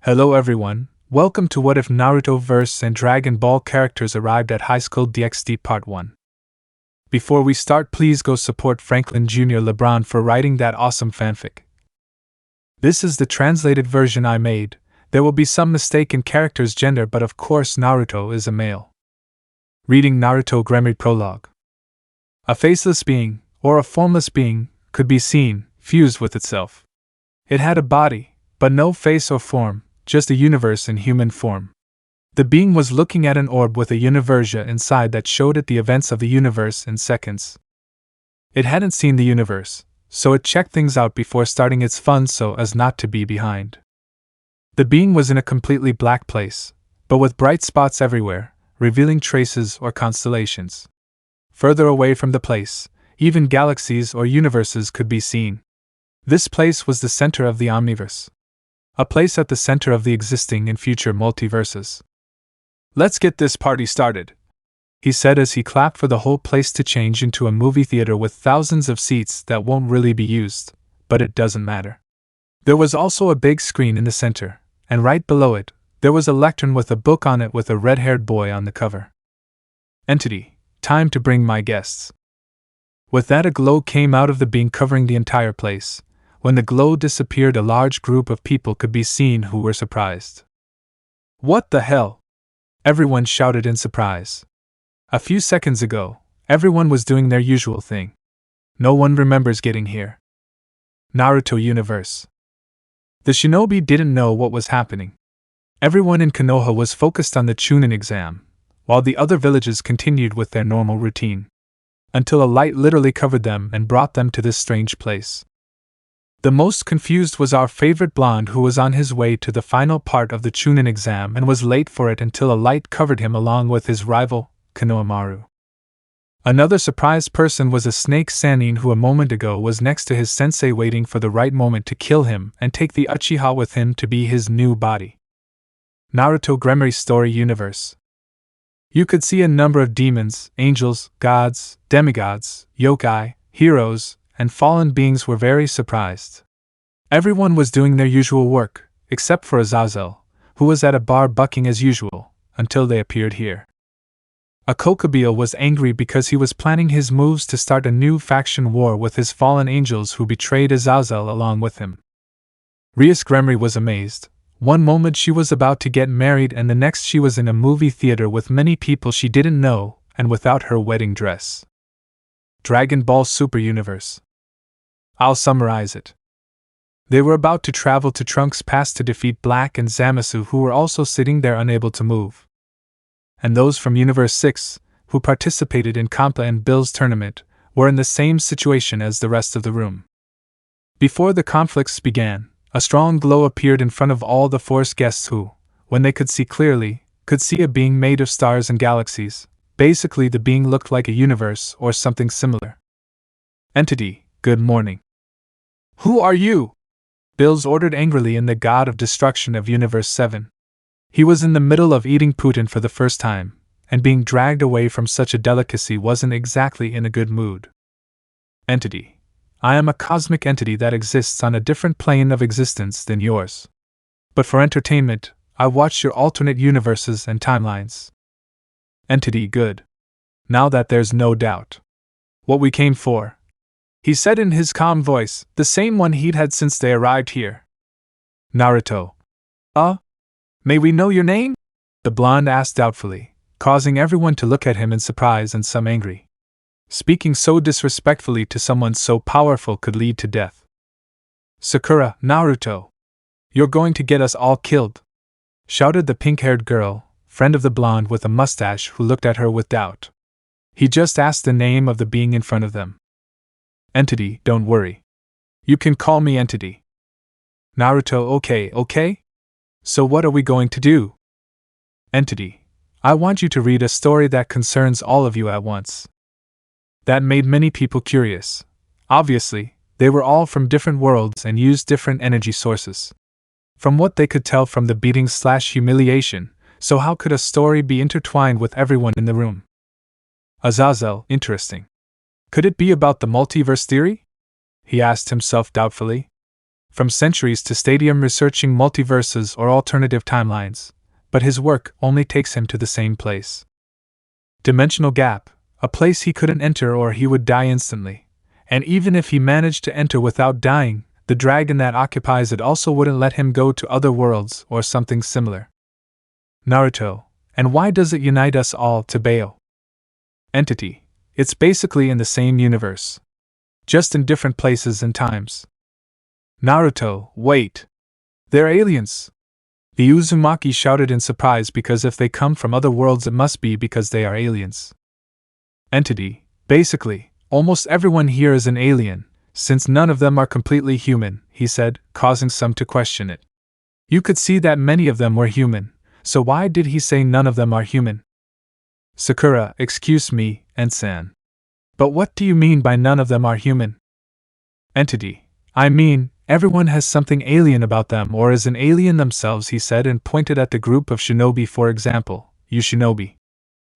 Hello everyone, welcome to What If Naruto Verse and Dragon Ball characters arrived at Highschool DxD Part 1. Before we start, please go support Franklin Jr. LeBron for writing that awesome fanfic. This is the translated version I made. There will be some mistake in character's gender, but of course Naruto is a male. Reading Naruto Gremory Prologue. A faceless being, or a formless being, could be seen, fused with itself. It had a body, but no face or form, just a universe in human form. The being was looking at an orb with a universo inside that showed it the events of the universe in seconds. It hadn't seen the universe, so it checked things out before starting its fun so as not to be behind. The being was in a completely black place, but with bright spots everywhere, revealing traces or constellations. Further away from the place, even galaxies or universes could be seen. This place was the center of the omniverse. A place at the center of the existing and future multiverses. "Let's get this party started," he said as he clapped for the whole place to change into a movie theater with thousands of seats that won't really be used, but it doesn't matter. There was also a big screen in the center, and right below it, there was a lectern with a book on it with a red-haired boy on the cover. "Entity, time to bring my guests." With that, a glow came out of the being covering the entire place. When the glow disappeared, a large group of people could be seen who were surprised. "What the hell?" everyone shouted in surprise. A few seconds ago, everyone was doing their usual thing. No one remembers getting here. Naruto Universe. The shinobi didn't know what was happening. Everyone in Konoha was focused on the Chunin exam, while the other villages continued with their normal routine. Until a light literally covered them and brought them to this strange place. The most confused was our favorite blonde, who was on his way to the final part of the Chunin exam and was late for it until a light covered him along with his rival, Konohamaru. Another surprised person was a snake Sannin, who a moment ago was next to his sensei waiting for the right moment to kill him and take the Uchiha with him to be his new body. Naruto Gremory Story Universe. You could see a number of demons, angels, gods, demigods, yokai, heroes, and fallen beings were very surprised. Everyone was doing their usual work, except for Azazel, who was at a bar bucking as usual, until they appeared here. Akatsuki was angry because he was planning his moves to start a new faction war with his fallen angels who betrayed Azazel along with him. Rias Gremory was amazed. One moment she was about to get married and the next she was in a movie theater with many people she didn't know and without her wedding dress. Dragon Ball Super Universe. I'll summarize it. They were about to travel to Trunks Pass to defeat Black and Zamasu, who were also sitting there unable to move. And those from Universe 6, who participated in Kampa and Bill's tournament, were in the same situation as the rest of the room. Before the conflicts began, a strong glow appeared in front of all the forest guests who, when they could see clearly, could see a being made of stars and galaxies. Basically, the being looked like a universe or something similar. "Entity, good morning." "Who are you?" Bills ordered angrily in the god of destruction of Universe 7. He was in the middle of eating Putin for the first time, and being dragged away from such a delicacy wasn't exactly in a good mood. "Entity, I am a cosmic entity that exists on a different plane of existence than yours. But for entertainment, I watch your alternate universes and timelines." "Entity, good. Now that there's no doubt what we came for," he said in his calm voice, the same one he'd had since they arrived here. "Naruto. May we know your name?" the blonde asked doubtfully, causing everyone to look at him in surprise and some angry. Speaking so disrespectfully to someone so powerful could lead to death. "Sakura, Naruto. You're going to get us all killed," shouted the pink-haired girl, friend of the blonde with a mustache, who looked at her with doubt. He just asked the name of the being in front of them. "Entity, don't worry. You can call me Entity." Naruto, okay. So what are we going to do?" "Entity, I want you to read a story that concerns all of you at once." That made many people curious. Obviously, they were all from different worlds and used different energy sources. From what they could tell from the beating/humiliation, so how could a story be intertwined with everyone in the room? Azazel, interesting. Could it be about the multiverse theory? He asked himself doubtfully. from centuries to stadium researching multiverses or alternative timelines, but his work only takes him to the same place. Dimensional gap, a place he couldn't enter or he would die instantly, and even if he managed to enter without dying, the dragon that occupies it also wouldn't let him go to other worlds or something similar. Naruto, and why does it unite us all to Bayo? Entity, it's basically in the same universe, just in different places and times. Naruto, wait! They're aliens! The Uzumaki shouted in surprise because if they come from other worlds it must be because they are aliens. Entity, basically, almost everyone here is an alien, since none of them are completely human, he said, causing some to question it. You could see that many of them were human, so why did he say none of them are human? Sakura, excuse me, Ensan. But what do you mean by none of them are human? Entity, I mean, everyone has something alien about them or is an alien themselves, he said and pointed at the group of shinobi. For example, you shinobi.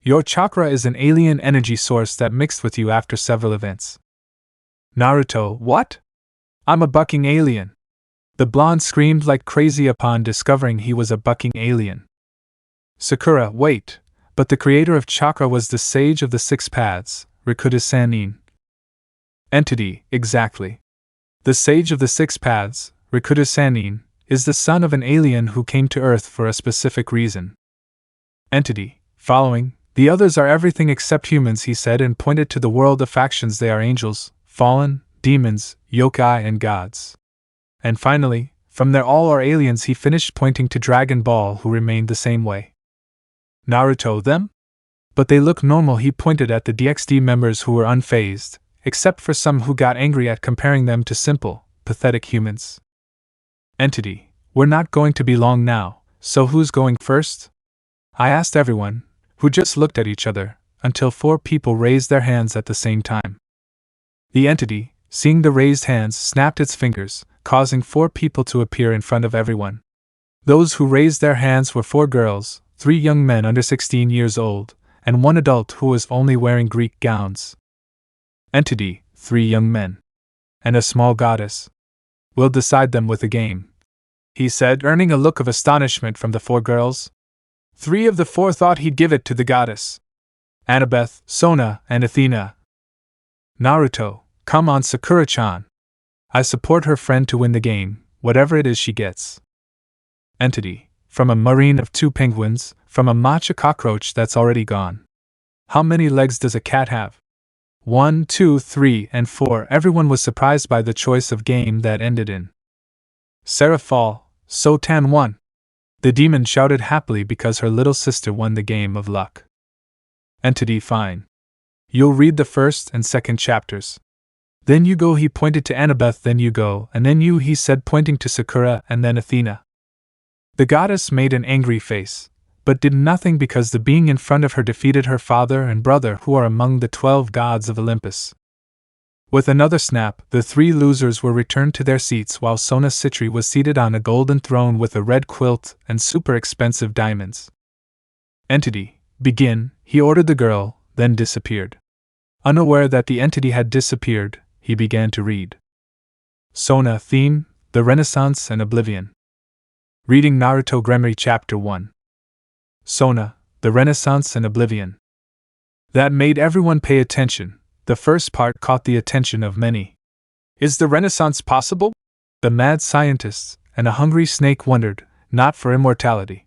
Your chakra is an alien energy source that mixed with you after several events. Naruto, what? I'm a bucking alien. The blonde screamed like crazy upon discovering he was a bucking alien. Sakura, wait, but the creator of chakra was the sage of the six paths, Rikuta Sanin. Entity, exactly. The sage of the six paths, Rikuta Sanin, is the son of an alien who came to Earth for a specific reason. Entity, following, the others are everything except humans, he said and pointed to the world of factions. They are angels, fallen, demons, yokai and gods. And finally, from there all are aliens, he finished pointing to Dragon Ball who remained the same way. Naruto, them? But they look normal, he pointed at the DxD members who were unfazed, except for some who got angry at comparing them to simple, pathetic humans. Entity, we're not going to be long now, so who's going first? I asked everyone, who just looked at each other, until 4 people raised their hands at the same time. The entity, seeing the raised hands, snapped its fingers, causing 4 people to appear in front of everyone. Those who raised their hands were 4 girls, 3 young men under 16 years old, and 1 adult who was only wearing Greek gowns. Entity, 3 young men. And a small goddess. We'll decide them with a game, he said, earning a look of astonishment from the 4 girls. 3 of the 4 thought he'd give it to the goddess. Annabeth, Sona, and Athena. Naruto, come on Sakura-chan. I support her friend to win the game, whatever it is she gets. Entity, from a marine of 2 penguins, from a matcha cockroach that's already gone. How many legs does a cat have? 1, 2, 3, and 4. Everyone was surprised by the choice of game that ended in Sarah Fall, Sotan won. The demon shouted happily because her little sister won the game of luck. Entity, fine. You'll read the first and second chapters. Then you go, he pointed to Annabeth, then you go, and then you, he said pointing to Sakura and then Athena. The goddess made an angry face, but did nothing because the being in front of her defeated her father and brother who are among the 12 gods of Olympus. With another snap, the 3 losers were returned to their seats while Sona Citri was seated on a golden throne with a red quilt and super expensive diamonds. Entity, begin, he ordered the girl, then disappeared. Unaware that the entity had disappeared, he began to read. Sona theme, the Renaissance and Oblivion. Reading Naruto Gremory Chapter 1. Sona, the Renaissance and Oblivion. That made everyone pay attention. The first part caught the attention of many. Is the Renaissance possible? The mad scientists and a hungry snake wondered, not for immortality.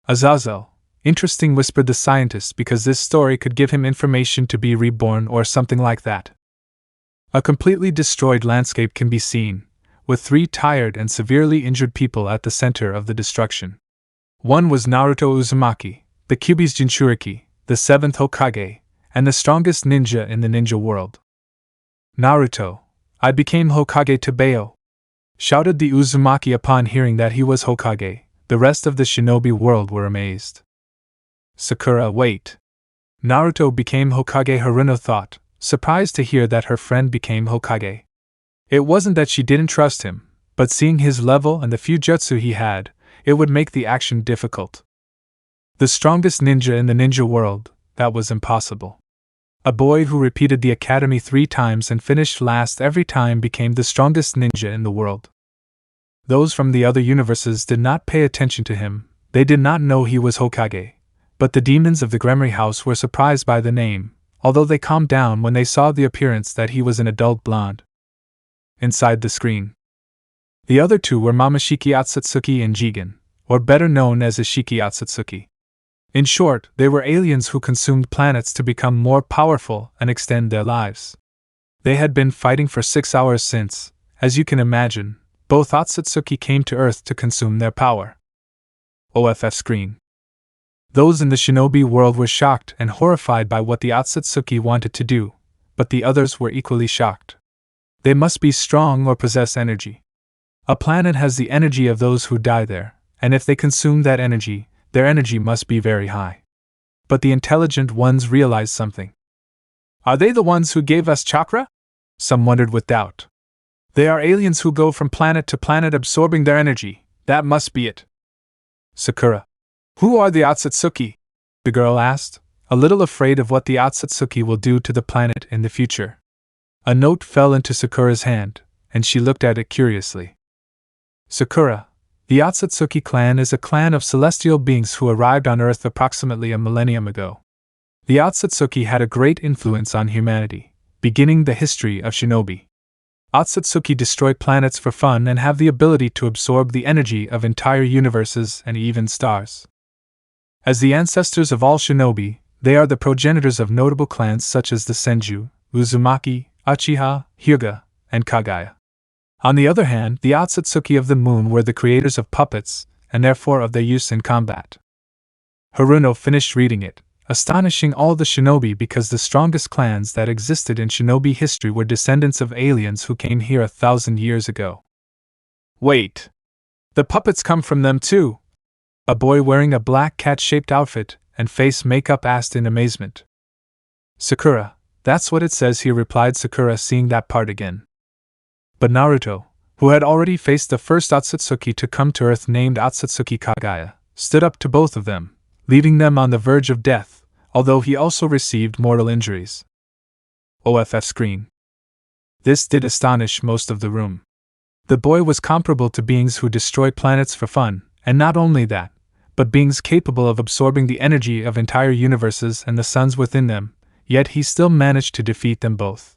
Azazel, interesting, whispered the scientist, because this story could give him information to be reborn or something like that. A completely destroyed landscape can be seen, with 3 tired and severely injured people at the center of the destruction. One was Naruto Uzumaki, the Kyuubi's Jinchuriki, the 7th Hokage, and the strongest ninja in the ninja world. Naruto, I became Hokage to Bayo, shouted the Uzumaki upon hearing that he was Hokage. The rest of the shinobi world were amazed. Sakura, wait. Naruto became Hokage, Haruno thought, surprised to hear that her friend became Hokage. It wasn't that she didn't trust him, but seeing his level and the few jutsu he had, it would make the action difficult. The strongest ninja in the ninja world, that was impossible. A boy who repeated the academy 3 times and finished last every time became the strongest ninja in the world. Those from the other universes did not pay attention to him, they did not know he was Hokage, but the demons of the Gremory house were surprised by the name, although they calmed down when they saw the appearance that he was an adult blonde. Inside the screen, the other two were Momoshiki Akatsuki and Jigen, or better known as Ishiki Akatsuki. In short, they were aliens who consumed planets to become more powerful and extend their lives. They had been fighting for 6 hours since, as you can imagine, both Akatsuki came to Earth to consume their power. OFF screen. Those in the shinobi world were shocked and horrified by what the Akatsuki wanted to do, but the others were equally shocked. They must be strong or possess energy. A planet has the energy of those who die there, and if they consume that energy, their energy must be very high. But the intelligent ones realized something. Are they the ones who gave us chakra? Some wondered with doubt. They are aliens who go from planet to planet absorbing their energy, that must be it. Sakura. Who are the Akatsuki? The girl asked, a little afraid of what the Akatsuki will do to the planet in the future. A note fell into Sakura's hand, and she looked at it curiously. Sakura, the Akatsuki clan is a clan of celestial beings who arrived on Earth approximately a millennium ago. The Akatsuki had a great influence on humanity, beginning the history of shinobi. Akatsuki destroy planets for fun and have the ability to absorb the energy of entire universes and even stars. As the ancestors of all shinobi, they are the progenitors of notable clans such as the Senju, Uzumaki, Uchiha, Hyuga, and Kagaya. On the other hand, the Akatsuki of the moon were the creators of puppets, and therefore of their use in combat. Haruno finished reading it, astonishing all the shinobi because the strongest clans that existed in shinobi history were descendants of aliens who came here 1,000 years ago. Wait! The puppets come from them too? A boy wearing a black cat-shaped outfit and face makeup asked in amazement. Sakura, that's what it says here, replied Sakura, seeing that part again. But Naruto, who had already faced the first Akatsuki to come to Earth named Akatsuki Kagaya, stood up to both of them, leaving them on the verge of death, although he also received mortal injuries. OFF screen. This did astonish most of the room. The boy was comparable to beings who destroy planets for fun, and not only that, but beings capable of absorbing the energy of entire universes and the suns within them, yet he still managed to defeat them both.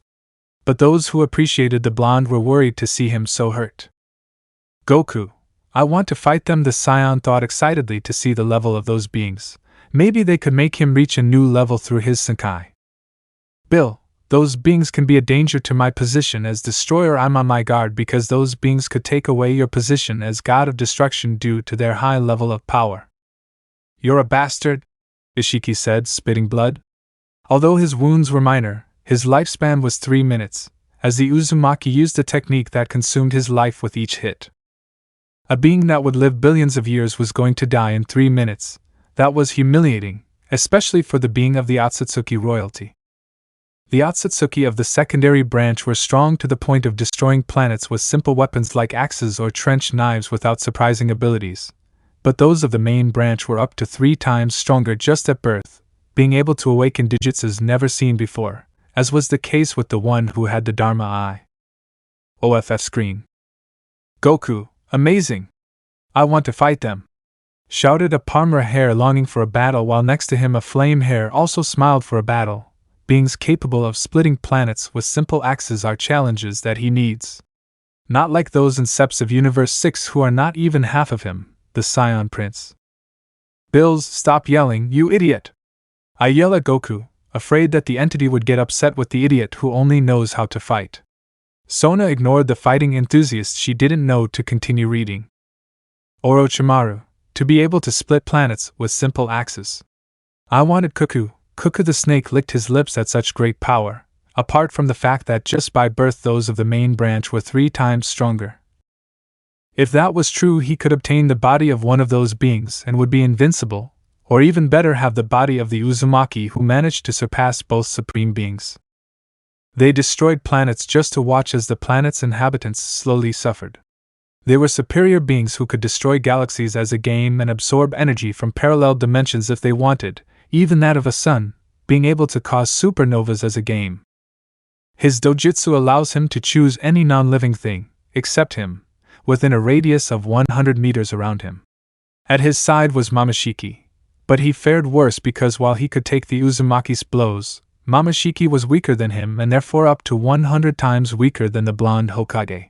But those who appreciated the blonde were worried to see him so hurt. Goku, I want to fight them, the scion thought excitedly to see the level of those beings. Maybe they could make him reach a new level through his Senkai. Bill, those beings can be a danger to my position as destroyer. I'm on my guard because those beings could take away your position as god of destruction due to their high level of power. You're a bastard, Ishiki said, spitting blood. Although his wounds were minor, his lifespan was 3 minutes, as the Uzumaki used a technique that consumed his life with each hit. A being that would live billions of years was going to die in 3 minutes. That was humiliating, especially for the being of the Akatsuki royalty. The Akatsuki of the secondary branch were strong to the point of destroying planets with simple weapons like axes or trench knives without surprising abilities, but those of the main branch were up to 3 times stronger just at birth, being able to awaken digits never seen before, as was the case with the one who had the Dharma Eye. OFF screen. Goku, amazing! I want to fight them! Shouted a Palmer hare longing for a battle, while next to him a flame hare also smiled for a battle. Beings capable of splitting planets with simple axes are challenges that he needs. Not like those in Seps of Universe 6 who are not even half of him, the Scion Prince. Bills, stop yelling, you idiot! I yell at Goku, afraid that the entity would get upset with the idiot who only knows how to fight. Sona ignored the fighting enthusiast she didn't know to continue reading. Orochimaru, to be able to split planets with simple axes. I wanted Cuckoo. Cuckoo the snake licked his lips at such great power, apart from the fact that just by birth those of the main branch were 3 times stronger. If that was true, he could obtain the body of one of those beings and would be invincible, or even better have the body of the Uzumaki who managed to surpass both supreme beings. They destroyed planets just to watch as the planet's inhabitants slowly suffered. They were superior beings who could destroy galaxies as a game and absorb energy from parallel dimensions if they wanted, even that of a sun, being able to cause supernovas as a game. His dojutsu allows him to choose any non-living thing, except him, within a radius of 100 meters around him. At his side was Momoshiki, but he fared worse because while he could take the Uzumaki's blows, Momoshiki was weaker than him and therefore up to 100 times weaker than the blonde Hokage.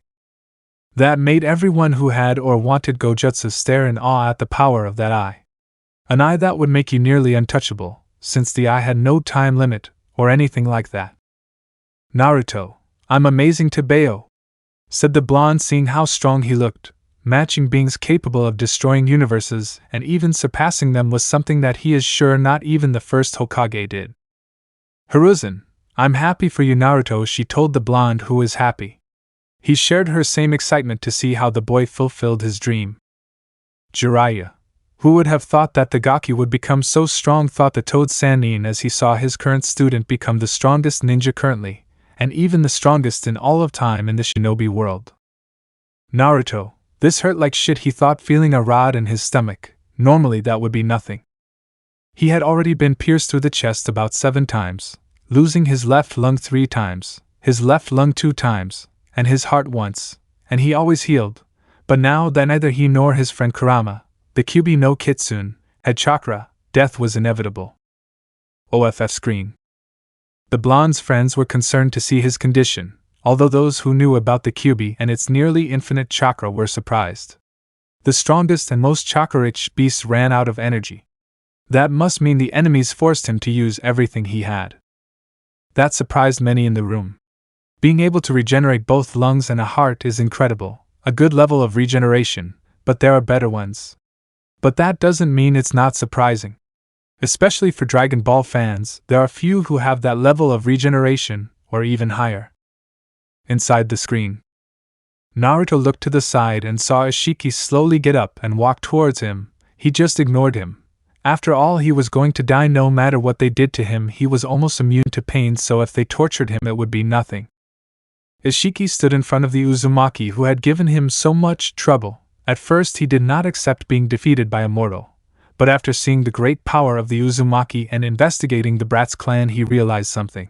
That made everyone who had or wanted Gojutsu stare in awe at the power of that eye. An eye that would make you nearly untouchable, since the eye had no time limit, or anything like that. Naruto, I'm amazing to Bayo, said the blonde, seeing how strong he looked. Matching beings capable of destroying universes and even surpassing them was something that he is sure not even the first Hokage did. Hiruzen, I'm happy for you, Naruto, she told the blonde, who is happy. He shared her same excitement to see how the boy fulfilled his dream. Jiraiya, who would have thought that the Gaki would become so strong, thought the Toad Sannin as he saw his current student become the strongest ninja currently, and even the strongest in all of time in the shinobi world. Naruto, this hurt like shit, he thought, feeling a rod in his stomach. Normally that would be nothing. He had already been pierced through the chest about 7 times, losing his left lung 3 times, his left lung 2 times, and his heart once, and he always healed. But now that neither he nor his friend Kurama, the Kyuubi no Kitsune, had chakra, death was inevitable. OFF screen. The blonde's friends were concerned to see his condition, although those who knew about the Kyuubi and its nearly infinite chakra were surprised. The strongest and most chakra-rich beasts ran out of energy. That must mean the enemies forced him to use everything he had. That surprised many in the room. Being able to regenerate both lungs and a heart is incredible, a good level of regeneration, but there are better ones. But that doesn't mean it's not surprising. Especially for Dragon Ball fans, there are few who have that level of regeneration, or even higher. Inside the screen, Naruto looked to the side and saw Ishiki slowly get up and walk towards him. He just ignored him. After all, he was going to die no matter what they did to him. He was almost immune to pain, so if they tortured him it would be nothing. Ishiki stood in front of the Uzumaki who had given him so much trouble. At first he did not accept being defeated by a mortal, but after seeing the great power of the Uzumaki and investigating the Bratz clan, he realized something.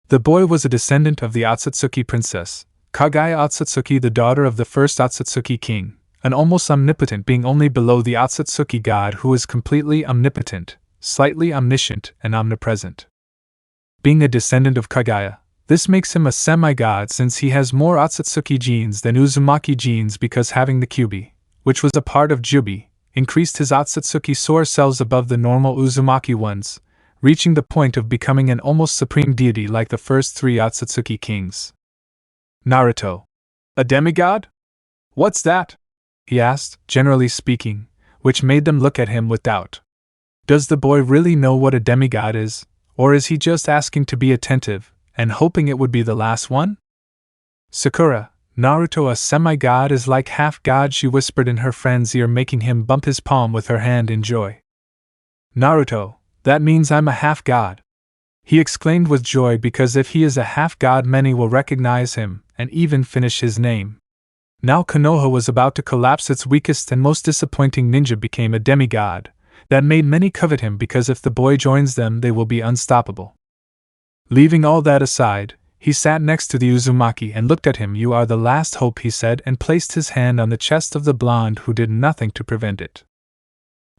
The boy was a descendant of the Akatsuki princess, Kagaya Akatsuki, the daughter of the first Akatsuki king, an almost omnipotent being only below the Akatsuki god, who is completely omnipotent, slightly omniscient, and omnipresent. Being a descendant of Kagaya, this makes him a semi-god since he has more Akatsuki genes than Uzumaki genes, because having the Kyuubi, which was a part of Jubi, increased his Akatsuki soul cells above the normal Uzumaki ones, reaching the point of becoming an almost supreme deity like the first 3 Akatsuki kings. Naruto. A demigod? What's that? He asked, generally speaking, which made them look at him with doubt. Does the boy really know what a demigod is, or is he just asking to be attentive, and hoping it would be the last one? Sakura, Naruto, a semi-god is like half-god, she whispered in her friend's ear, making him bump his palm with her hand in joy. Naruto, that means I'm a half-god, he exclaimed with joy, because if he is a half-god many will recognize him, and even finish his name. Now Konoha was about to collapse. Its weakest and most disappointing ninja became a demigod. That made many covet him, because if the boy joins them they will be unstoppable. Leaving all that aside, he sat next to the Uzumaki and looked at him. You are the last hope, he said, and placed his hand on the chest of the blonde, who did nothing to prevent it.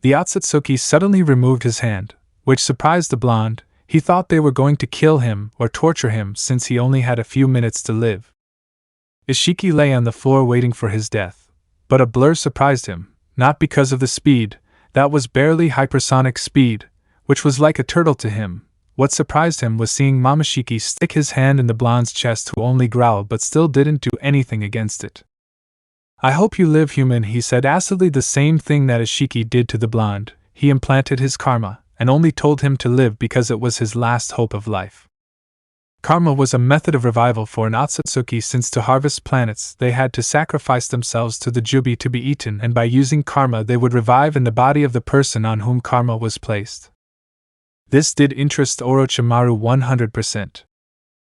The Akatsuki suddenly removed his hand, which surprised the blonde. He thought they were going to kill him or torture him, since he only had a few minutes to live. Ishiki lay on the floor waiting for his death, but a blur surprised him, not because of the speed, that was barely hypersonic speed, which was like a turtle to him. What surprised him was seeing Momoshiki stick his hand in the blonde's chest, who only growled but still didn't do anything against it. I hope you live, human, he said acidly, the same thing that Ishiki did to the blonde. He implanted his karma, and only told him to live because it was his last hope of life. Karma was a method of revival for an Akatsuki, since to harvest planets they had to sacrifice themselves to the Jubi to be eaten, and by using karma they would revive in the body of the person on whom karma was placed. This did interest Orochimaru 100%.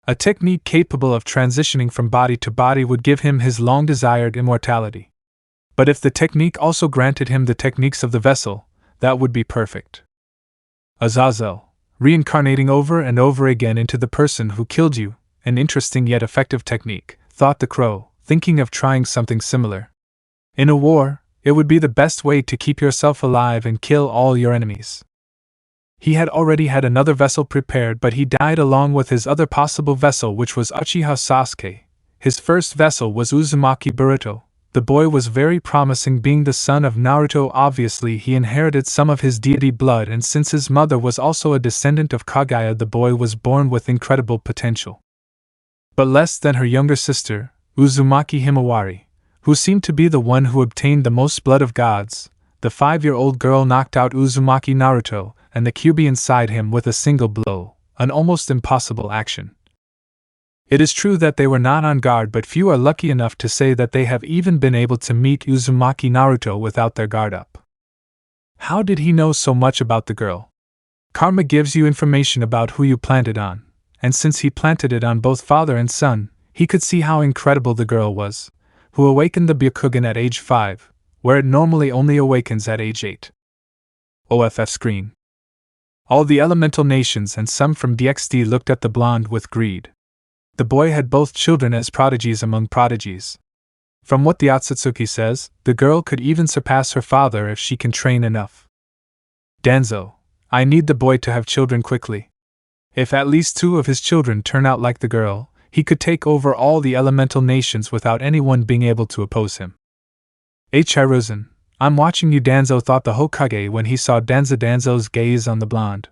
A technique capable of transitioning from body to body would give him his long-desired immortality. But if the technique also granted him the techniques of the vessel, that would be perfect. Azazel, reincarnating over and over again into the person who killed you, an interesting yet effective technique, thought the crow, thinking of trying something similar. In a war, it would be the best way to keep yourself alive and kill all your enemies. He had already had another vessel prepared, but he died along with his other possible vessel, which was Uchiha Sasuke. His first vessel was Uzumaki Boruto. The boy was very promising, being the son of Naruto. Obviously, he inherited some of his deity blood, and since his mother was also a descendant of Kaguya, the boy was born with incredible potential. But less than her younger sister, Uzumaki Himawari, who seemed to be the one who obtained the most blood of gods. The 5-year-old girl knocked out Uzumaki Naruto and the Kyuubi inside him with a single blow, an almost impossible action. It is true that they were not on guard, but few are lucky enough to say that they have even been able to meet Uzumaki Naruto without their guard up. How did he know so much about the girl? Karma gives you information about who you planted on, and since he planted it on both father and son, he could see how incredible the girl was, who awakened the Byakugan at age 5, where it normally only awakens at age 8. OFF screen. All the elemental nations and some from DxD looked at the blonde with greed. The boy had both children as prodigies among prodigies. From what the Akatsuki says, the girl could even surpass her father if she can train enough. Danzo, I need the boy to have children quickly. If at least 2 of his children turn out like the girl, he could take over all the elemental nations without anyone being able to oppose him. Hirozen, I'm watching you. Danzo thought the Hokage when he saw Danzo's gaze on the blonde.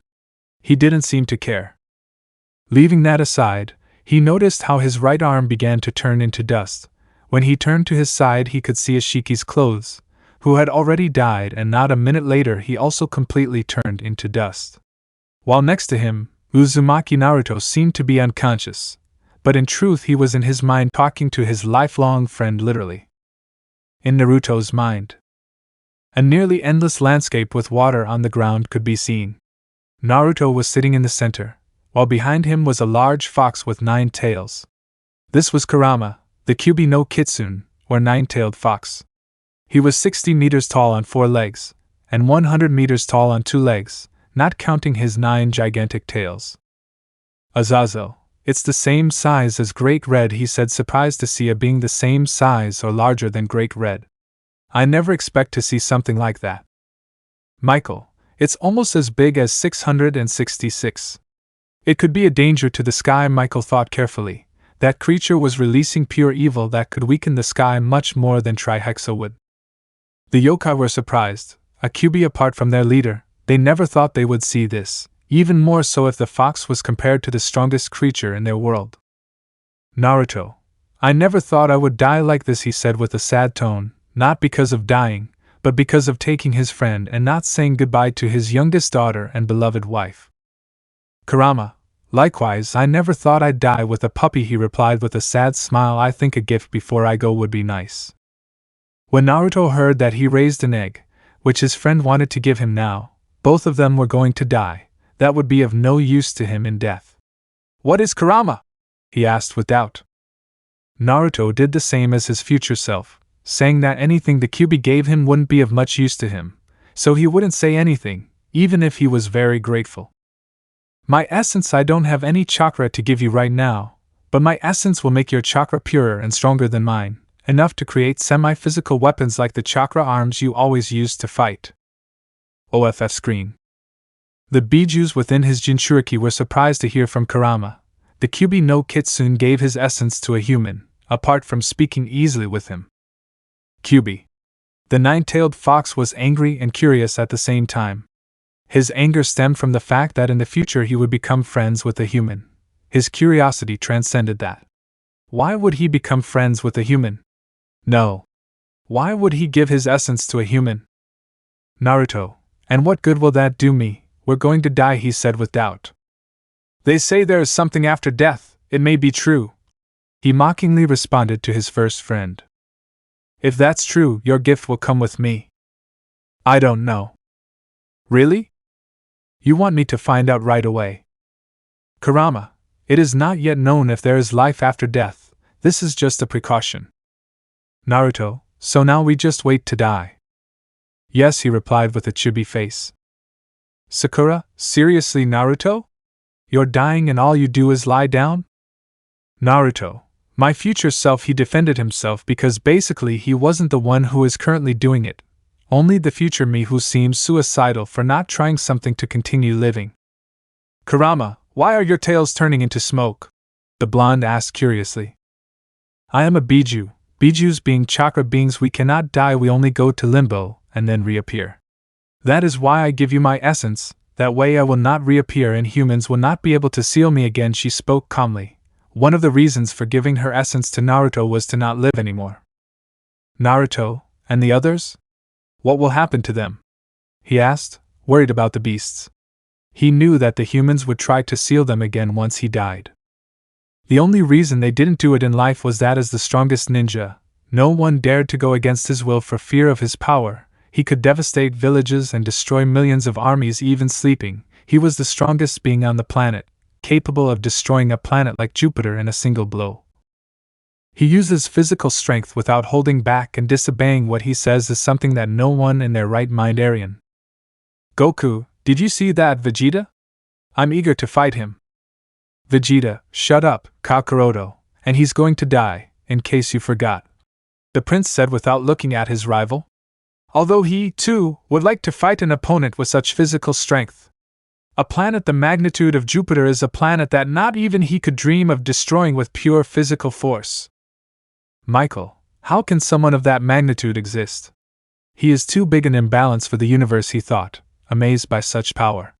He didn't seem to care. Leaving that aside, he noticed how his right arm began to turn into dust. When he turned to his side, he could see Ishiki's clothes, who had already died, and not a minute later he also completely turned into dust. While next to him, Uzumaki Naruto seemed to be unconscious, but in truth he was in his mind talking to his lifelong friend literally. In Naruto's mind, a nearly endless landscape with water on the ground could be seen. Naruto was sitting in the center, while behind him was a large fox with 9 tails. This was Kurama, the Kyuubi no Kitsune, or 9-tailed fox. He was 60 meters tall on 4 legs, and 100 meters tall on 2 legs, not counting his 9 gigantic tails. Azazel, it's the same size as Great Red, he said, surprised to see it being the same size or larger than Great Red. I never expect to see something like that. Michael, it's almost as big as 666. It could be a danger to the sky, Michael thought carefully. That creature was releasing pure evil that could weaken the sky much more than Trihexa would. The yokai were surprised. A Kyuubi apart from their leader, they never thought they would see this, even more so if the fox was compared to the strongest creature in their world. Naruto, I never thought I would die like this, he said with a sad tone, not because of dying, but because of taking his friend and not saying goodbye to his youngest daughter and beloved wife. Kurama, likewise, I never thought I'd die with a puppy, he replied with a sad smile. I think a gift before I go would be nice. When Naruto heard that he raised an egg, which his friend wanted to give him now, both of them were going to die, that would be of no use to him in death. What is Kurama? He asked with doubt. Naruto did the same as his future self, saying that anything the Kyuubi gave him wouldn't be of much use to him, so he wouldn't say anything, even if he was very grateful. My essence, I don't have any chakra to give you right now, but my essence will make your chakra purer and stronger than mine, enough to create semi-physical weapons like the chakra arms you always used to fight. OFF screen. The Bijus within his Jinchuriki were surprised to hear from Kurama. The Kyuubi no Kitsune gave his essence to a human, apart from speaking easily with him. Kyuubi. The 9-tailed fox was angry and curious at the same time. His anger stemmed from the fact that in the future he would become friends with a human. His curiosity transcended that. Why would he become friends with a human? No. Why would he give his essence to a human? Naruto, and what good will that do me? We're going to die, he said with doubt. They say there is something after death, it may be true. He mockingly responded to his first friend. If that's true, your gift will come with me. I don't know. Really? You want me to find out right away? Kurama, it is not yet known if there is life after death, this is just a precaution. Naruto, so now we just wait to die. Yes, he replied with a chibi face. Sakura, seriously, Naruto? You're dying and all you do is lie down? Naruto, My future self, he defended himself because basically he wasn't the one who is currently doing it, only the future me who seems suicidal for not trying something to continue living. Kurama, why are your tails turning into smoke? The blonde asked curiously. I am a biju. Bijus being chakra beings, we cannot die, we only go to limbo and then reappear. That is why I give you my essence, that way I will not reappear and humans will not be able to seal me again, she spoke calmly. One of the reasons for giving her essence to Naruto was to not live anymore. Naruto, and the others? What will happen to them? He asked, worried about the beasts. He knew that the humans would try to seal them again once he died. The only reason they didn't do it in life was that as the strongest ninja, no one dared to go against his will for fear of his power. He could devastate villages and destroy millions of armies even sleeping. He was the strongest being on the planet, capable of destroying a planet like Jupiter in a single blow. He uses physical strength without holding back, and disobeying what he says is something that no one in their right mind Aryan. Goku, did you see that, Vegeta? I'm eager to fight him. Vegeta, shut up, Kakaroto, and he's going to die, in case you forgot. The prince said without looking at his rival. Although he, too, would like to fight an opponent with such physical strength. A planet the magnitude of Jupiter is a planet that not even he could dream of destroying with pure physical force. Michael, how can someone of that magnitude exist? He is too big an imbalance for the universe, he thought, amazed by such power.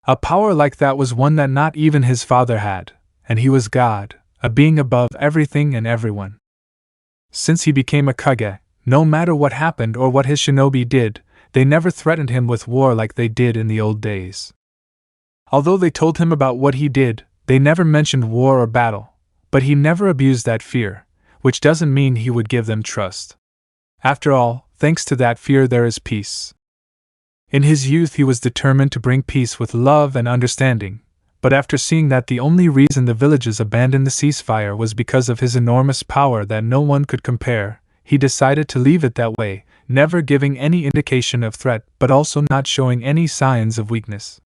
A power like that was one that not even his father had, and he was God, a being above everything and everyone. Since he became a Kage, no matter what happened or what his shinobi did, they never threatened him with war like they did in the old days. Although they told him about what he did, they never mentioned war or battle, but he never abused that fear, which doesn't mean he would give them trust. After all, thanks to that fear there is peace. In his youth he was determined to bring peace with love and understanding, but after seeing that the only reason the villages abandoned the ceasefire was because of his enormous power that no one could compare, he decided to leave it that way, never giving any indication of threat but also not showing any signs of weakness.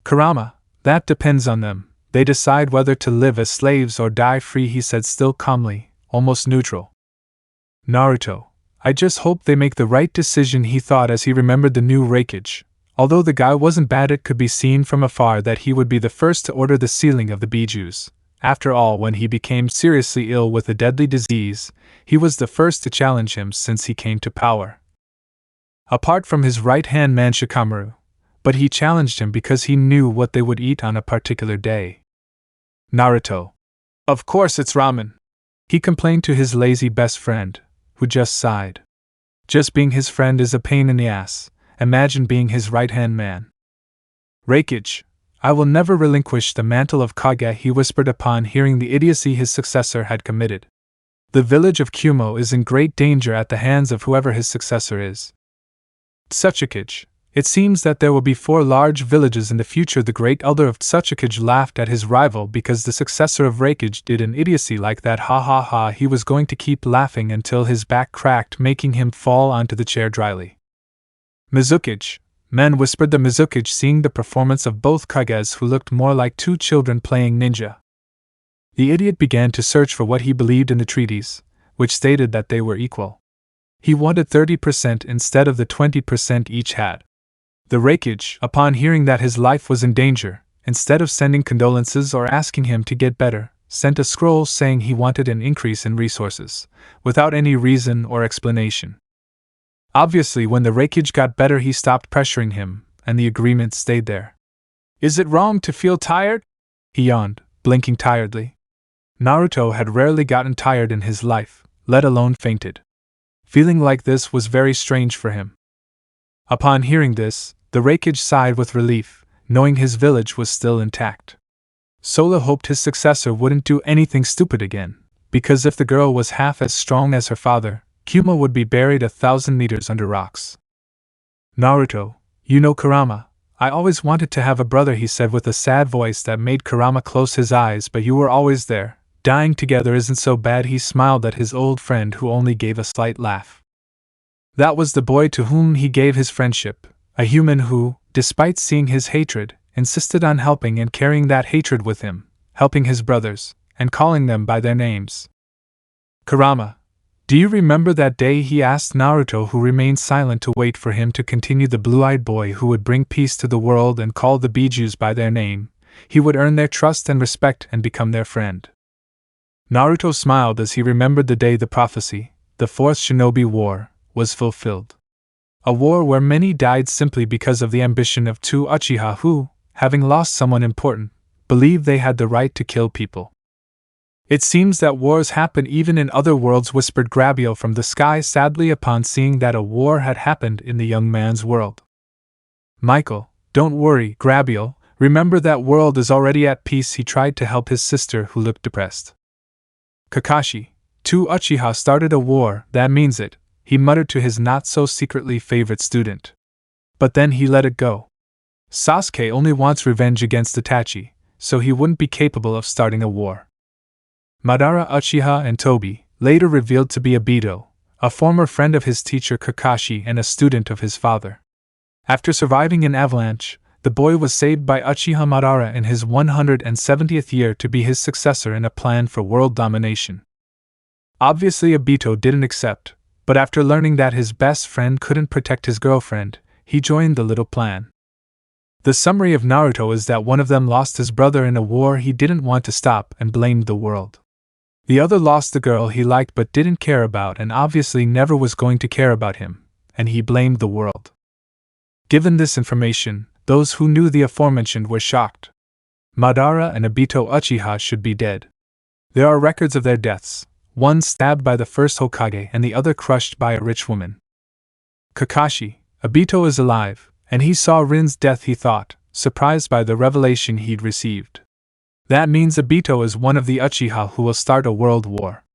Kurama, that depends on them. They decide whether to live as slaves or die free, he said still calmly, almost neutral. Naruto, I just hope they make the right decision, he thought as he remembered the new Reikage. Although the guy wasn't bad, it could be seen from afar that he would be the first to order the sealing of the bijus. After all, when he became seriously ill with a deadly disease, he was the first to challenge him since he came to power. Apart from his right-hand man Shikamaru, but he challenged him because he knew what they would eat on a particular day. Naruto. Of course it's ramen. He complained to his lazy best friend, who just sighed. Just being his friend is a pain in the ass. Imagine being his right-hand man. Reikage, I will never relinquish the mantle of Kage, he whispered upon hearing the idiocy his successor had committed. The village of Kumo is in great danger at the hands of whoever his successor is. Tsuchikage, it seems that there will be 4 large villages in the future. The great elder of Tsuchikage laughed at his rival because the successor of Reikage did an idiocy like that. Ha ha ha, he was going to keep laughing until his back cracked, making him fall onto the chair dryly. Mizukage, men, whispered the Mizukage, seeing the performance of both Kages who looked more like 2 children playing ninja. The idiot began to search for what he believed in the treaties, which stated that they were equal. He wanted 30% instead of the 20% each had. The Reikage, upon hearing that his life was in danger, instead of sending condolences or asking him to get better, sent a scroll saying he wanted an increase in resources, without any reason or explanation. Obviously, when the Reikage got better, he stopped pressuring him, and the agreement stayed there. Is it wrong to feel tired? He yawned, blinking tiredly. Naruto had rarely gotten tired in his life, let alone fainted. Feeling like this was very strange for him. Upon hearing this, the Reikage sighed with relief, knowing his village was still intact. Sola hoped his successor wouldn't do anything stupid again, because if the girl was half as strong as her father, Kumo would be buried 1,000 meters under rocks. Naruto, you know Kurama, I always wanted to have a brother, he said with a sad voice that made Kurama close his eyes, but you were always there. Dying together isn't so bad. He smiled at his old friend, who only gave a slight laugh. That was the boy to whom he gave his friendship, a human who, despite seeing his hatred, insisted on helping and carrying that hatred with him, helping his brothers, and calling them by their names. Kurama, do you remember that day he asked Naruto, who remained silent, to wait for him to continue? The blue-eyed boy who would bring peace to the world and call the Bijus by their name. He would earn their trust and respect and become their friend. Naruto smiled as he remembered the day the prophecy, the Fourth Shinobi War, was fulfilled. A war where many died simply because of the ambition of two Uchiha who, having lost someone important, believed they had the right to kill people. It seems that wars happen even in other worlds, whispered Grabio from the sky sadly upon seeing that a war had happened in the young man's world. Michael, don't worry, Grabio, remember that world is already at peace. He tried to help his sister who looked depressed. Kakashi, two Uchiha started a war, that means it, he muttered to his not-so-secretly favorite student. But then he let it go. Sasuke only wants revenge against Itachi, so he wouldn't be capable of starting a war. Madara Uchiha and Tobi, later revealed to be Obito, a former friend of his teacher Kakashi and a student of his father. After surviving an avalanche, the boy was saved by Uchiha Madara in his 170th year to be his successor in a plan for world domination. Obviously Obito didn't accept, but after learning that his best friend couldn't protect his girlfriend, he joined the little plan. The summary of Naruto is that one of them lost his brother in a war he didn't want to stop and blamed the world. The other lost the girl he liked but didn't care about and obviously never was going to care about him, and he blamed the world. Given this information, those who knew the aforementioned were shocked. Madara and Obito Uchiha should be dead. There are records of their deaths, one stabbed by the first Hokage and the other crushed by a rich woman. Kakashi, Obito is alive, and he saw Rin's death, he thought, surprised by the revelation he'd received. That means Obito is one of the Uchiha who will start a world war.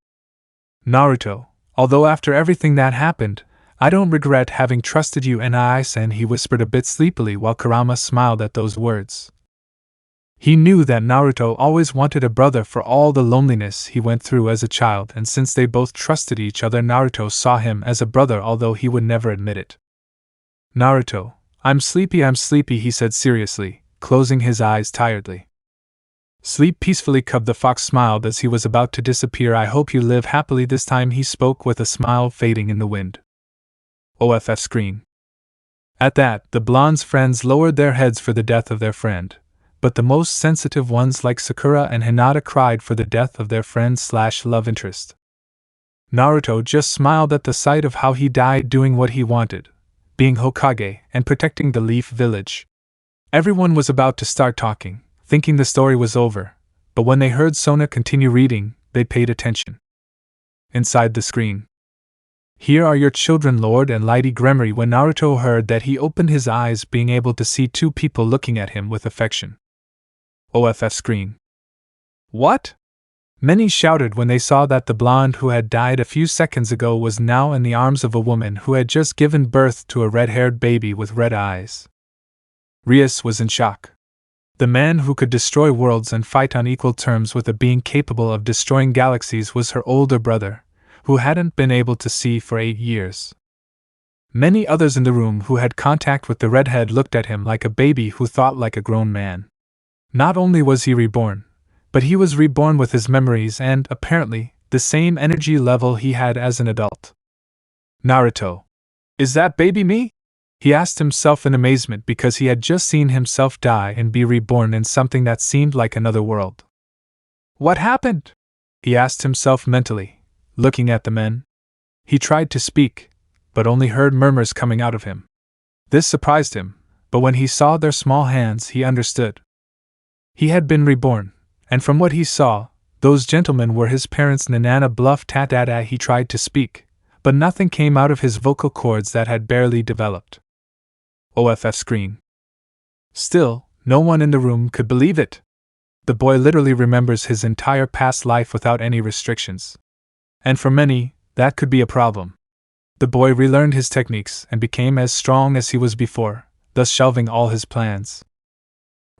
Naruto, although after everything that happened, I don't regret having trusted you, Sen, he whispered a bit sleepily while Kurama smiled at those words. He knew that Naruto always wanted a brother for all the loneliness he went through as a child, and since they both trusted each other, Naruto saw him as a brother, although he would never admit it. Naruto, I'm sleepy, he said seriously, closing his eyes tiredly. Sleep peacefully, Cub the Fox smiled as he was about to disappear. I hope you live happily. This time he spoke with a smile fading in the wind. OFF screen. At that, the blonde's friends lowered their heads for the death of their friend, but the most sensitive ones like Sakura and Hinata cried for the death of their friend/love interest. Naruto just smiled at the sight of how he died doing what he wanted, being Hokage and protecting the Leaf Village. Everyone was about to start talking, thinking the story was over, but when they heard Sona continue reading, they paid attention. Inside the screen. Here are your children, Lord and Lady Gremory. When Naruto heard that, he opened his eyes, being able to see two people looking at him with affection. OFF screen. What? Many shouted when they saw that the blonde who had died a few seconds ago was now in the arms of a woman who had just given birth to a red-haired baby with red eyes. Rias was in shock. The man who could destroy worlds and fight on equal terms with a being capable of destroying galaxies was her older brother, who hadn't been able to see for 8 years. Many others in the room who had contact with the redhead looked at him like a baby who thought like a grown man. Not only was he reborn, but he was reborn with his memories and, apparently, the same energy level he had as an adult. Naruto. Is that baby me? He asked himself in amazement because he had just seen himself die and be reborn in something that seemed like another world. What happened? He asked himself mentally, looking at the men. He tried to speak, but only heard murmurs coming out of him. This surprised him, but when he saw their small hands he understood. He had been reborn, and from what he saw, those gentlemen were his parents. Nanana bluff tatata. He tried to speak, but nothing came out of his vocal cords that had barely developed. OFF screen. Still, no one in the room could believe it. The boy literally remembers his entire past life without any restrictions. And for many, that could be a problem. The boy relearned his techniques and became as strong as he was before, thus shelving all his plans.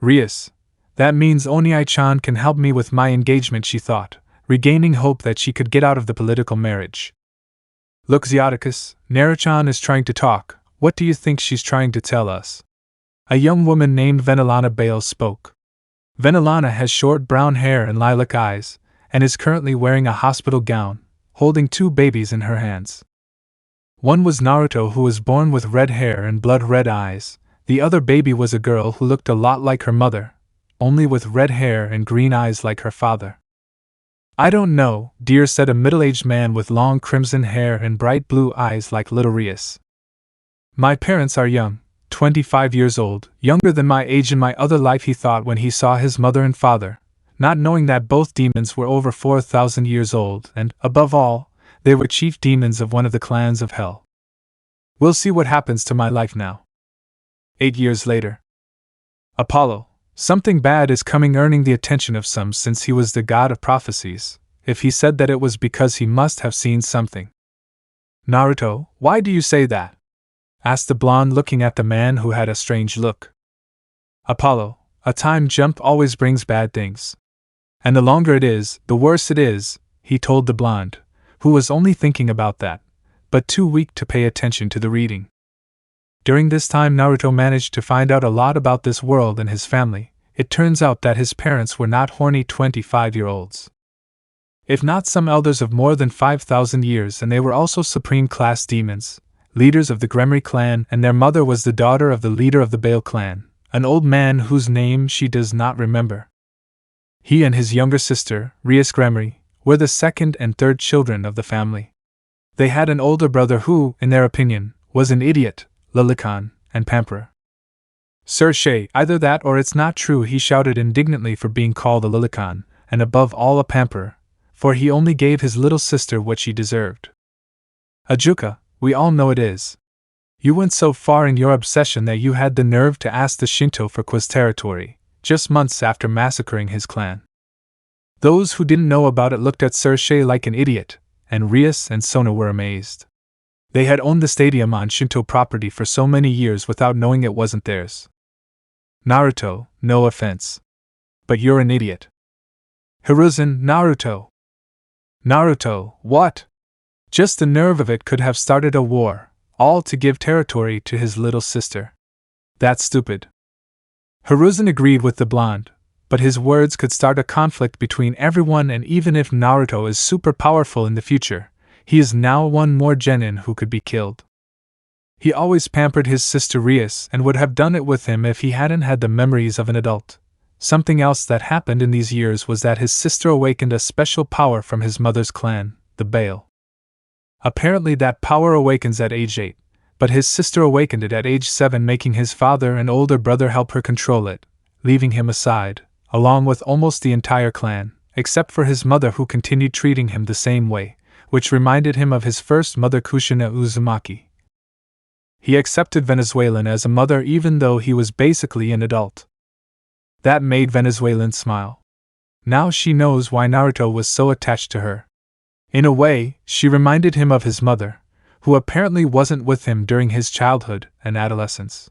Rias, that means Oniai-chan can help me with my engagement, she thought, regaining hope that she could get out of the political marriage. Look, Xiaticus, Naruto-chan is trying to talk. What do you think she's trying to tell us? A young woman named Venelana Bales spoke. Venelana has short brown hair and lilac eyes, and is currently wearing a hospital gown, holding 2 babies in her hands. One was Naruto, who was born with red hair and blood-red eyes. The other baby was a girl who looked a lot like her mother, only with red hair and green eyes like her father. "I don't know, dear," said a middle-aged man with long crimson hair and bright blue eyes like little Rias. "My parents are young, 25 years old, younger than my age in my other life," he thought when he saw his mother and father, not knowing that both demons were over 4,000 years old and, above all, they were chief demons of one of the clans of hell. "We'll see what happens to my life now." 8 years later. Apollo. Something bad is coming, earning the attention of some since he was the god of prophecies. If he said that, it was because he must have seen something. "Naruto, why do you say that?" asked the blonde, looking at the man who had a strange look. "Apollo, a time jump always brings bad things. And the longer it is, the worse it is," he told the blonde, who was only thinking about that, but too weak to pay attention to the reading. During this time, Naruto managed to find out a lot about this world and his family. It turns out that his parents were not horny 25-year-olds. If not some elders of more than 5,000 years, and they were also supreme class demons, leaders of the Gremory clan, and their mother was the daughter of the leader of the Bale clan, an old man whose name she does not remember. He and his younger sister, Rias Gremory, were the second and third children of the family. They had an older brother who, in their opinion, was an idiot, Lilikan, and Pamperer. "Sir Shay, either that or it's not true," he shouted indignantly for being called a Lilikan, and above all a Pamperer, for he only gave his little sister what she deserved. "Ajuka, we all know it is. You went so far in your obsession that you had the nerve to ask the Shinto for Quiz territory, just months after massacring his clan." Those who didn't know about it looked at Sir Shay like an idiot, and Rias and Sona were amazed. They had owned the stadium on Shinto property for so many years without knowing it wasn't theirs. "Naruto, no offense, but you're an idiot." "Hiruzen, Naruto." "Naruto, what?" Just the nerve of it could have started a war, all to give territory to his little sister. "That's stupid." Hiruzen agreed with the blonde, but his words could start a conflict between everyone, and even if Naruto is super powerful in the future, he is now one more genin who could be killed. He always pampered his sister Rias and would have done it with him if he hadn't had the memories of an adult. Something else that happened in these years was that his sister awakened a special power from his mother's clan, the Bale. Apparently that power awakens at age 8, but his sister awakened it at age 7, making his father and older brother help her control it, leaving him aside, along with almost the entire clan, except for his mother, who continued treating him the same way, which reminded him of his first mother, Kushina Uzumaki. He accepted Venezuelan as a mother even though he was basically an adult. That made Venezuelan smile. Now she knows why Naruto was so attached to her. In a way, she reminded him of his mother, who apparently wasn't with him during his childhood and adolescence.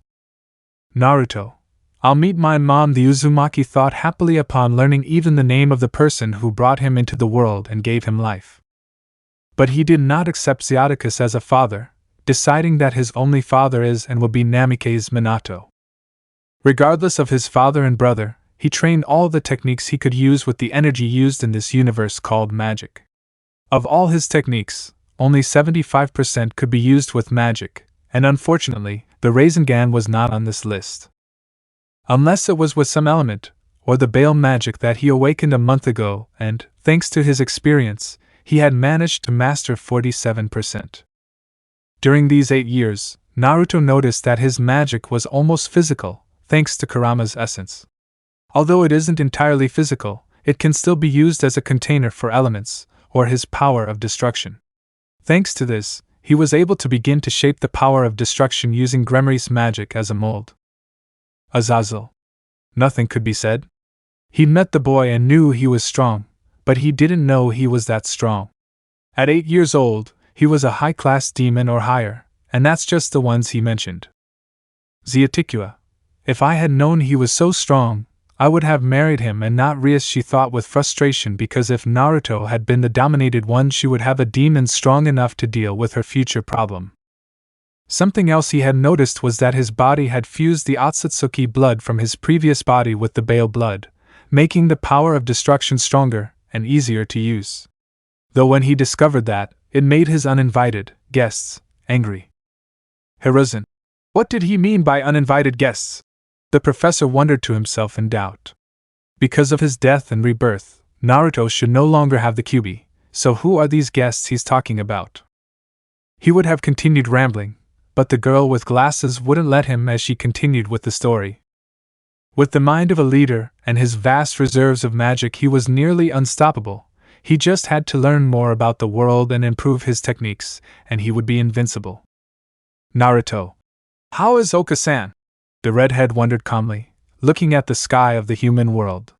"Naruto, I'll meet my mom," the Uzumaki thought happily upon learning even the name of the person who brought him into the world and gave him life. But he did not accept Zyodicus as a father, deciding that his only father is and will be Namikaze Minato. Regardless of his father and brother, he trained all the techniques he could use with the energy used in this universe called magic. Of all his techniques, only 75% could be used with magic, and unfortunately, the Rasengan was not on this list. Unless it was with some element, or the Bale magic that he awakened a month ago, and, thanks to his experience, he had managed to master 47%. During these 8 years, Naruto noticed that his magic was almost physical, thanks to Kurama's essence. Although it isn't entirely physical, it can still be used as a container for elements, or his power of destruction. Thanks to this, he was able to begin to shape the power of destruction using Gremory's magic as a mold. Azazel. Nothing could be said. He met the boy and knew he was strong, but he didn't know he was that strong. At 8 years old, he was a high-class demon or higher, and that's just the ones he mentioned. Zyodicus. If I had known he was so strong, I would have married him and not Rias, she thought with frustration, because if Naruto had been the dominated one, she would have a demon strong enough to deal with her future problem. Something else he had noticed was that his body had fused the Akatsuki blood from his previous body with the Bale blood, making the power of destruction stronger, and easier to use. Though when he discovered that, it made his uninvited guests angry. Hiruzen. What did he mean by uninvited guests? The professor wondered to himself in doubt. Because of his death and rebirth, Naruto should no longer have the Kyuubi, so who are these guests he's talking about? He would have continued rambling, but the girl with glasses wouldn't let him as she continued with the story. With the mind of a leader and his vast reserves of magic, he was nearly unstoppable. He just had to learn more about the world and improve his techniques, and he would be invincible. Naruto. How is Oka-san? The redhead wondered calmly, looking at the sky of the human world.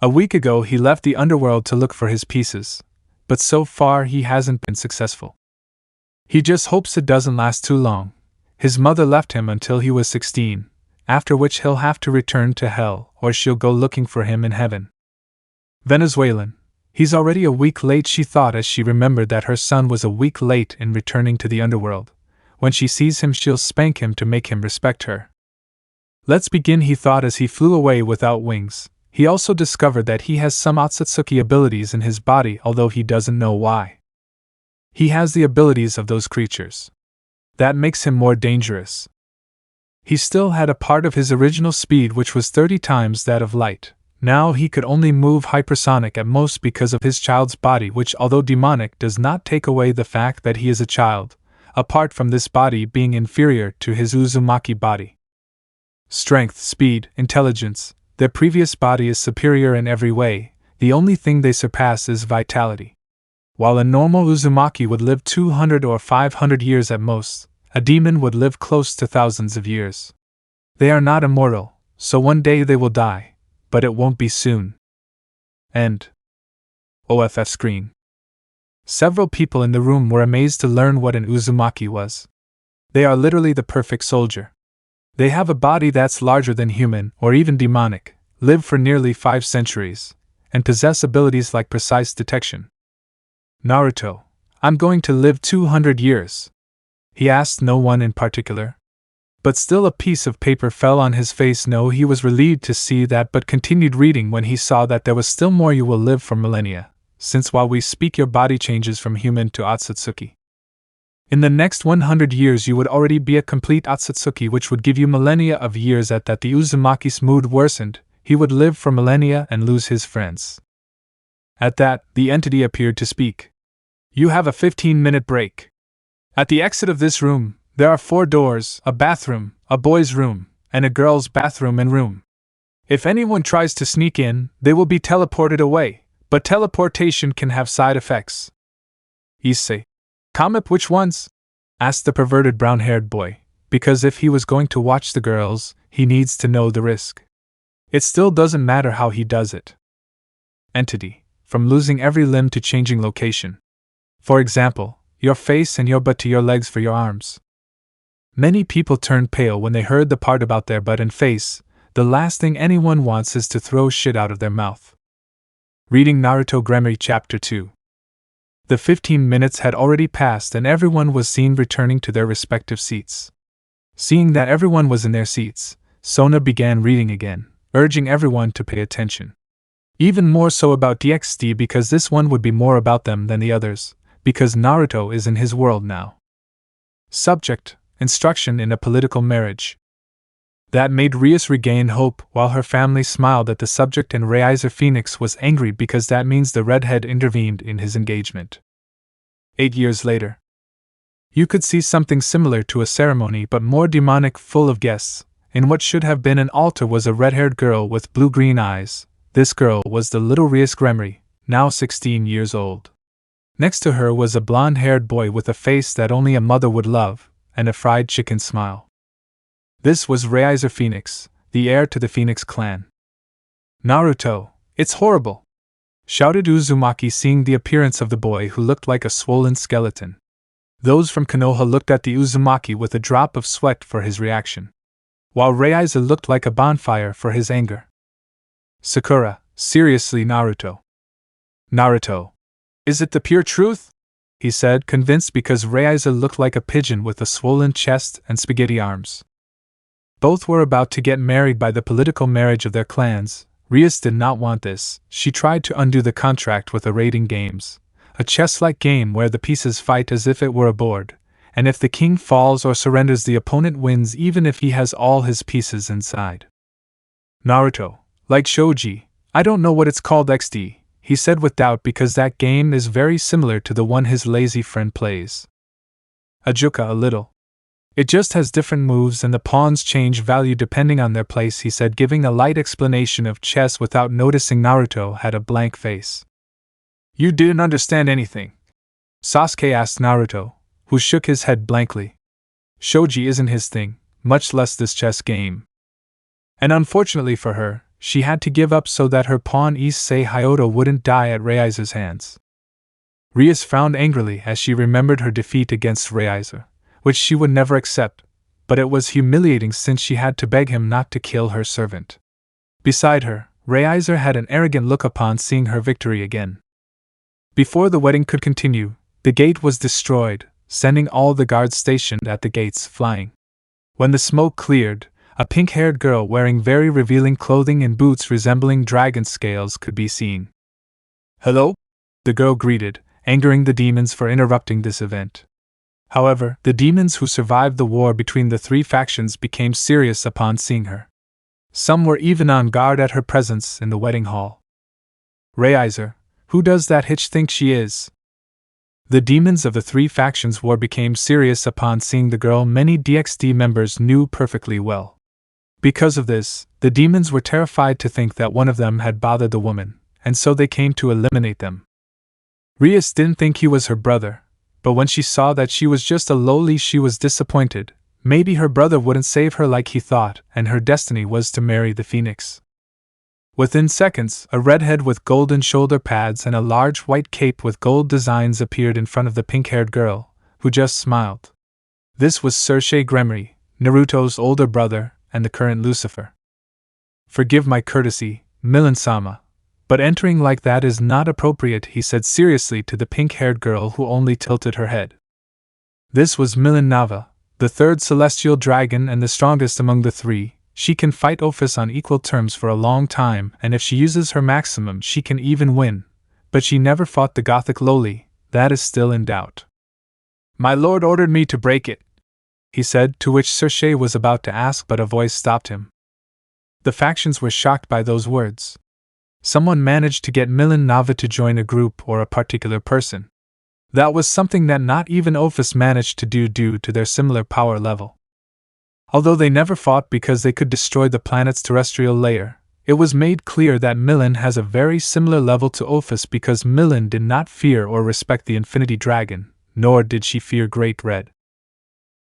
A week ago he left the underworld to look for his pieces, but so far he hasn't been successful. He just hopes it doesn't last too long. His mother left him until he was 16, after which he'll have to return to hell or she'll go looking for him in heaven. Venezuelan. He's already a week late, she thought as she remembered that her son was a week late in returning to the underworld. When she sees him she'll spank him to make him respect her. Let's begin, he thought as he flew away without wings. He also discovered that he has some Akatsuki abilities in his body, although he doesn't know why. He has the abilities of those creatures. That makes him more dangerous. He still had a part of his original speed, which was 30 times that of light. Now he could only move hypersonic at most because of his child's body, which, although demonic, does not take away the fact that he is a child, apart from this body being inferior to his Uzumaki body. Strength, speed, intelligence, their previous body is superior in every way. The only thing they surpass is vitality. While a normal Uzumaki would live 200 or 500 years at most, a demon would live close to thousands of years. They are not immortal, so one day they will die, but it won't be soon. End. OFF screen. Several people in the room were amazed to learn what an Uzumaki was. They are literally the perfect soldier. They have a body that's larger than human, or even demonic, live for nearly 5 centuries, and possess abilities like precise detection. Naruto, I'm going to live 200 years. He asked no one in particular. But still a piece of paper fell on his face. No, he was relieved to see that, but continued reading when he saw that there was still more. You will live for millennia, since while we speak your body changes from human to Akatsuki. In the next 100 years you would already be a complete Akatsuki, which would give you millennia of years. At that the Uzumaki's mood worsened. He would live for millennia and lose his friends. At that, the entity appeared to speak. You have a 15-minute break. At the exit of this room, there are 4 doors, a bathroom, a boys' room, and a girls' bathroom and room. If anyone tries to sneak in, they will be teleported away, but teleportation can have side effects. Issei. Comment which ones? Asked the perverted brown-haired boy, because if he was going to watch the girls, he needs to know the risk. It still doesn't matter how he does it. Entity. From losing every limb to changing location. For example, your face and your butt to your legs for your arms. Many people turned pale when they heard the part about their butt and face. The last thing anyone wants is to throw shit out of their mouth. Reading Naruto Gremory Chapter 2. The 15 minutes had already passed and everyone was seen returning to their respective seats. Seeing that everyone was in their seats, Sona began reading again, urging everyone to pay attention. Even more so about DxD, because this one would be more about them than the others, because Naruto is in his world now. Subject: Instruction in a Political Marriage. That made Rias regain hope, while her family smiled at the subject, and Raizer Phoenix was angry because that means the redhead intervened in his engagement. 8 years later. You could see something similar to a ceremony but more demonic, full of guests. In what should have been an altar was a red-haired girl with blue-green eyes. This girl was the little Rias Gremory, now 16 years old. Next to her was a blonde-haired boy with a face that only a mother would love, and a fried chicken smile. This was Raizer Phoenix, the heir to the Phoenix clan. Naruto, it's horrible! Shouted Uzumaki, seeing the appearance of the boy who looked like a swollen skeleton. Those from Konoha looked at the Uzumaki with a drop of sweat for his reaction, while Raizer looked like a bonfire for his anger. Sakura, seriously, Naruto. Naruto. Is it the pure truth? He said, convinced, because Raizer looked like a pigeon with a swollen chest and spaghetti arms. Both were about to get married by the political marriage of their clans. Rias did not want this. She tried to undo the contract with a raiding games, a chess-like game where the pieces fight as if it were a board, and if the king falls or surrenders the opponent wins even if he has all his pieces inside. Naruto, like Shoji, I don't know what it's called XD, he said with doubt because that game is very similar to the one his lazy friend plays. Ajuka a little. It just has different moves and the pawns change value depending on their place, he said, giving a light explanation of chess without noticing Naruto had a blank face. You didn't understand anything? Sasuke asked Naruto, who shook his head blankly. Shoji isn't his thing, much less this chess game. And unfortunately for her, she had to give up so that her pawn Issei Hyoto wouldn't die at Reiser's hands. Rias frowned angrily as she remembered her defeat against Reiser, which she would never accept, but it was humiliating since she had to beg him not to kill her servant. Beside her, Reiser had an arrogant look upon seeing her victory again. Before the wedding could continue, the gate was destroyed, sending all the guards stationed at the gates flying. When the smoke cleared, a pink-haired girl wearing very revealing clothing and boots resembling dragon scales could be seen. Hello? The girl greeted, angering the demons for interrupting this event. However, the demons who survived the war between the three factions became serious upon seeing her. Some were even on guard at her presence in the wedding hall. Reiser, who does that hitch think she is? The demons of the three factions war became serious upon seeing the girl many DxD members knew perfectly well. Because of this, the demons were terrified to think that one of them had bothered the woman, and so they came to eliminate them. Rias didn't think he was her brother, but when she saw that she was just a lowly, she was disappointed. Maybe her brother wouldn't save her like he thought, and her destiny was to marry the phoenix. Within seconds, a redhead with golden shoulder pads and a large white cape with gold designs appeared in front of the pink-haired girl, who just smiled. This was Sasuke Gremory, Naruto's older brother, and the current Lucifer. Forgive my courtesy, Milan-sama, but entering like that is not appropriate, he said seriously to the pink-haired girl who only tilted her head. This was Milan Nava, the third celestial dragon and the strongest among the three. She can fight Ophis on equal terms for a long time, and if she uses her maximum she can even win, but she never fought the Gothic lowly, that is still in doubt. My lord ordered me to break it, he said, to which Sasuke was about to ask but a voice stopped him. The factions were shocked by those words. Someone managed to get Milan Nava to join a group or a particular person. That was something that not even Ophis managed to do due to their similar power level. Although they never fought because they could destroy the planet's terrestrial layer, it was made clear that Milan has a very similar level to Ophis because Milan did not fear or respect the Infinity Dragon, nor did she fear Great Red.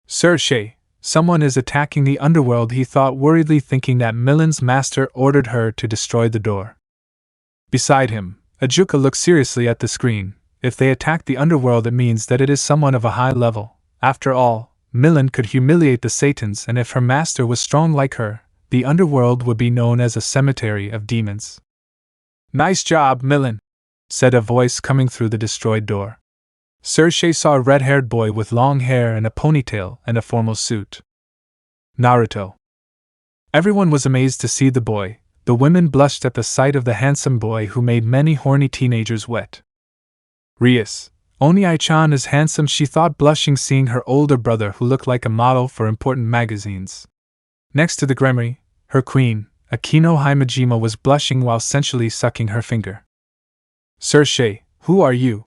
Sasuke, someone is attacking the underworld, he thought worriedly, thinking that Milan's master ordered her to destroy the door. Beside him, Ajuka looked seriously at the screen. If they attack the underworld, it means that it is someone of a high level. After all, Milan could humiliate the Satans, and if her master was strong like her, the underworld would be known as a cemetery of demons. Nice job, Milan, said a voice coming through the destroyed door. Sasuke saw a red-haired boy with long hair and a ponytail and a formal suit. Naruto. Everyone was amazed to see the boy. The women blushed at the sight of the handsome boy who made many horny teenagers wet. Rias. Only Ai-chan is handsome, she thought, blushing seeing her older brother who looked like a model for important magazines. Next to the Gremory, her queen, Akino Himejima, was blushing while sensually sucking her finger. Sasuke, who are you?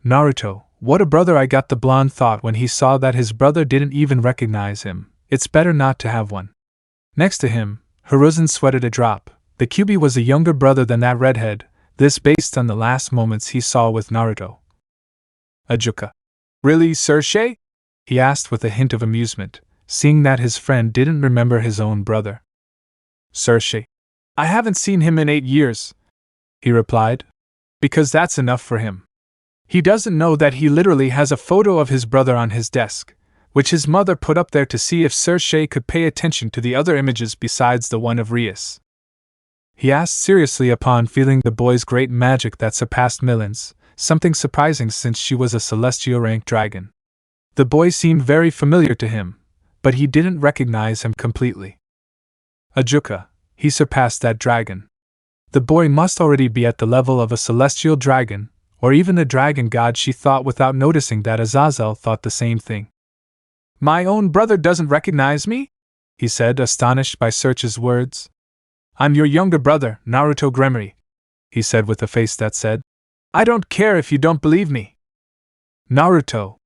Naruto, what a brother I got, the blonde thought when he saw that his brother didn't even recognize him. It's better not to have one. Next to him, Hiruzen sweated a drop. The Kyuubi was a younger brother than that redhead, this based on the last moments he saw with Naruto. Ajuka. Really, Sasuke? He asked with a hint of amusement, seeing that his friend didn't remember his own brother. Sasuke. I haven't seen him in 8 years, he replied. Because that's enough for him. He doesn't know that he literally has a photo of his brother on his desk, which his mother put up there to see if Sasuke could pay attention to the other images besides the one of Rias. He asked seriously upon feeling the boy's great magic that surpassed Milan's, something surprising since she was a celestial rank dragon. The boy seemed very familiar to him, but he didn't recognize him completely. Ajuka, he surpassed that dragon. The boy must already be at the level of a celestial dragon, or even a dragon god, she thought without noticing that Azazel thought the same thing. My own brother doesn't recognize me? He said, astonished by Search's words. I'm your younger brother, Naruto Gremory, he said with a face that said, I don't care if you don't believe me. Naruto.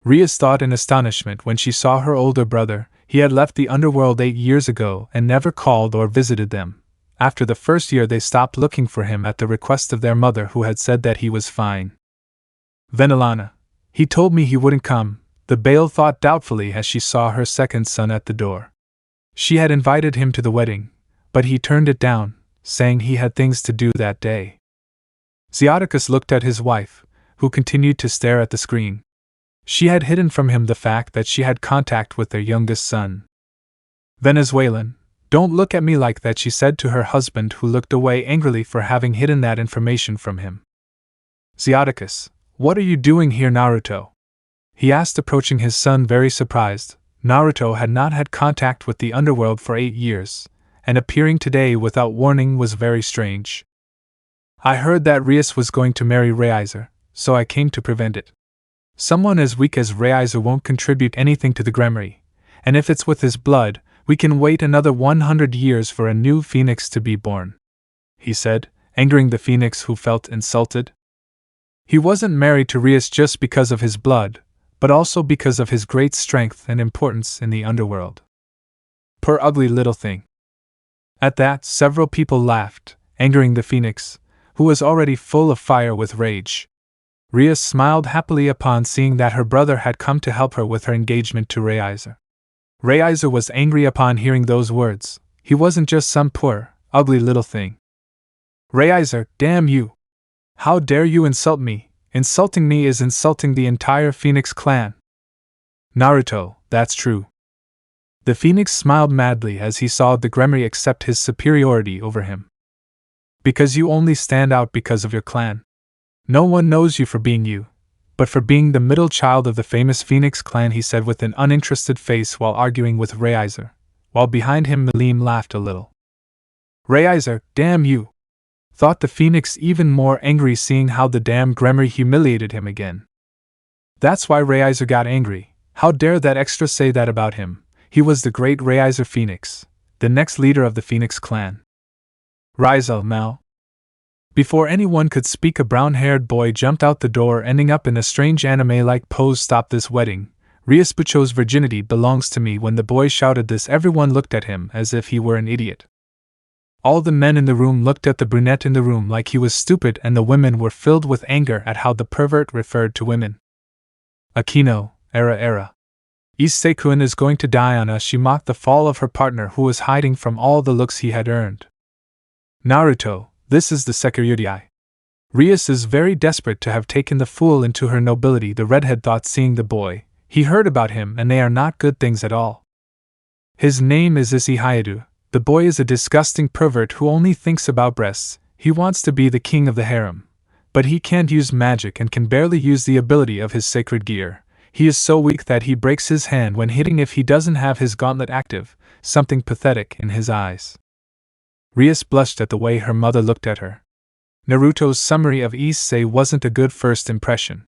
Rias thought in astonishment when she saw her older brother. He had left the underworld 8 years ago and never called or visited them. After the first year they stopped looking for him at the request of their mother, who had said that he was fine. Venilana. He told me he wouldn't come, the Bale thought doubtfully as she saw her second son at the door. She had invited him to the wedding, but he turned it down, saying he had things to do that day. Zeodicus looked at his wife, who continued to stare at the screen. She had hidden from him the fact that she had contact with their youngest son. Venezuelan, don't look at me like that, she said to her husband, who looked away angrily for having hidden that information from him. Zeodicus, what are you doing here, Naruto? He asked, approaching his son very surprised. Naruto had not had contact with the underworld for 8 years, and appearing today without warning was very strange. I heard that Rias was going to marry Reiser, so I came to prevent it. Someone as weak as Reiser won't contribute anything to the Gremory, and if it's with his blood, we can wait another 100 years for a new phoenix to be born, he said, angering the phoenix, who felt insulted. He wasn't married to Rias just because of his blood, but also because of his great strength and importance in the underworld. Poor ugly little thing. At that, several people laughed, angering the phoenix, who was already full of fire with rage. Rias smiled happily upon seeing that her brother had come to help her with her engagement to Reiser. Reiser was angry upon hearing those words. He wasn't just some poor, ugly little thing. Reiser, damn you! How dare you insult me? Insulting me is insulting the entire Phoenix clan. Naruto, that's true. The Phoenix smiled madly as he saw the Gremory accept his superiority over him. Because you only stand out because of your clan. No one knows you for being you, but for being the middle child of the famous Phoenix clan, he said with an uninterested face while arguing with Reiser, while behind him Milim laughed a little. Reiser, damn you! Thought the Phoenix, even more angry seeing how the damn Gremory humiliated him again. That's why Reiser got angry. How dare that extra say that about him? He was the great Reiser Phoenix, the next leader of the Phoenix clan. Reiser, Mal. Before anyone could speak, a brown-haired boy jumped out the door, ending up in a strange anime-like pose. Stop this wedding. Rias Bucho's virginity belongs to me. When the boy shouted this, everyone looked at him as if he were an idiot. All the men in the room looked at the brunette in the room like he was stupid, and the women were filled with anger at how the pervert referred to women. Akino, era. Issei-kun is going to die on us, she mocked the fall of her partner, who was hiding from all the looks he had earned. Naruto, this is the Sekiryurai. Rias is very desperate to have taken the fool into her nobility, the redhead thought, seeing the boy. He heard about him, and they are not good things at all. His name is Issei Hayato. The boy is a disgusting pervert who only thinks about breasts. He wants to be the king of the harem, but he can't use magic and can barely use the ability of his sacred gear. He is so weak that he breaks his hand when hitting if he doesn't have his gauntlet active, something pathetic in his eyes. Rias blushed at the way her mother looked at her. Naruto's summary of Issei wasn't a good first impression,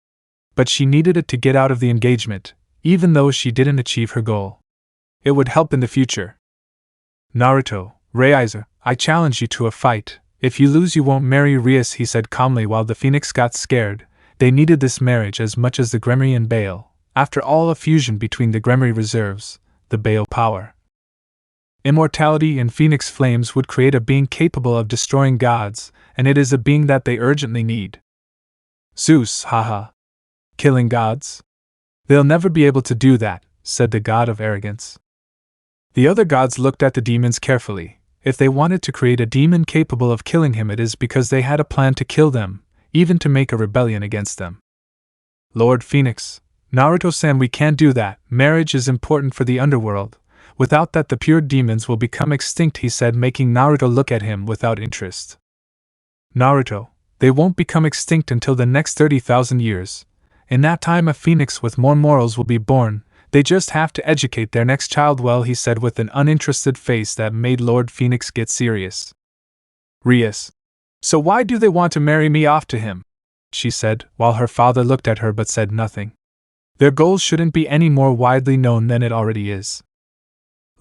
but she needed it to get out of the engagement, even though she didn't achieve her goal. It would help in the future. Naruto, Reiser, I challenge you to a fight. If you lose, you won't marry Rias, he said calmly while the Phoenix got scared. They needed this marriage as much as the Gremory and Bale. After all, a fusion between the Gremory reserves the Bale power. Immortality in Phoenix flames would create a being capable of destroying gods, and it is a being that they urgently need. Zeus, haha. Killing gods? They'll never be able to do that, said the god of arrogance. The other gods looked at the demons carefully. If they wanted to create a demon capable of killing him, it is because they had a plan to kill them, even to make a rebellion against them. Lord Phoenix, Naruto-san, we can't do that. Marriage is important for the underworld. Without that, the pure demons will become extinct, he said, making Naruto look at him without interest. Naruto, they won't become extinct until the next 30,000 years. In that time, a phoenix with more morals will be born. They just have to educate their next child well, he said with an uninterested face that made Lord Phoenix get serious. Rias. So why do they want to marry me off to him? She said, while her father looked at her but said nothing. Their goals shouldn't be any more widely known than it already is.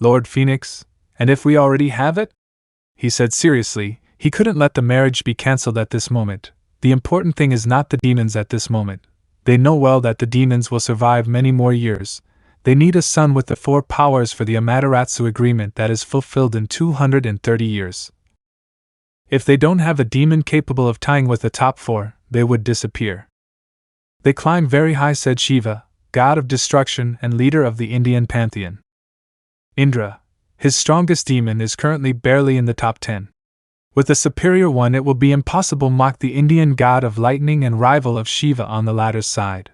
Lord Phoenix, and if we already have it? He said seriously, he couldn't let the marriage be cancelled at this moment. The important thing is not the demons at this moment. They know well that the demons will survive many more years. They need a son with the 4 powers for the Amaterasu agreement that is fulfilled in 230 years. If they don't have a demon capable of tying with the top 4, they would disappear. They climb very high, said Shiva, god of destruction and leader of the Indian pantheon. Indra, his strongest demon, is currently barely in the top 10. With a superior one, it will be impossible, mocked the Indian god of lightning and rival of Shiva on the latter's side.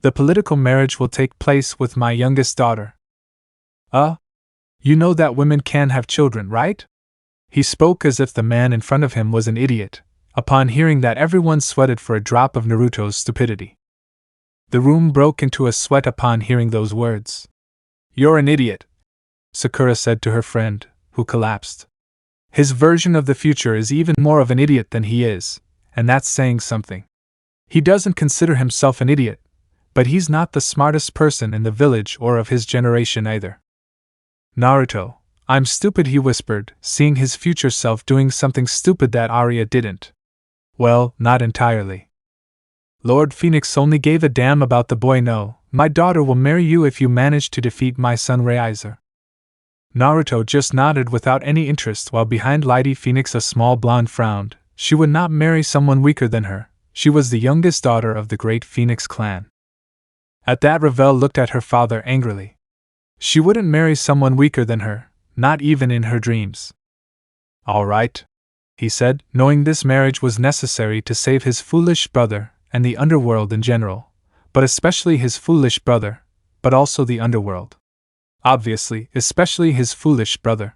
The political marriage will take place with my youngest daughter. You know that women can have children, right? He spoke as if the man in front of him was an idiot. Upon hearing that, everyone sweated for a drop of Naruto's stupidity. The room broke into a sweat upon hearing those words. You're an idiot, Sakura said to her friend, who collapsed. His version of the future is even more of an idiot than he is, and that's saying something. He doesn't consider himself an idiot, but he's not the smartest person in the village or of his generation either. Naruto, I'm stupid, he whispered, seeing his future self doing something stupid that Arya didn't. Well, not entirely. Lord Phoenix only gave a damn about the boy. No, my daughter will marry you if you manage to defeat my son Raizer. Naruto just nodded without any interest, while behind Lady Phoenix a small blonde frowned. She would not marry someone weaker than her. She was the youngest daughter of the great Phoenix clan. At that, Ravel looked at her father angrily. She wouldn't marry someone weaker than her, not even in her dreams. All right, he said, knowing this marriage was necessary to save his foolish brother and the underworld in general, but especially his foolish brother, but also the underworld. Obviously, especially his foolish brother.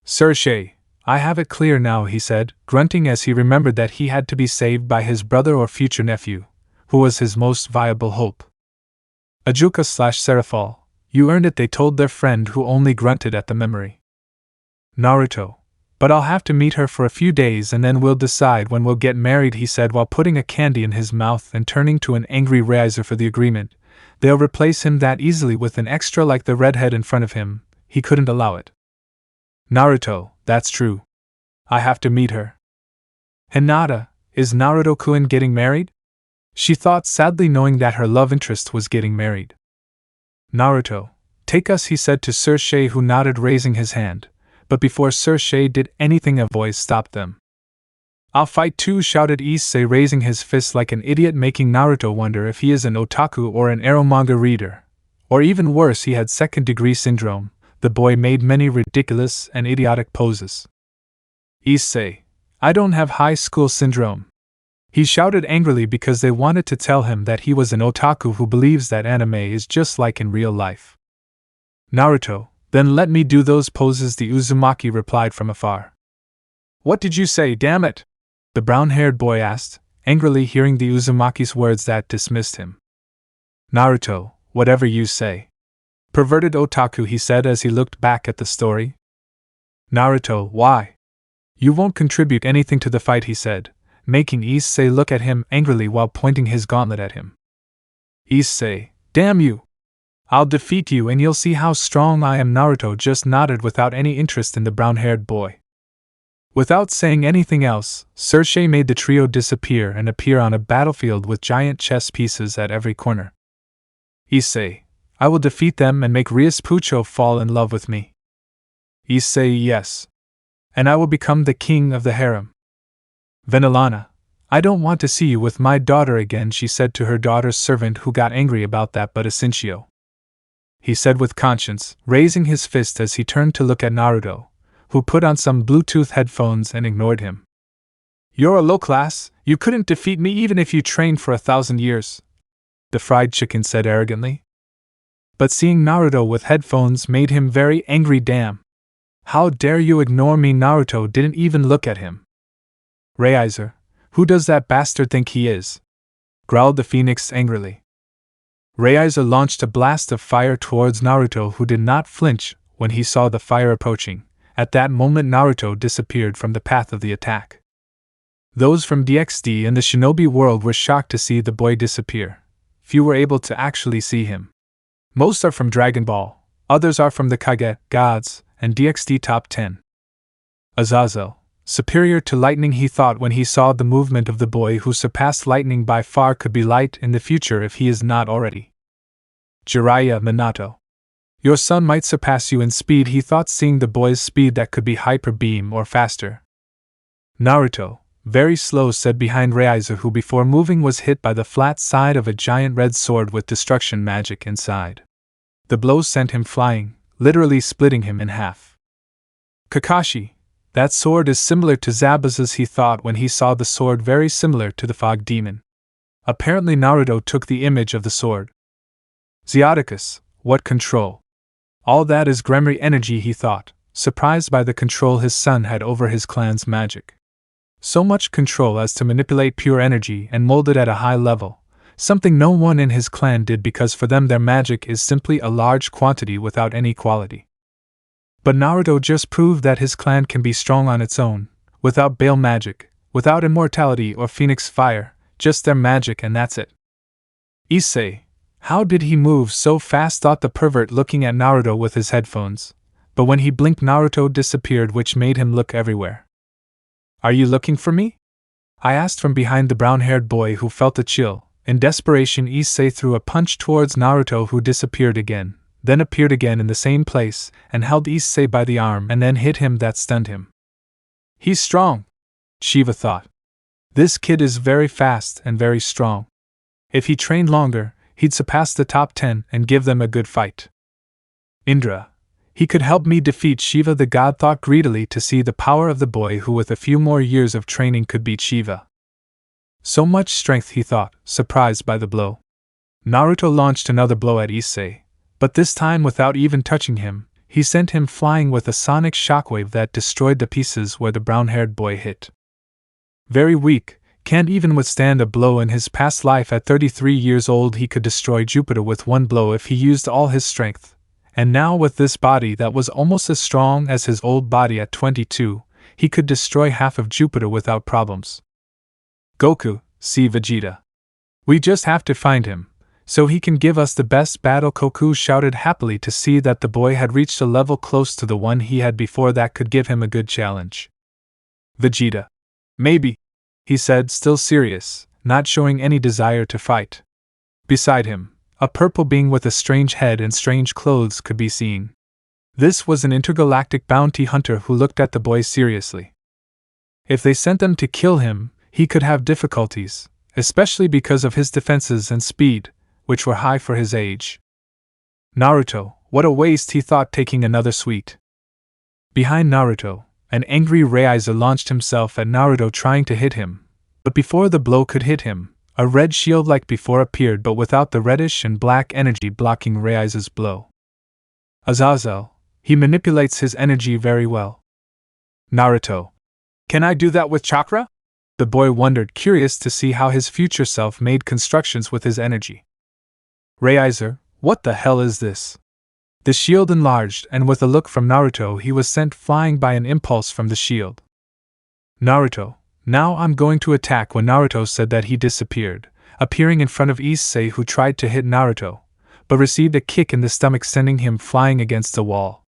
Sir Shay, I have it clear now, he said, grunting as he remembered that he had to be saved by his brother or future nephew, who was his most viable hope. Ajuka/Seraphal, you earned it, they told their friend, who only grunted at the memory. Naruto, but I'll have to meet her for a few days and then we'll decide when we'll get married, he said while putting a candy in his mouth and turning to an angry Raizer for the agreement. They'll replace him that easily with an extra like the redhead in front of him. He couldn't allow it. Naruto, that's true. I have to meet her. Hinata, is Naruto-kun getting married? She thought sadly, knowing that her love interest was getting married. Naruto, take us, he said to Sir Shay, who nodded, raising his hand. But before Sir Shay did anything, a voice stopped them. I'll fight too, shouted Issei, raising his fist like an idiot, making Naruto wonder if he is an otaku or an ero manga reader. Or even worse, he had second-degree syndrome. The boy made many ridiculous and idiotic poses. Issei, I don't have high school syndrome. He shouted angrily because they wanted to tell him that he was an otaku who believes that anime is just like in real life. Naruto, then let me do those poses, the Uzumaki replied from afar. What did you say, damn it? The brown-haired boy asked, angrily, hearing the Uzumaki's words that dismissed him. Naruto, whatever you say. Perverted otaku, he said as he looked back at the story. Naruto, why? You won't contribute anything to the fight, he said, making Issei look at him angrily while pointing his gauntlet at him. Issei, damn you! I'll defeat you and you'll see how strong I am. Naruto just nodded without any interest in the brown-haired boy. Without saying anything else, Sir Shay made the trio disappear and appear on a battlefield with giant chess pieces at every corner. Issei, I will defeat them and make Rias-Pucho fall in love with me. Issei, yes. And I will become the king of the harem. Venelana, I don't want to see you with my daughter again, she said to her daughter's servant, who got angry about that, but Essentio. He said with conscience, raising his fist as he turned to look at Naruto, who put on some Bluetooth headphones and ignored him. You're a low class, you couldn't defeat me even if you trained for 1,000 years, the fried chicken said arrogantly. But seeing Naruto with headphones made him very angry. Damn. How dare you ignore me? Naruto didn't even look at him. Raizer, who does that bastard think he is? Growled the phoenix angrily. Raizer launched a blast of fire towards Naruto, who did not flinch when he saw the fire approaching, At that moment Naruto disappeared from the path of the attack. Those from DxD in the shinobi world were shocked to see the boy disappear. Few were able to actually see him. Most are from Dragon Ball, others are from the Kage, gods, and DxD top 10. Azazel, superior to lightning, he thought when he saw the movement of the boy who surpassed lightning by far, could be light in the future if he is not already. Jiraiya Minato. Your son might surpass you in speed, he thought, seeing the boy's speed that could be hyper beam or faster. Naruto, very slow, said behind Reiza, who before moving was hit by the flat side of a giant red sword with destruction magic inside. The blow sent him flying, literally splitting him in half. Kakashi, that sword is similar to Zabuza's, he thought when he saw the sword very similar to the fog demon. Apparently Naruto took the image of the sword. Zeoticus, what control! All that is Gremory energy, he thought, surprised by the control his son had over his clan's magic. So much control as to manipulate pure energy and mold it at a high level, something no one in his clan did because for them their magic is simply a large quantity without any quality. But Naruto just proved that his clan can be strong on its own, without Bale magic, without immortality or phoenix fire, just their magic and that's it. Issei, how did he move so fast, thought the pervert looking at Naruto with his headphones, but when he blinked Naruto disappeared, which made him look everywhere. Are you looking for me? I asked from behind the brown-haired boy, who felt a chill. In desperation Issei threw a punch towards Naruto, who disappeared again, then appeared again in the same place, and held Issei by the arm and then hit him. That stunned him. He's strong, Shiva thought. This kid is very fast and very strong. If he trained longer, he'd surpass the top 10 and give them a good fight. Indra, he could help me defeat Shiva, the god thought greedily to see the power of the boy who with a few more years of training could beat Shiva. So much strength, he thought, surprised by the blow. Naruto launched another blow at Issei, but this time without even touching him, he sent him flying with a sonic shockwave that destroyed the pieces where the brown-haired boy hit. Very weak, can't even withstand a blow. In his past life at 33 years old he could destroy Jupiter with one blow if he used all his strength, and now with this body that was almost as strong as his old body at 22, he could destroy half of Jupiter without problems. Goku, see Vegeta. We just have to find him, so he can give us the best battle. Goku shouted happily to see that the boy had reached a level close to the one he had before that could give him a good challenge. Vegeta. Maybe, he said, still serious, not showing any desire to fight. Beside him, a purple being with a strange head and strange clothes could be seen. This was an intergalactic bounty hunter who looked at the boy seriously. If they sent them to kill him, he could have difficulties, especially because of his defenses and speed, which were high for his age. Naruto, what a waste, he thought, taking another sweet. Behind Naruto, an angry Reiza launched himself at Naruto trying to hit him, but before the blow could hit him, a red shield like before appeared but without the reddish and black energy blocking Reiza's blow. Azazel, he manipulates his energy very well. Naruto, can I do that with chakra? The boy wondered, curious to see how his future self made constructions with his energy. Reiza, what the hell is this? The shield enlarged, and with a look from Naruto he was sent flying by an impulse from the shield. Naruto, now I'm going to attack. When Naruto said that, he disappeared, appearing in front of Issei, who tried to hit Naruto, but received a kick in the stomach sending him flying against the wall.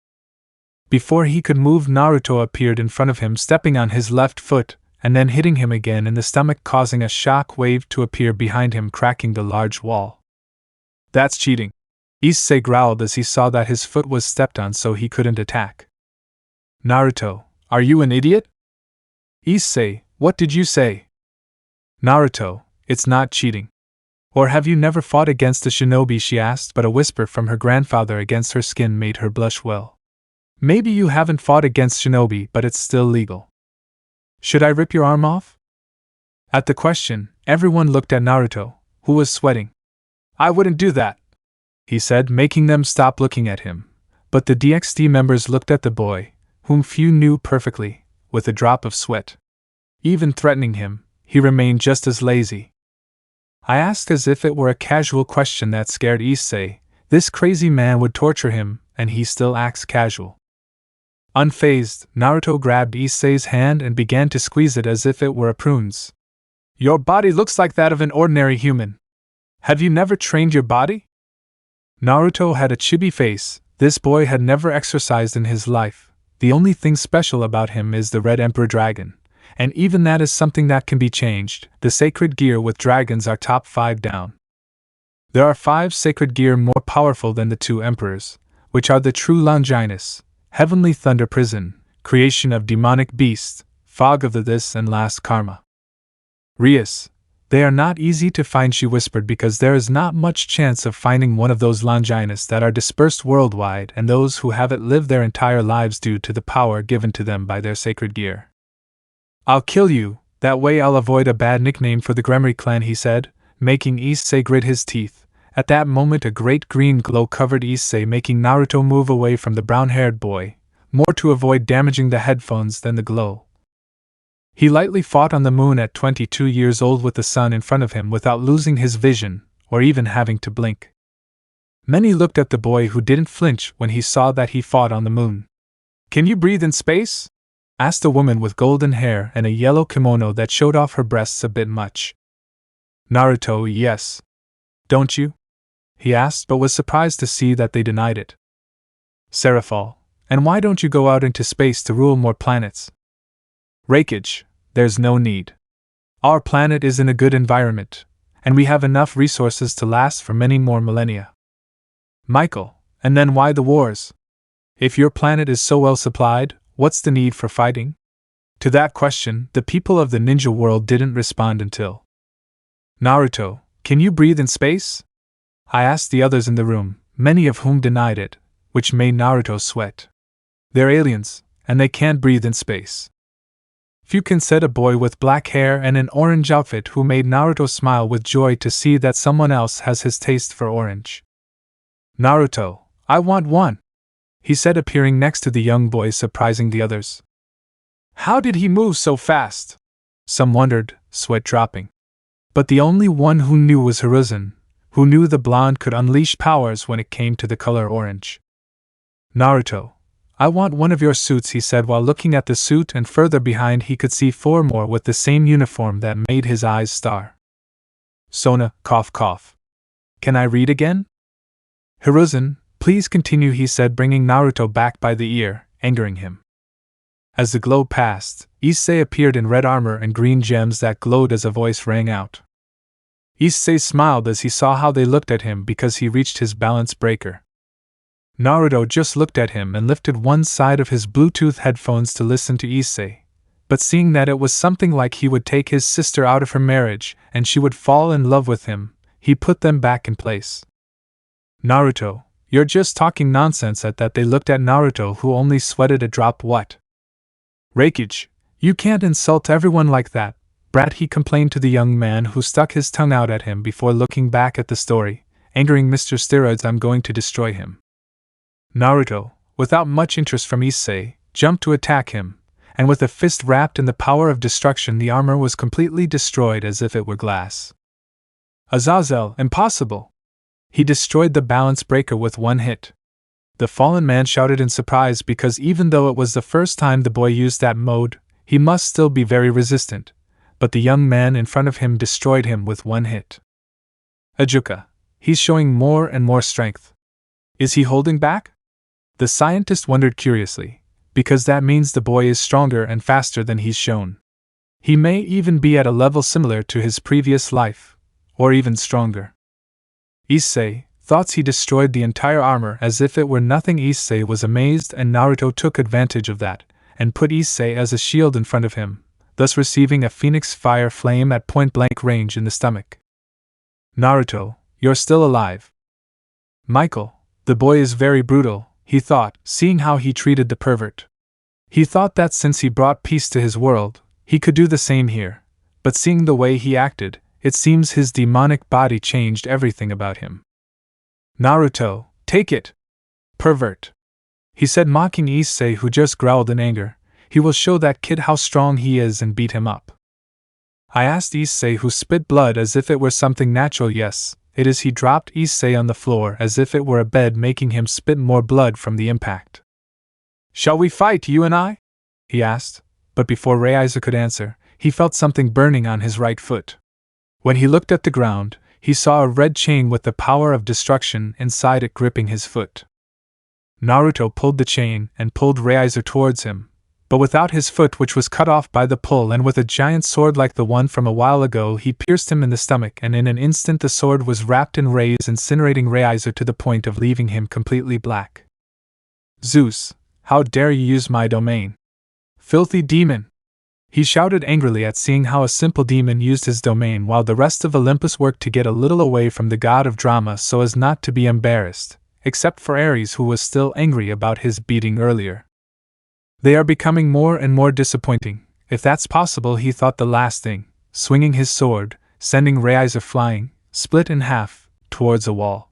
Before he could move, Naruto appeared in front of him, stepping on his left foot, and then hitting him again in the stomach, causing a shock wave to appear behind him, cracking the large wall. That's cheating, Issei growled as he saw that his foot was stepped on so he couldn't attack. Naruto, are you an idiot? Issei, what did you say? Naruto, it's not cheating. Or have you never fought against a shinobi, she asked, but a whisper from her grandfather against her skin made her blush. Well, maybe you haven't fought against shinobi, but it's still legal. Should I rip your arm off? At the question, everyone looked at Naruto, who was sweating. I wouldn't do that, he said, making them stop looking at him. But the DxD members looked at the boy, whom few knew perfectly, with a drop of sweat. Even threatening him, he remained just as lazy. I asked as if it were a casual question that scared Issei. This crazy man would torture him, and he still acts casual. Unfazed, Naruto grabbed Issei's hand and began to squeeze it as if it were a prune's. Your body looks like that of an ordinary human. Have you never trained your body? Naruto had a chibi face. This boy had never exercised in his life. The only thing special about him is the Red Emperor Dragon. And even that is something that can be changed. The sacred gear with dragons are top 5 down. There are 5 sacred gear more powerful than the 2 emperors, which are the True Longinus, Heavenly Thunder Prison, Creation of Demonic Beast, Fog of the This and Last Karma. Rias, they are not easy to find, she whispered, because there is not much chance of finding one of those Longinus that are dispersed worldwide, and those who have it live their entire lives due to the power given to them by their sacred gear. I'll kill you, that way I'll avoid a bad nickname for the Gremory clan, he said, making Issei grit his teeth. At that moment a great green glow covered Issei, making Naruto move away from the brown-haired boy, more to avoid damaging the headphones than the glow. He lightly fought on the moon at 22 years old with the sun in front of him without losing his vision, or even having to blink. Many looked at the boy who didn't flinch when he saw that he fought on the moon. Can you breathe in space? Asked a woman with golden hair and a yellow kimono that showed off her breasts a bit much. Naruto, yes. Don't you? He asked, but was surprised to see that they denied it. Seraphal, and why don't you go out into space to rule more planets? Reikage, there's no need. Our planet is in a good environment, and we have enough resources to last for many more millennia. Michael, and then why the wars? If your planet is so well supplied, what's the need for fighting? To that question, the people of the ninja world didn't respond until. Naruto, can you breathe in space? I asked the others in the room, many of whom denied it, which made Naruto sweat. They're aliens, and they can't breathe in space. Fukin said, a boy with black hair and an orange outfit, who made Naruto smile with joy to see that someone else has his taste for orange. Naruto, I want one, he said, appearing next to the young boy, surprising the others. How did he move so fast? Some wondered, sweat dropping. But the only one who knew was Hiruzen, who knew the blonde could unleash powers when it came to the color orange. Naruto, I want one of your suits, he said while looking at the suit, and further behind he could see 4 more with the same uniform that made his eyes star. Sona, cough cough. Can I read again? Hiruzen, please continue, he said, bringing Naruto back by the ear, angering him. As the glow passed, Issei appeared in red armor and green gems that glowed as a voice rang out. Issei smiled as he saw how they looked at him because he reached his balance breaker. Naruto just looked at him and lifted one side of his Bluetooth headphones to listen to Issei, but seeing that it was something like he would take his sister out of her marriage and she would fall in love with him, he put them back in place. Naruto, you're just talking nonsense. At that they looked at Naruto, who only sweated a drop. What? Reikage, you can't insult everyone like that, brat, he complained to the young man who stuck his tongue out at him before looking back at the story, angering Mr. Steroids. I'm going to destroy him. Naruto, without much interest from Issei, jumped to attack him, and with a fist wrapped in the power of destruction, the armor was completely destroyed as if it were glass. Azazel, impossible! He destroyed the balance breaker with one hit. The fallen man shouted in surprise because even though it was the first time the boy used that mode, he must still be very resistant, but the young man in front of him destroyed him with one hit. Ajuka, he's showing more and more strength. Is he holding back? The scientist wondered curiously, because that means the boy is stronger and faster than he's shown. He may even be at a level similar to his previous life, or even stronger. Issei thought he destroyed the entire armor as if it were nothing. Issei was amazed, and Naruto took advantage of that, and put Issei as a shield in front of him, thus receiving a phoenix fire flame at point-blank range in the stomach. Naruto, you're still alive. Michael, the boy is very brutal, he thought, seeing how he treated the pervert. He thought that since he brought peace to his world, he could do the same here, but seeing the way he acted, it seems his demonic body changed everything about him. Naruto, take it! Pervert! He said, mocking Issei, who just growled in anger. He will show that kid how strong he is and beat him up. I asked Issei, who spit blood as if it were something natural. Yes, it is. He dropped Issei on the floor as if it were a bed, making him spit more blood from the impact. Shall we fight, you and I? He asked, but before Reiza could answer, he felt something burning on his right foot. When he looked at the ground, he saw a red chain with the power of destruction inside it gripping his foot. Naruto pulled the chain and pulled Reiza towards him, but without his foot, which was cut off by the pull, and with a giant sword like the one from a while ago, he pierced him in the stomach, and in an instant the sword was wrapped in rays, incinerating Reiza to the point of leaving him completely black. Zeus, how dare you use my domain? Filthy demon! He shouted angrily at seeing how a simple demon used his domain while the rest of Olympus worked to get a little away from the god of drama so as not to be embarrassed, except for Ares, who was still angry about his beating earlier. They are becoming more and more disappointing, if that's possible, he thought the last thing, swinging his sword, sending Reiza flying, split in half, towards a wall.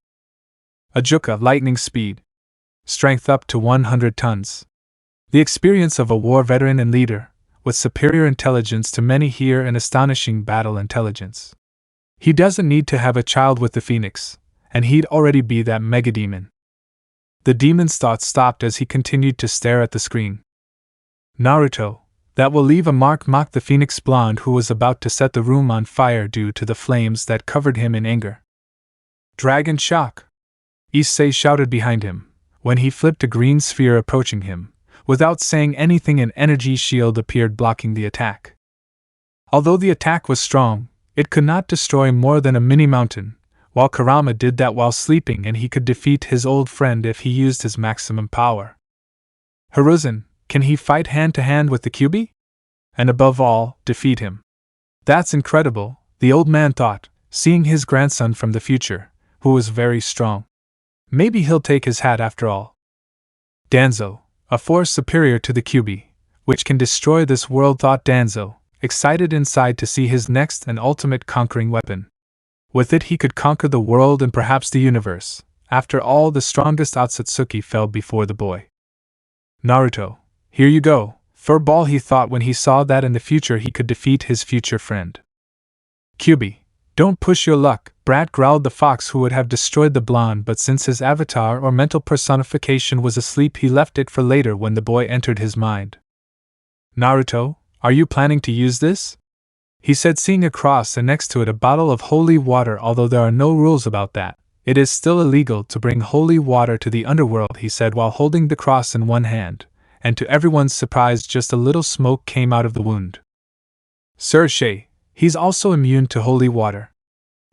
Ajuka, lightning speed. Strength up to 100 tons. The experience of a war veteran and leader, with superior intelligence to many here and astonishing battle intelligence. He doesn't need to have a child with the Phoenix, and he'd already be that megademon. The demon's thoughts stopped as he continued to stare at the screen. Naruto, that will leave a mark, mocked the Phoenix blonde who was about to set the room on fire due to the flames that covered him in anger. Dragon shock! Issei shouted behind him, when he flipped a green sphere approaching him. Without saying anything, an energy shield appeared blocking the attack. Although the attack was strong, it could not destroy more than a mini mountain, while Kurama did that while sleeping, and he could defeat his old friend if he used his maximum power. Hiruzen, can he fight hand to hand with the Kyuubi? And above all, defeat him? That's incredible, the old man thought, seeing his grandson from the future, who was very strong. Maybe he'll take his hat after all. Danzo, a force superior to the Kyuubi, which can destroy this world, thought Danzo, excited inside to see his next and ultimate conquering weapon. With it he could conquer the world and perhaps the universe. After all, the strongest Akatsuki fell before the boy. Naruto, here you go, furball, he thought when he saw that in the future he could defeat his future friend. Kyuubi, don't push your luck, brat, growled the fox who would have destroyed the blonde, but since his avatar or mental personification was asleep, he left it for later when the boy entered his mind. Naruto, are you planning to use this? He said, seeing a cross and next to it a bottle of holy water. Although there are no rules about that, it is still illegal to bring holy water to the underworld, he said while holding the cross in one hand, and to everyone's surprise just a little smoke came out of the wound. Sir Shay, he's also immune to holy water.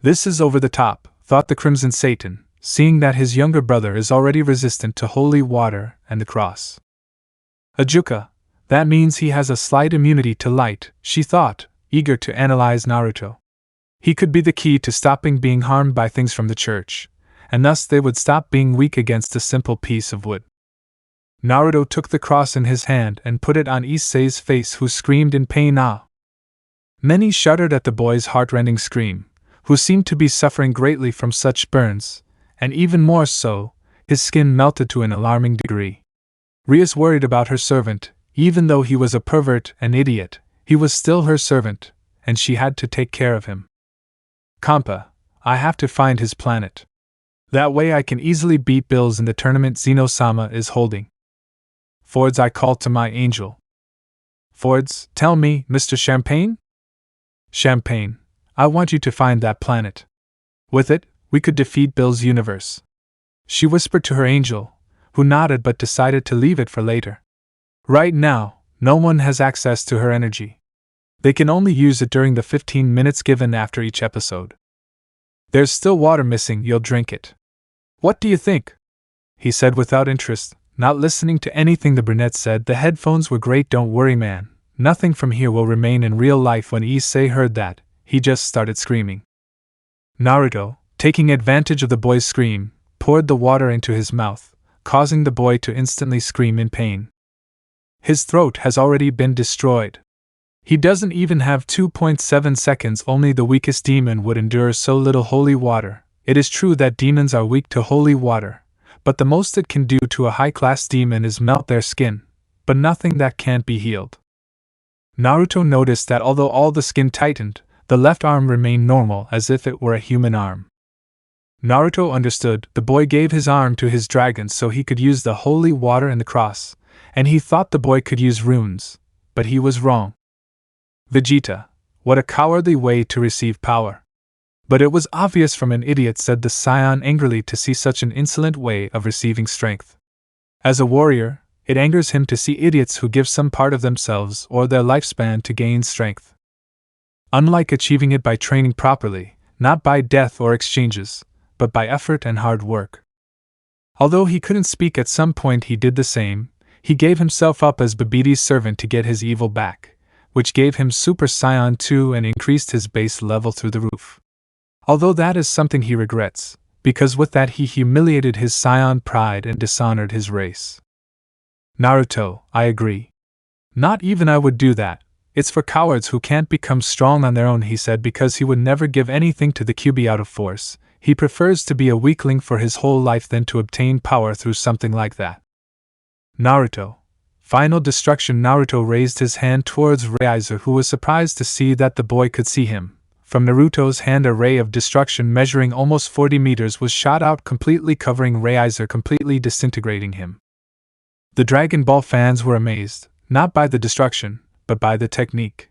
This is over the top, thought the Crimson Satan, seeing that his younger brother is already resistant to holy water and the cross. Ajuka, that means he has a slight immunity to light, she thought, eager to analyze Naruto. He could be the key to stopping being harmed by things from the church, and thus they would stop being weak against a simple piece of wood. Naruto took the cross in his hand and put it on Issei's face, who screamed in pain. Ah! Many shuddered at the boy's heartrending scream, who seemed to be suffering greatly from such burns, and even more so, his skin melted to an alarming degree. Ria's worried about her servant. Even though he was a pervert and idiot, he was still her servant, and she had to take care of him. Kampa, I have to find his planet. That way I can easily beat Bills in the tournament Zeno-sama is holding. Fords, I called to my angel. Fords, tell me, Mr. Champagne? Champagne, I want you to find that planet. With it, we could defeat Bill's universe. She whispered to her angel, who nodded but decided to leave it for later. Right now, no one has access to her energy. They can only use it during the 15 minutes given after each episode. There's still water missing, you'll drink it. What do you think? He said without interest, not listening to anything the brunette said. The headphones were great, don't worry man, nothing from here will remain in real life. When Issei heard that, he just started screaming. Naruto, taking advantage of the boy's scream, poured the water into his mouth, causing the boy to instantly scream in pain. His throat has already been destroyed. He doesn't even have 2.7 seconds. Only the weakest demon would endure so little holy water. It is true that demons are weak to holy water, but the most it can do to a high-class demon is melt their skin, but nothing that can't be healed. Naruto noticed that although all the skin tightened, the left arm remained normal as if it were a human arm. Naruto understood. The boy gave his arm to his dragon so he could use the holy water and the cross, and he thought the boy could use runes, but he was wrong. Vegeta, what a cowardly way to receive power. But it was obvious from an idiot, said the scion angrily, to see such an insolent way of receiving strength. As a warrior, it angers him to see idiots who give some part of themselves or their lifespan to gain strength. Unlike achieving it by training properly, not by death or exchanges, but by effort and hard work. Although he couldn't speak at some point, he did the same. He gave himself up as Babiti's servant to get his evil back, which gave him Super Saiyan 2 and increased his base level through the roof. Although that is something he regrets, because with that he humiliated his Saiyan pride and dishonored his race. Naruto, I agree. Not even I would do that. It's for cowards who can't become strong on their own, he said, because he would never give anything to the Kyuubi out of force. He prefers to be a weakling for his whole life than to obtain power through something like that. Naruto. Final destruction. Naruto raised his hand towards Reiser, who was surprised to see that the boy could see him. From Naruto's hand a ray of destruction measuring almost 40 meters was shot out, completely covering Reiser, completely disintegrating him. The Dragon Ball fans were amazed, not by the destruction, but by the technique.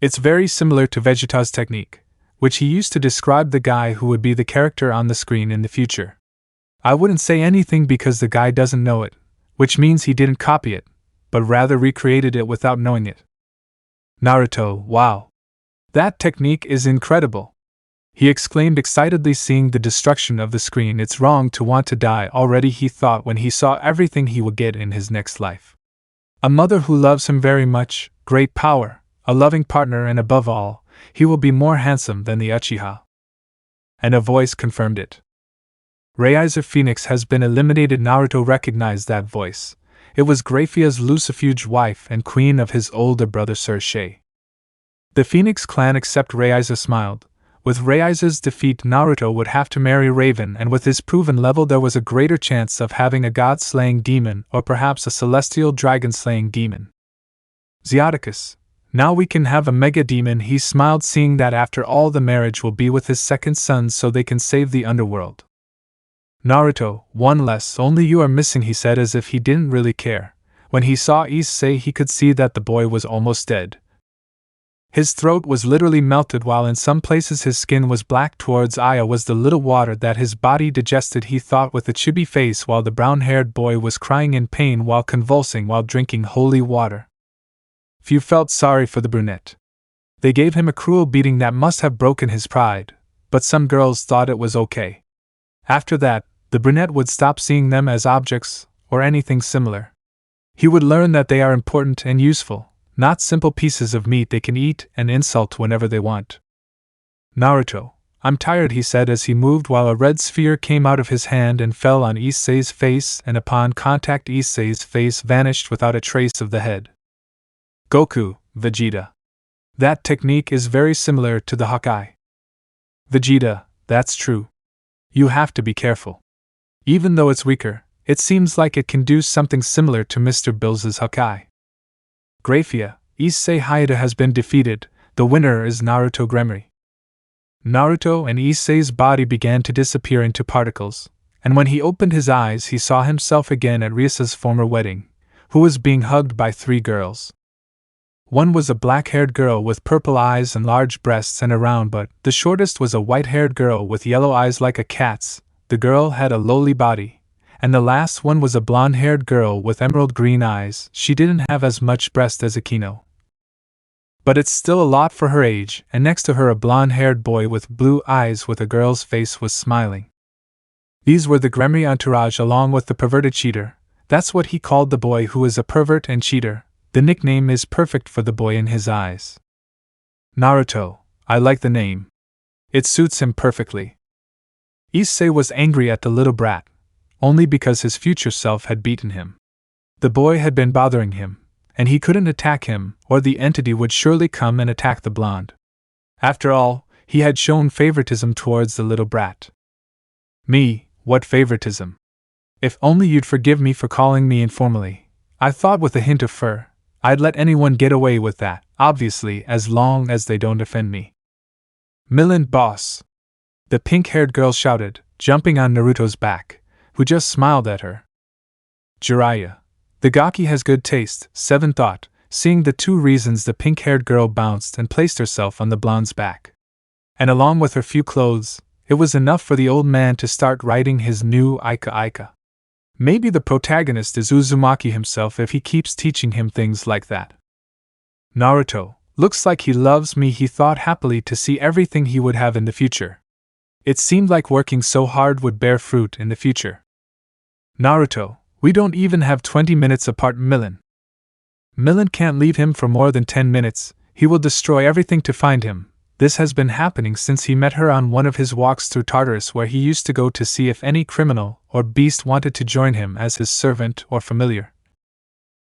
It's very similar to Vegeta's technique, which he used to describe the guy who would be the character on the screen in the future. I wouldn't say anything because the guy doesn't know it, which means he didn't copy it, but rather recreated it without knowing it. Naruto, wow! That technique is incredible! He exclaimed excitedly, seeing the destruction of the screen. It's wrong to want to die already, he thought when he saw everything he would get in his next life. A mother who loves him very much, great power, a loving partner, and above all, he will be more handsome than the Uchiha. And a voice confirmed it. Reiser Phoenix has been eliminated. Naruto recognized that voice. It was Graphia's Lucifuge wife and queen of his older brother Sir Shay. The Phoenix clan except Reiser smiled. With Reiser's defeat, Naruto would have to marry Raven, and with his proven level there was a greater chance of having a god-slaying demon or perhaps a celestial dragon-slaying demon. Zeoticus. Now we can have a mega demon, he smiled, seeing that after all the marriage will be with his second son so they can save the underworld. Naruto, one less, only you are missing, he said as if he didn't really care. When he saw Issei he could see that the boy was almost dead. His throat was literally melted, while in some places his skin was black. Towards Aya was the little water that his body digested, he thought with a chibi face, while the brown-haired boy was crying in pain while convulsing while drinking holy water. Few felt sorry for the brunette. They gave him a cruel beating that must have broken his pride, but some girls thought it was okay. After that, the brunette would stop seeing them as objects, or anything similar. He would learn that they are important and useful, not simple pieces of meat they can eat and insult whenever they want. Naruto, I'm tired, he said as he moved, while a red sphere came out of his hand and fell on Issei's face, and upon contact Issei's face vanished without a trace of the head. Goku, Vegeta. That technique is very similar to the Hawkeye. Vegeta, that's true. You have to be careful. Even though it's weaker, it seems like it can do something similar to Mr. Bill's Hawkeye. Graphia, Issei Hayata has been defeated. The winner is Naruto Gremory. Naruto and Issei's body began to disappear into particles, and when he opened his eyes he saw himself again at Risa's former wedding, who was being hugged by 3 girls. One was a black-haired girl with purple eyes and large breasts and a round butt. The shortest was a white-haired girl with yellow eyes like a cat's. The girl had a lowly body. And the last one was a blonde-haired girl with emerald green eyes. She didn't have as much breast as Akino, but it's still a lot for her age, and next to her a blonde-haired boy with blue eyes with a girl's face was smiling. These were the Gremory entourage along with the perverted cheater. That's what he called the boy who is a pervert and cheater. The nickname is perfect for the boy in his eyes. Naruto, I like the name. It suits him perfectly. Issei was angry at the little brat, only because his future self had beaten him. The boy had been bothering him, and he couldn't attack him, or the entity would surely come and attack the blonde. After all, he had shown favoritism towards the little brat. Me, what favoritism? If only you'd forgive me for calling me informally. I thought with a hint of fur, I'd let anyone get away with that, obviously, as long as they don't offend me. Milland boss! The pink-haired girl shouted, jumping on Naruto's back, who just smiled at her. Jiraiya, The gaki has good taste, Seven thought, seeing the 2 reasons the pink-haired girl bounced and placed herself on the blonde's back. And along with her few clothes, it was enough for the old man to start writing his new Ika. Maybe the protagonist is Uzumaki himself if he keeps teaching him things like that. Naruto, looks like he loves me, he thought happily to see everything he would have in the future. It seemed like working so hard would bear fruit in the future. Naruto, we don't even have 20 minutes apart. Millen can't leave him for more than 10 minutes, he will destroy everything to find him. This has been happening since he met her on one of his walks through Tartarus, where he used to go to see if any criminal or beast wanted to join him as his servant or familiar.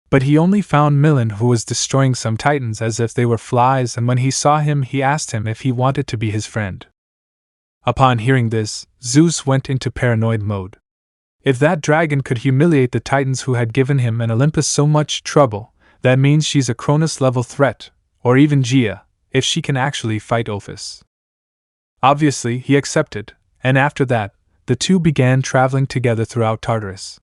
But he only found Millen, who was destroying some titans as if they were flies, and when he saw him he asked him if he wanted to be his friend. Upon hearing this, Zeus went into paranoid mode. If that dragon could humiliate the titans who had given him and Olympus so much trouble, that means she's a Cronus-level threat, or even Gia, if she can actually fight Ophis. Obviously, he accepted, and after that, the two began traveling together throughout Tartarus.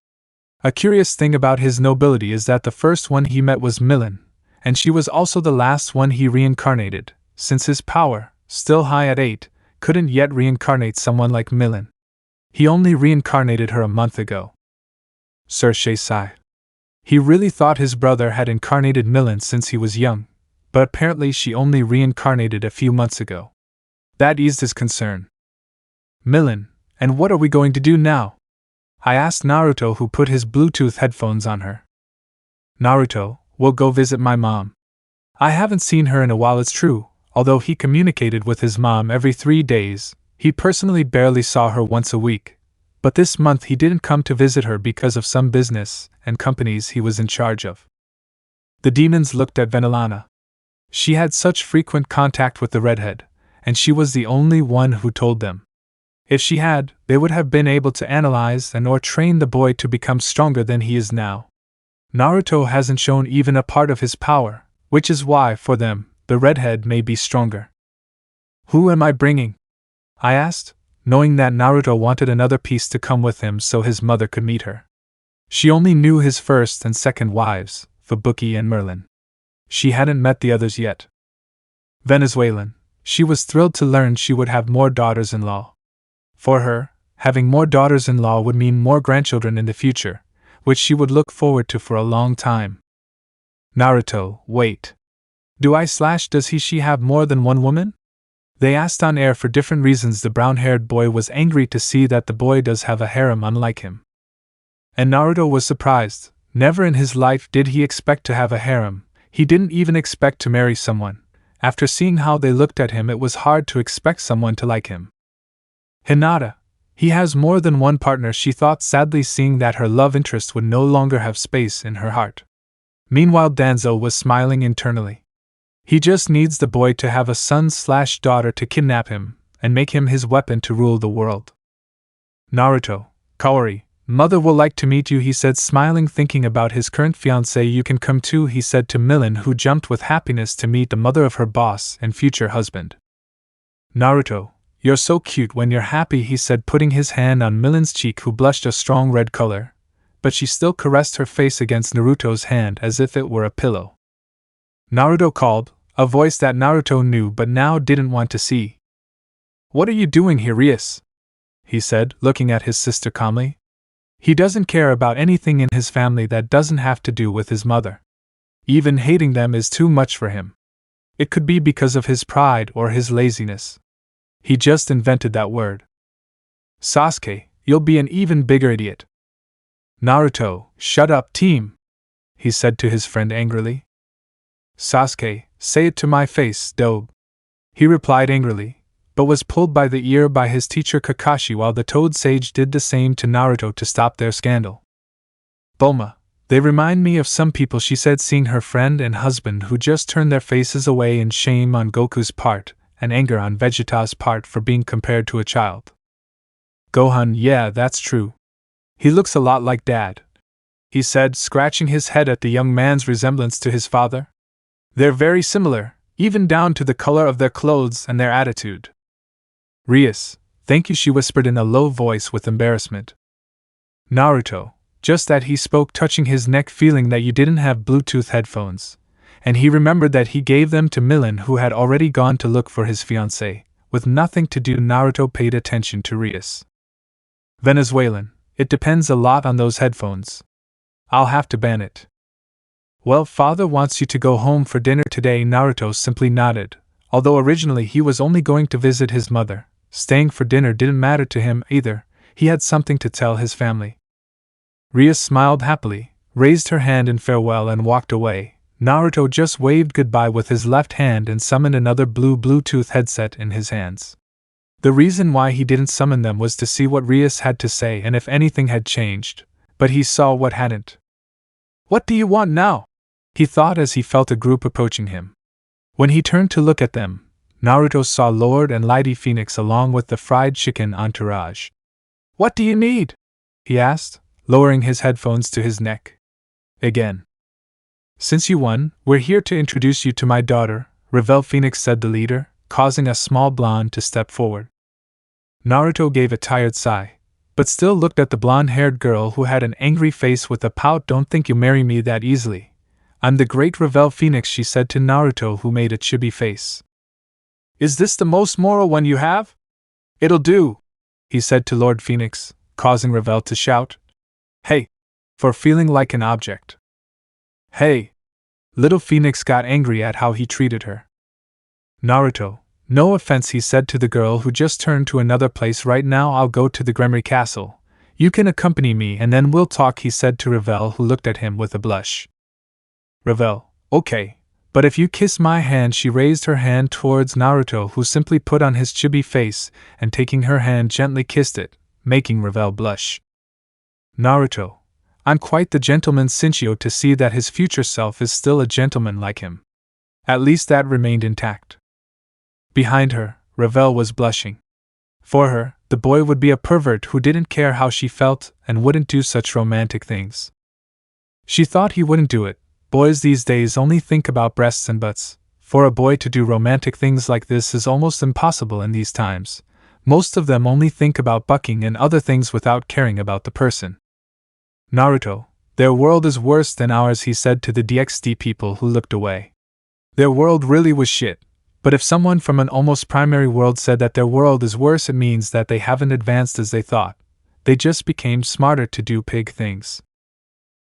A curious thing about his nobility is that the first one he met was Millen, and she was also the last one he reincarnated, since his power, still high at 8, couldn't yet reincarnate someone like Millen. He only reincarnated her a month ago. Sir Shaisai. He really thought his brother had incarnated Millen since he was young, but apparently she only reincarnated a few months ago. That eased his concern. Millen, and what are we going to do now? I asked Naruto, who put his Bluetooth headphones on her. Naruto, we'll go visit my mom. I haven't seen her in a while, it's true, although he communicated with his mom every 3 days, he personally barely saw her once a week. But this month he didn't come to visit her because of some business and companies he was in charge of. The demons looked at Venelana. She had such frequent contact with the redhead, and she was the only one who told them. If she had, they would have been able to analyze and or train the boy to become stronger than he is now. Naruto hasn't shown even a part of his power, which is why, for them, the redhead may be stronger. Who am I bringing? I asked, knowing that Naruto wanted another piece to come with him so his mother could meet her. She only knew his first and second wives, Fubuki and Merlin. She hadn't met the others yet. Venezuelan, she was thrilled to learn she would have more daughters-in-law. For her, having more daughters-in-law would mean more grandchildren in the future, which she would look forward to for a long time. Naruto, wait. Does she have more than one woman? They asked on air for different reasons. The brown-haired boy was angry to see that the boy does have a harem unlike him. And Naruto was surprised. Never in his life did he expect to have a harem. He didn't even expect to marry someone. After seeing how they looked at him, it was hard to expect someone to like him. Hinata. He has more than one partner, she thought sadly, seeing that her love interest would no longer have space in her heart. Meanwhile, Danzo was smiling internally. He just needs the boy to have a son/daughter to kidnap him and make him his weapon to rule the world. Naruto, Kaori, mother will like to meet you, he said, smiling, thinking about his current fiancée. You can come too, he said to Millen, who jumped with happiness to meet the mother of her boss and future husband. Naruto, you're so cute when you're happy, he said, putting his hand on Millen's cheek, who blushed a strong red color, but she still caressed her face against Naruto's hand as if it were a pillow. Naruto called, a voice that Naruto knew but now didn't want to see. What are you doing here, Rias? He said, looking at his sister calmly. He doesn't care about anything in his family that doesn't have to do with his mother. Even hating them is too much for him. It could be because of his pride or his laziness. He just invented that word. Sasuke, you'll be an even bigger idiot. Naruto, shut up, team, he said to his friend angrily. Sasuke, say it to my face, dope. He replied angrily, but was pulled by the ear by his teacher Kakashi, while the Toad Sage did the same to Naruto to stop their scandal. Bulma, they remind me of some people, she said, seeing her friend and husband who just turned their faces away in shame on Goku's part and anger on Vegeta's part for being compared to a child. Gohan, yeah, that's true. He looks a lot like Dad, he said, scratching his head at the young man's resemblance to his father. They're very similar, even down to the color of their clothes and their attitude. Rias, thank you, she whispered in a low voice with embarrassment. Naruto, Just that he spoke, touching his neck, feeling that you didn't have Bluetooth headphones. And he remembered that he gave them to Milan, who had already gone to look for his fiancée. With nothing to do, Naruto paid attention to Rias. Venezuelan. It depends a lot on those headphones. I'll have to ban it. Well, father wants you to go home for dinner today. Naruto simply nodded. Although originally he was only going to visit his mother, staying for dinner didn't matter to him either. He had something to tell his family. Rias smiled happily, raised her hand in farewell and walked away. Naruto just waved goodbye with his left hand and summoned another blue Bluetooth headset in his hands. The reason why he didn't summon them was to see what Rias had to say and if anything had changed, but he saw what hadn't. What do you want now? He thought as he felt a group approaching him. When he turned to look at them, Naruto saw Lord and Lady Phoenix along with the fried chicken entourage. What do you need? He asked, lowering his headphones to his neck. Again. Since you won, we're here to introduce you to my daughter, Revel Phoenix, said the leader, causing a small blonde to step forward. Naruto gave a tired sigh, but still looked at the blonde-haired girl who had an angry face with a pout. Don't think you'll marry me that easily. I'm the great Revel Phoenix, she said to Naruto, who made a chibi face. Is this the most moral one you have? It'll do, he said to Lord Phoenix, causing Revel to shout. Hey! For feeling like an object. Hey! Little Phoenix got angry at how he treated her. Naruto, no offense, he said to the girl who just turned to another place. Right now I'll go to the Gremory Castle. You can accompany me and then we'll talk, he said to Revel, who looked at him with a blush. Revel, okay, but if you kiss my hand. She raised her hand towards Naruto, who simply put on his chibi face and taking her hand gently kissed it, making Revel blush. Naruto, I'm quite the gentleman. Sinchio to see that his future self is still a gentleman like him. At least that remained intact. Behind her, Revel was blushing. For her, the boy would be a pervert who didn't care how she felt and wouldn't do such romantic things. She thought he wouldn't do it. Boys these days only think about breasts and butts. For a boy to do romantic things like this is almost impossible in these times. Most of them only think about bucking and other things without caring about the person. Naruto, their world is worse than ours, he said to the DxD people who looked away. Their world really was shit, but if someone from an almost primary world said that their world is worse, it means that they haven't advanced as they thought. They just became smarter to do pig things.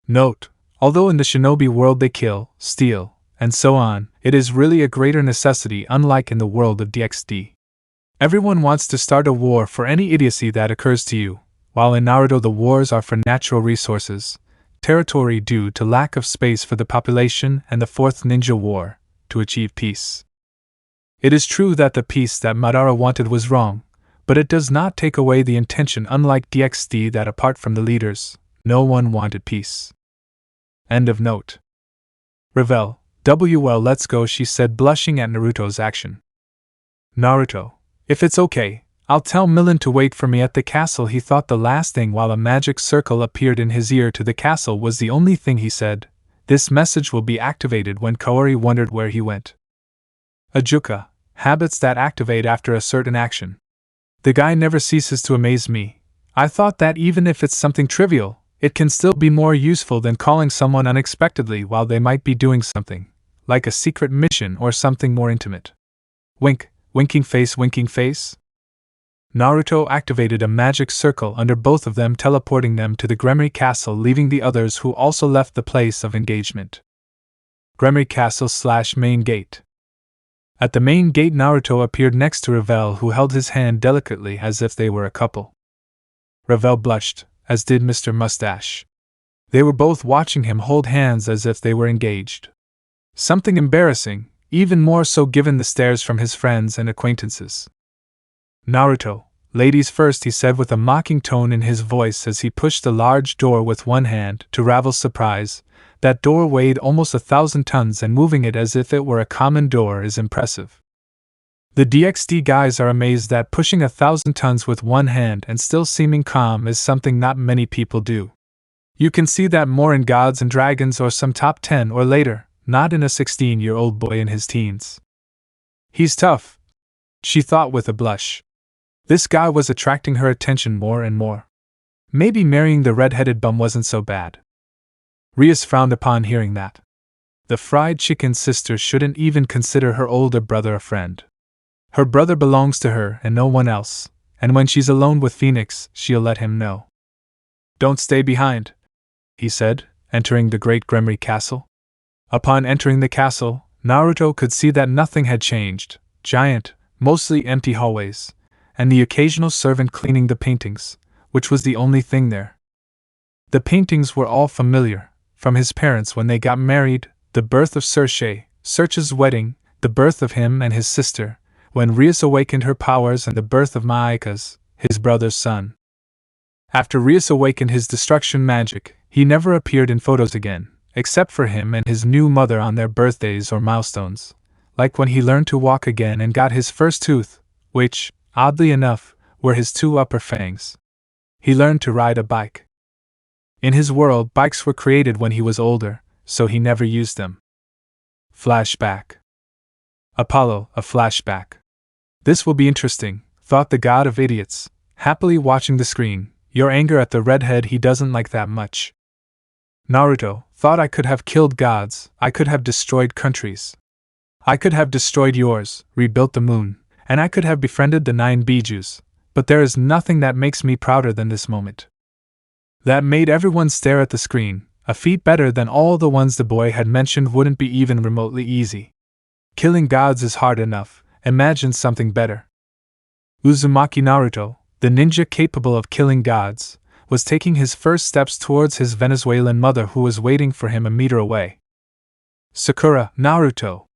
Note, although in the shinobi world they kill, steal, and so on, it is really a greater necessity, unlike in the world of DxD. Everyone wants to start a war for any idiocy that occurs to you, while in Naruto the wars are for natural resources, territory due to lack of space for the population, and the fourth ninja war, to achieve peace. It is true that the peace that Madara wanted was wrong, but it does not take away the intention, unlike DxD, that apart from the leaders, no one wanted peace. End of note. Revel, well, let's go, she said, blushing at Naruto's action. Naruto, if it's okay, I'll tell Milan to wait for me at the castle. He thought the last thing while a magic circle appeared in his ear to the castle was the only thing he said. This message will be activated when Kaori wondered where he went. Ajuka, habits that activate after a certain action. The guy never ceases to amaze me. I thought that even if it's something trivial, it can still be more useful than calling someone unexpectedly while they might be doing something, like a secret mission or something more intimate. Wink, winking face, winking face. Naruto activated a magic circle under both of them, teleporting them to the Gremory Castle, leaving the others, who also left the place of engagement. Gremory Castle / main gate. At the main gate, Naruto appeared next to Revel, who held his hand delicately as if they were a couple. Revel blushed, as did Mr. Mustache. They were both watching him hold hands as if they were engaged. Something embarrassing, even more so given the stares from his friends and acquaintances. Naruto, ladies first, he said with a mocking tone in his voice as he pushed a large door with one hand. To Ravel's surprise, that door weighed almost 1,000 tons, and moving it as if it were a common door is impressive. The DxD guys are amazed that pushing 1,000 tons with one hand and still seeming calm is something not many people do. You can see that more in Gods and Dragons or some top 10 or later, not in a 16-year-old boy in his teens. He's tough, she thought with a blush. This guy was attracting her attention more and more. Maybe marrying the red-headed bum wasn't so bad. Rias frowned upon hearing that. The fried chicken sister shouldn't even consider her older brother a friend. Her brother belongs to her and no one else, and when she's alone with Phoenix, she'll let him know. Don't stay behind, he said, entering the Great Gremory Castle. Upon entering the castle, Naruto could see that nothing had changed: giant, mostly empty hallways, and the occasional servant cleaning the paintings, which was the only thing there. The paintings were all familiar, from his parents when they got married, the birth of Search's wedding, the birth of him and his sister, when Rias awakened her powers, and the birth of Maika's, his brother's son. After Rias awakened his destruction magic, he never appeared in photos again, except for him and his new mother on their birthdays or milestones, like when he learned to walk again and got his first tooth, which, oddly enough, were his two upper fangs. He learned to ride a bike. In his world, bikes were created when he was older, so he never used them. Flashback. Apollo, a flashback. This will be interesting, thought the god of idiots, happily watching the screen. Your anger at the redhead he doesn't like that much. Naruto thought, I could have killed gods, I could have destroyed countries. I could have destroyed yours, rebuilt the moon, and I could have befriended the 9 Bijus, but there is nothing that makes me prouder than this moment. That made everyone stare at the screen. A feat better than all the ones the boy had mentioned wouldn't be even remotely easy. Killing gods is hard enough, imagine something better. Uzumaki Naruto, the ninja capable of killing gods, was taking his first steps towards his Venezuelan mother, who was waiting for him a meter away. Sakura, Naruto.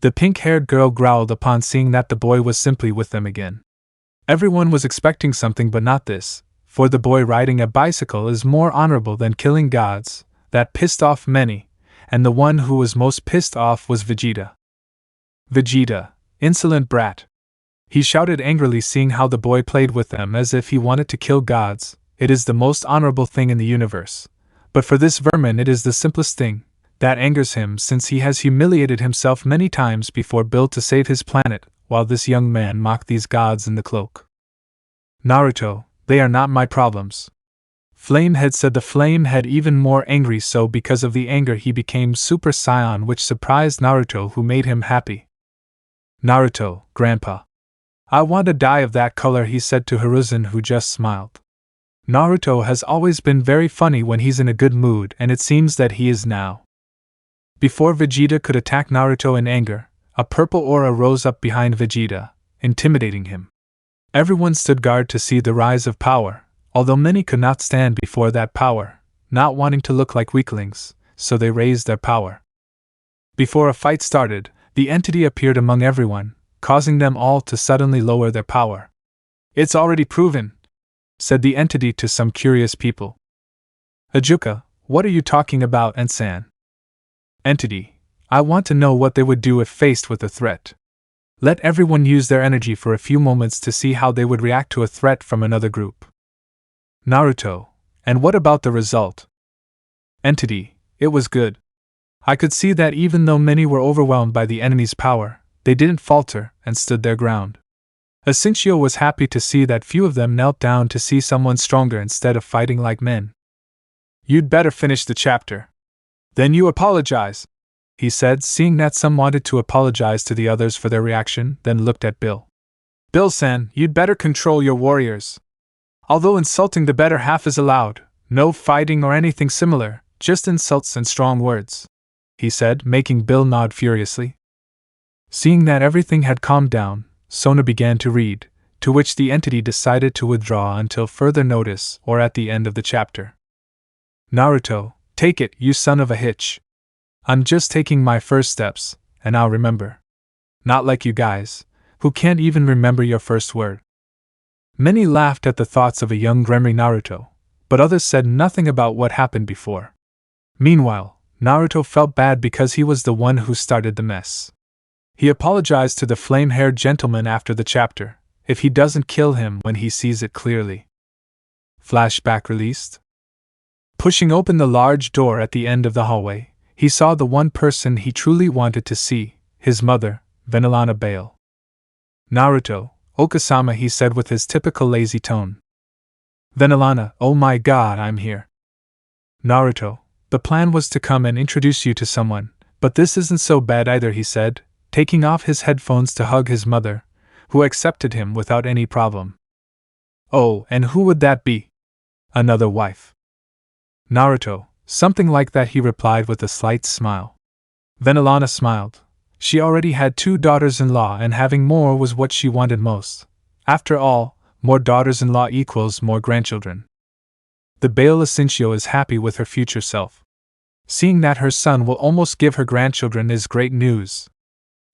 The pink-haired girl growled upon seeing that the boy was simply with them again. Everyone was expecting something but not this, for the boy riding a bicycle is more honorable than killing gods. That pissed off many, and the one who was most pissed off was Vegeta. Vegeta, insolent brat. He shouted angrily, seeing how the boy played with them as if he wanted to kill gods. It is the most honorable thing in the universe. But for this vermin it is the simplest thing. That angers him, since he has humiliated himself many times before built to save his planet, while this young man mocked these gods in the cloak. Naruto, they are not my problems. Flamehead said, the Flamehead even more angry, so because of the anger he became Super Saiyan, which surprised Naruto, who made him happy. Naruto, Grandpa. I want a dye of that color, he said to Hiruzen, who just smiled. Naruto has always been very funny when he's in a good mood, and it seems that he is now. Before Vegeta could attack Naruto in anger, a purple aura rose up behind Vegeta, intimidating him. Everyone stood guard to see the rise of power, although many could not stand before that power, not wanting to look like weaklings, so they raised their power. Before a fight started, the entity appeared among everyone, causing them all to suddenly lower their power. It's already proven, said the entity to some curious people. Ajuka, what are you talking about, and San? Entity, I want to know what they would do if faced with a threat. Let everyone use their energy for a few moments to see how they would react to a threat from another group. Naruto, and what about the result? Entity, it was good. I could see that even though many were overwhelmed by the enemy's power, they didn't falter and stood their ground. Asensio was happy to see that few of them knelt down to see someone stronger instead of fighting like men. You'd better finish the chapter. Then you apologize, he said, seeing that some wanted to apologize to the others for their reaction, then looked at Bill. Bill-san, you'd better control your warriors. Although insulting the better half is allowed, no fighting or anything similar, just insults and strong words, he said, making Bill nod furiously. Seeing that everything had calmed down, Sona began to read, to which the entity decided to withdraw until further notice or at the end of the chapter. Naruto, take it, you son of a hitch. I'm just taking my first steps, and I'll remember. Not like you guys, who can't even remember your first word. Many laughed at the thoughts of a young Gremory Naruto, but others said nothing about what happened before. Meanwhile, Naruto felt bad because he was the one who started the mess. He apologized to the flame-haired gentleman after the chapter, if he doesn't kill him when he sees it clearly. Flashback released. Pushing open the large door at the end of the hallway, he saw the one person he truly wanted to see, his mother, Venelana Bale. Naruto, Okasama, he said with his typical lazy tone. Then Alana, oh my god, I'm here. Naruto, the plan was to come and introduce you to someone, but this isn't so bad either, he said, taking off his headphones to hug his mother, who accepted him without any problem. Oh, and who would that be? Another wife. Naruto, something like that, he replied with a slight smile. Then Alana smiled. She already had 2 daughters-in-law, and having more was what she wanted most. After all, more daughters-in-law equals more grandchildren. The Bail Asensio is happy with her future self. Seeing that her son will almost give her grandchildren is great news.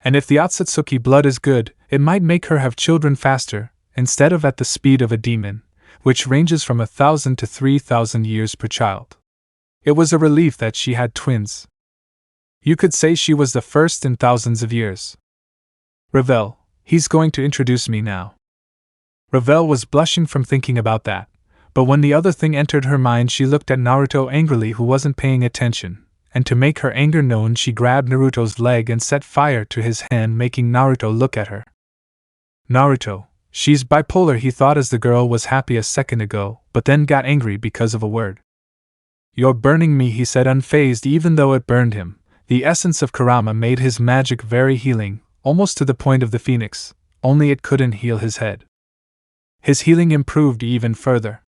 And if the Akatsuki blood is good, it might make her have children faster, instead of at the speed of a demon, which ranges from 1,000 to 3,000 years per child. It was a relief that she had twins. You could say she was the first in thousands of years. Ravel, he's going to introduce me now. Ravel was blushing from thinking about that, but when the other thing entered her mind, she looked at Naruto angrily, who wasn't paying attention, and to make her anger known, she grabbed Naruto's leg and set fire to his hand, making Naruto look at her. Naruto, she's bipolar, he thought as the girl was happy a second ago, but then got angry because of a word. You're burning me, he said, unfazed even though it burned him. The essence of Kurama made his magic very healing, almost to the point of the phoenix, only it couldn't heal his head. His healing improved even further.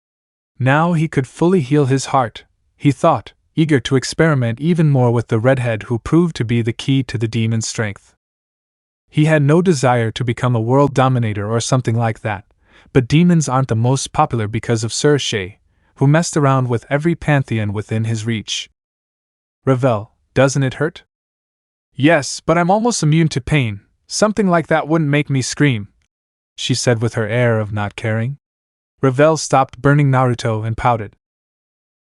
Now he could fully heal his heart, he thought, eager to experiment even more with the redhead who proved to be the key to the demon's strength. He had no desire to become a world dominator or something like that, but demons aren't the most popular because of Sir Shay, who messed around with every pantheon within his reach. Ravel, doesn't it hurt? Yes, but I'm almost immune to pain. Something like that wouldn't make me scream, she said with her air of not caring. Ravel stopped burning Naruto and pouted.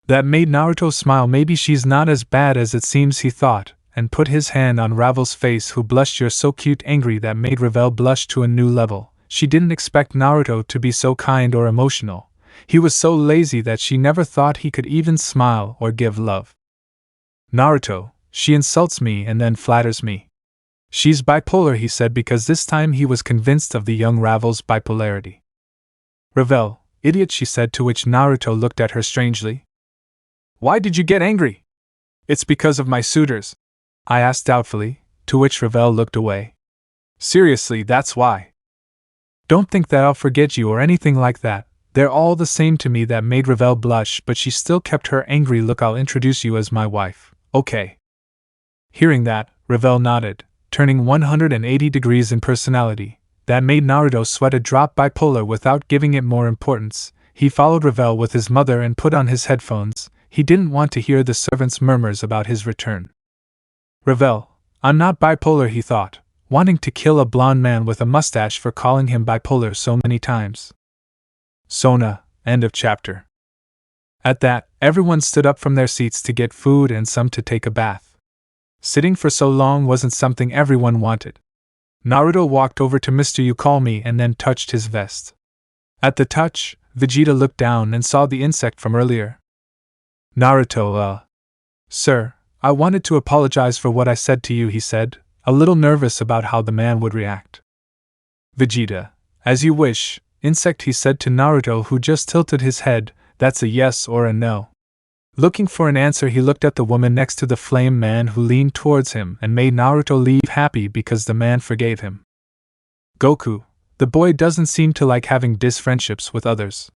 That made Naruto smile. Maybe she's not as bad as it seems, he thought, and put his hand on Ravel's face, who blushed. You're so cute, angry. That made Ravel blush to a new level. She didn't expect Naruto to be so kind or emotional. He was so lazy that she never thought he could even smile or give love. Naruto, she insults me and then flatters me. She's bipolar, he said, because this time he was convinced of the young Ravel's bipolarity. Ravel, idiot, she said, to which Naruto looked at her strangely. Why did you get angry? It's because of my suitors, I asked doubtfully, to which Ravel looked away. Seriously, that's why. Don't think that I'll forget you or anything like that. They're all the same to me. That made Ravel blush, but she still kept her angry look. I'll introduce you as my wife, okay? Hearing that, Ravel nodded, turning 180 degrees in personality. That made Naruto sweat a drop. Bipolar without giving it more importance. He followed Ravel with his mother and put on his headphones. He didn't want to hear the servants' murmurs about his return. Ravel, I'm not bipolar, he thought, wanting to kill a blonde man with a mustache for calling him bipolar so many times. Sona, end of chapter. At that, everyone stood up from their seats to get food and some to take a bath. Sitting for so long wasn't something everyone wanted. Naruto walked over to Mr. You Call Me and then touched his vest. At the touch, Vegeta looked down and saw the insect from earlier. Naruto, Sir, I wanted to apologize for what I said to you, he said, a little nervous about how the man would react. Vegeta, as you wish, insect, he said to Naruto, who just tilted his head. That's a yes or a no. Looking for an answer, he looked at the woman next to the flame man who leaned towards him and made Naruto leave happy because the man forgave him. Goku, the boy doesn't seem to like having disfriendships with others.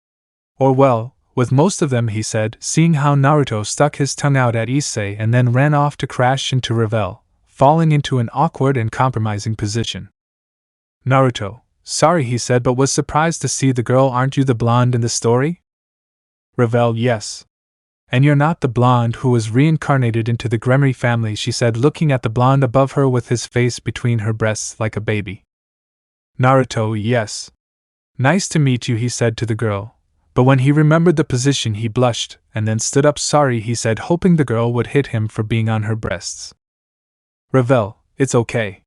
Or well, with most of them, he said, seeing how Naruto stuck his tongue out at Issei and then ran off to crash into Ravel, falling into an awkward and compromising position. Naruto, sorry, he said, but was surprised to see the girl. Aren't you the blonde in the story? Ravel, yes. And you're not the blonde who was reincarnated into the Gremory family, she said, looking at the blonde above her with his face between her breasts like a baby. Naruto, yes. Nice to meet you, he said to the girl. But when he remembered the position, he blushed, and then stood up. Sorry, he said, hoping the girl would hit him for being on her breasts. Ravel, it's okay.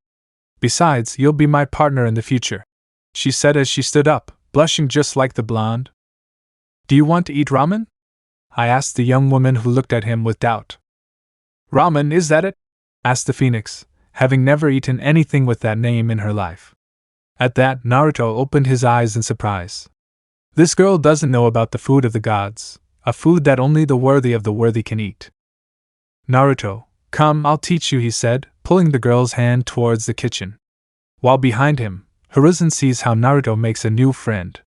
Besides, you'll be my partner in the future, she said as she stood up, blushing just like the blonde. Do you want to eat ramen? I asked the young woman, who looked at him with doubt. Ramen, is that it? Asked the phoenix, having never eaten anything with that name in her life. At that, Naruto opened his eyes in surprise. This girl doesn't know about the food of the gods, a food that only the worthy of the worthy can eat. Naruto, come, I'll teach you, he said, pulling the girl's hand towards the kitchen. While behind him, Hiruzen sees how Naruto makes a new friend.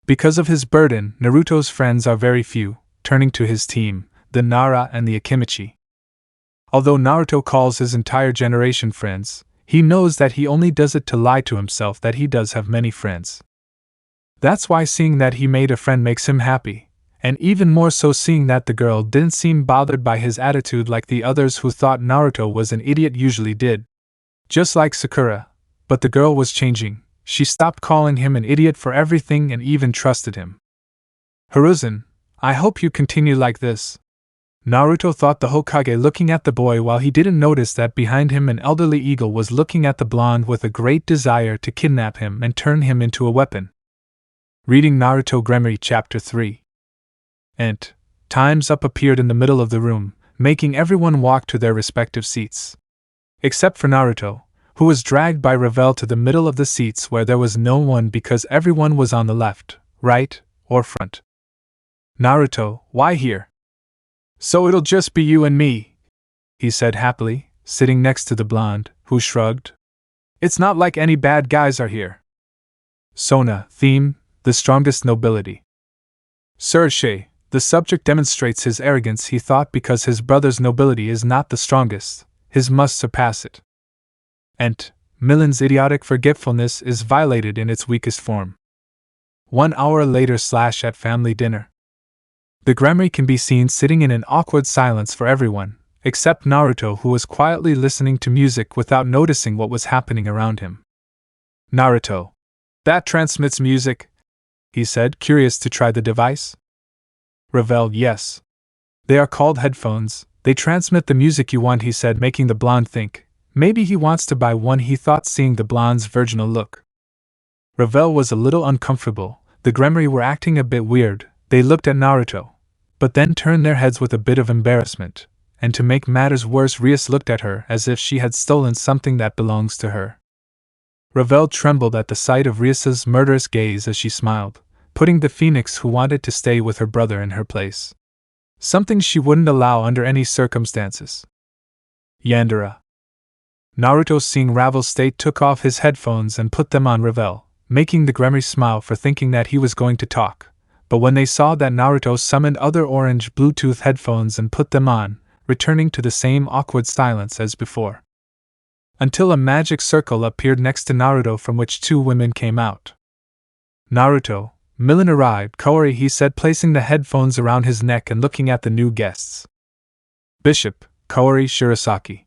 Because of his burden, Naruto's friends are very few, turning to his team, the Nara and the Akimichi. Although Naruto calls his entire generation friends, he knows that he only does it to lie to himself that he does have many friends. That's why seeing that he made a friend makes him happy, and even more so seeing that the girl didn't seem bothered by his attitude like the others who thought Naruto was an idiot usually did. Just like Sakura, but the girl was changing. She stopped calling him an idiot for everything and even trusted him. Hiruzen, I hope you continue like this. Naruto thought the Hokage looking at the boy while he didn't notice that behind him an elderly eagle was looking at the blonde with a great desire to kidnap him and turn him into a weapon. Reading Naruto Gremory Chapter 3. Time's Up appeared in the middle of the room, making everyone walk to their respective seats. Except for Naruto, who was dragged by Revel to the middle of the seats where there was no one because everyone was on the left, right, or front. Naruto, why here? So it'll just be you and me, he said happily, sitting next to the blonde, who shrugged. It's not like any bad guys are here. Sona, theme, the strongest nobility. Sir, the subject demonstrates his arrogance, he thought, because his brother's nobility is not the strongest, his must surpass it. Milan's idiotic forgetfulness is violated in its weakest form. 1 hour later / at family dinner. The Gremory can be seen sitting in an awkward silence for everyone, except Naruto, who was quietly listening to music without noticing what was happening around him. Naruto. That transmits music? He said, curious to try the device. Revel, yes. They are called headphones, they transmit the music you want, he said, making the blonde think. Maybe he wants to buy one, he thought, seeing the blonde's virginal look. Revel was a little uncomfortable, the Gremory were acting a bit weird, they looked at Naruto, but then turned their heads with a bit of embarrassment, and to make matters worse Rias looked at her as if she had stolen something that belongs to her. Revel trembled at the sight of Rias's murderous gaze as she smiled, putting the phoenix who wanted to stay with her brother in her place. Something she wouldn't allow under any circumstances. Yandere. Naruto, seeing Revel's state, took off his headphones and put them on Revel, making the Gremory smile for thinking that he was going to talk. But when they saw that Naruto summoned other orange Bluetooth headphones and put them on, returning to the same awkward silence as before. Until a magic circle appeared next to Naruto from which 2 women came out. Naruto, Milan arrived, Kaori, he said, placing the headphones around his neck and looking at the new guests. Bishop, Kaori Shirasaki.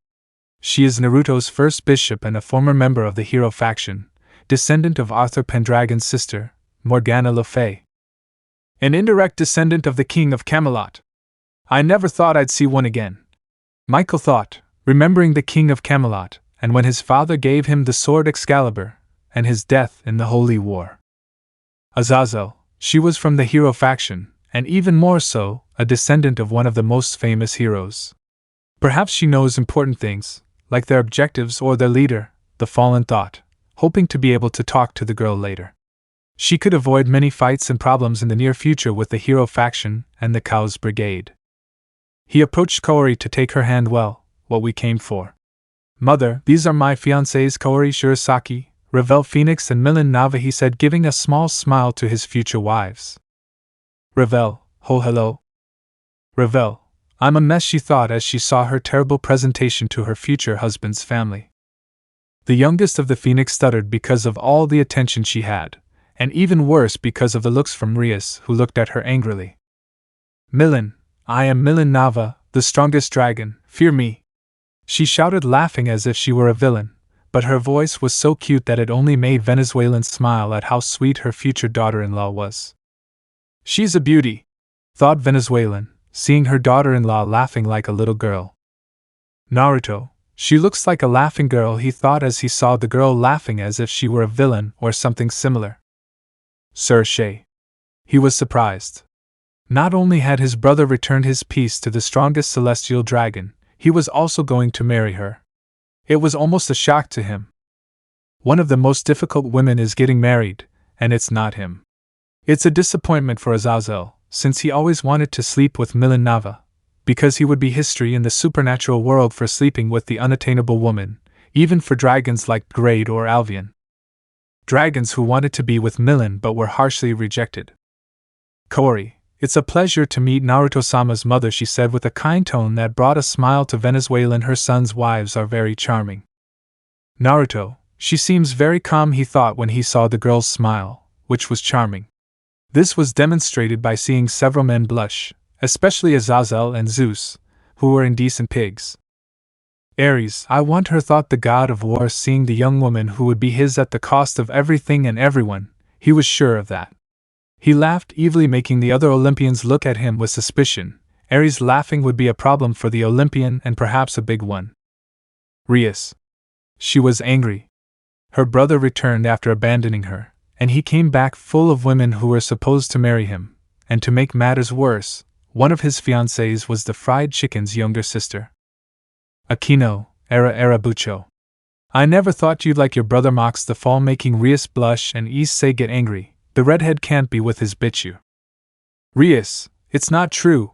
She is Naruto's first bishop and a former member of the hero faction, descendant of Arthur Pendragon's sister, Morgana Le Fay. An indirect descendant of the King of Camelot. I never thought I'd see one again. Michael thought, remembering the King of Camelot, and when his father gave him the sword Excalibur, and his death in the Holy War. Azazel, she was from the hero faction, and even more so, a descendant of one of the most famous heroes. Perhaps she knows important things, like their objectives or their leader, the Fallen thought, hoping to be able to talk to the girl later. She could avoid many fights and problems in the near future with the hero faction and the Chaos Brigade. He approached Kaori to take her hand. Well, what we came for. Mother, these are my fiancés, Kaori Shirasaki, Revel Phoenix and Milan Nava, he said, giving a small smile to his future wives. Revel, oh hello. Revel, I'm a mess, she thought as she saw her terrible presentation to her future husband's family. The youngest of the Phoenix stuttered because of all the attention she had, and even worse because of the looks from Rias, who looked at her angrily. Milan, I am Milan Nava, the strongest dragon, fear me. She shouted, laughing as if she were a villain, but her voice was so cute that it only made Venezuelan smile at how sweet her future daughter-in-law was. She's a beauty, thought Venezuelan, seeing her daughter-in-law laughing like a little girl. Naruto, she looks like a laughing girl, he thought as he saw the girl laughing as if she were a villain or something similar. Sir Shay. He was surprised. Not only had his brother returned his piece to the strongest celestial dragon, he was also going to marry her. It was almost a shock to him. One of the most difficult women is getting married, and it's not him. It's a disappointment for Azazel, since he always wanted to sleep with Milan Nava, because he would be history in the supernatural world for sleeping with the unattainable woman, even for dragons like Grade or Alvian. Dragons who wanted to be with Milan but were harshly rejected. Kaori, it's a pleasure to meet Naruto-sama's mother, she said with a kind tone that brought a smile to Venezuelan. Her son's wives are very charming. Naruto, she seems very calm, he thought when he saw the girl's smile, which was charming. This was demonstrated by seeing several men blush, especially Azazel and Zeus, who were indecent pigs. Ares, I want her, thought the god of war, seeing the young woman who would be his at the cost of everything and everyone. He was sure of that. He laughed evilly, making the other Olympians look at him with suspicion. Ares laughing would be a problem for the Olympian, and perhaps a big one. Rias. She was angry. Her brother returned after abandoning her, and he came back full of women who were supposed to marry him, and to make matters worse, one of his fiancées was the fried chicken's younger sister. Aquino, era bucho. I never thought you'd like your brother, mocks the fall, making Rias blush and Issei get angry. The redhead can't be with his bitchu. Rias, it's not true,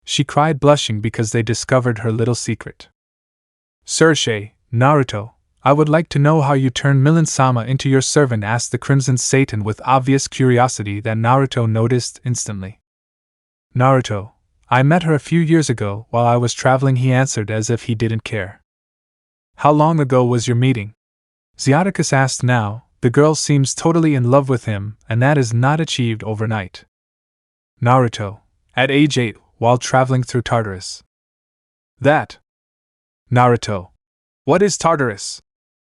she cried, blushing because they discovered her little secret. Sersei, Naruto, I would like to know how you turned Milan-sama into your servant, asked the Crimson Satan with obvious curiosity that Naruto noticed instantly. Naruto, I met her a few years ago while I was traveling, he answered as if he didn't care. How long ago was your meeting? Xiaticus asked. Now, the girl seems totally in love with him, and that is not achieved overnight. Naruto, at age 8, while traveling through Tartarus. That. Naruto, what is Tartarus?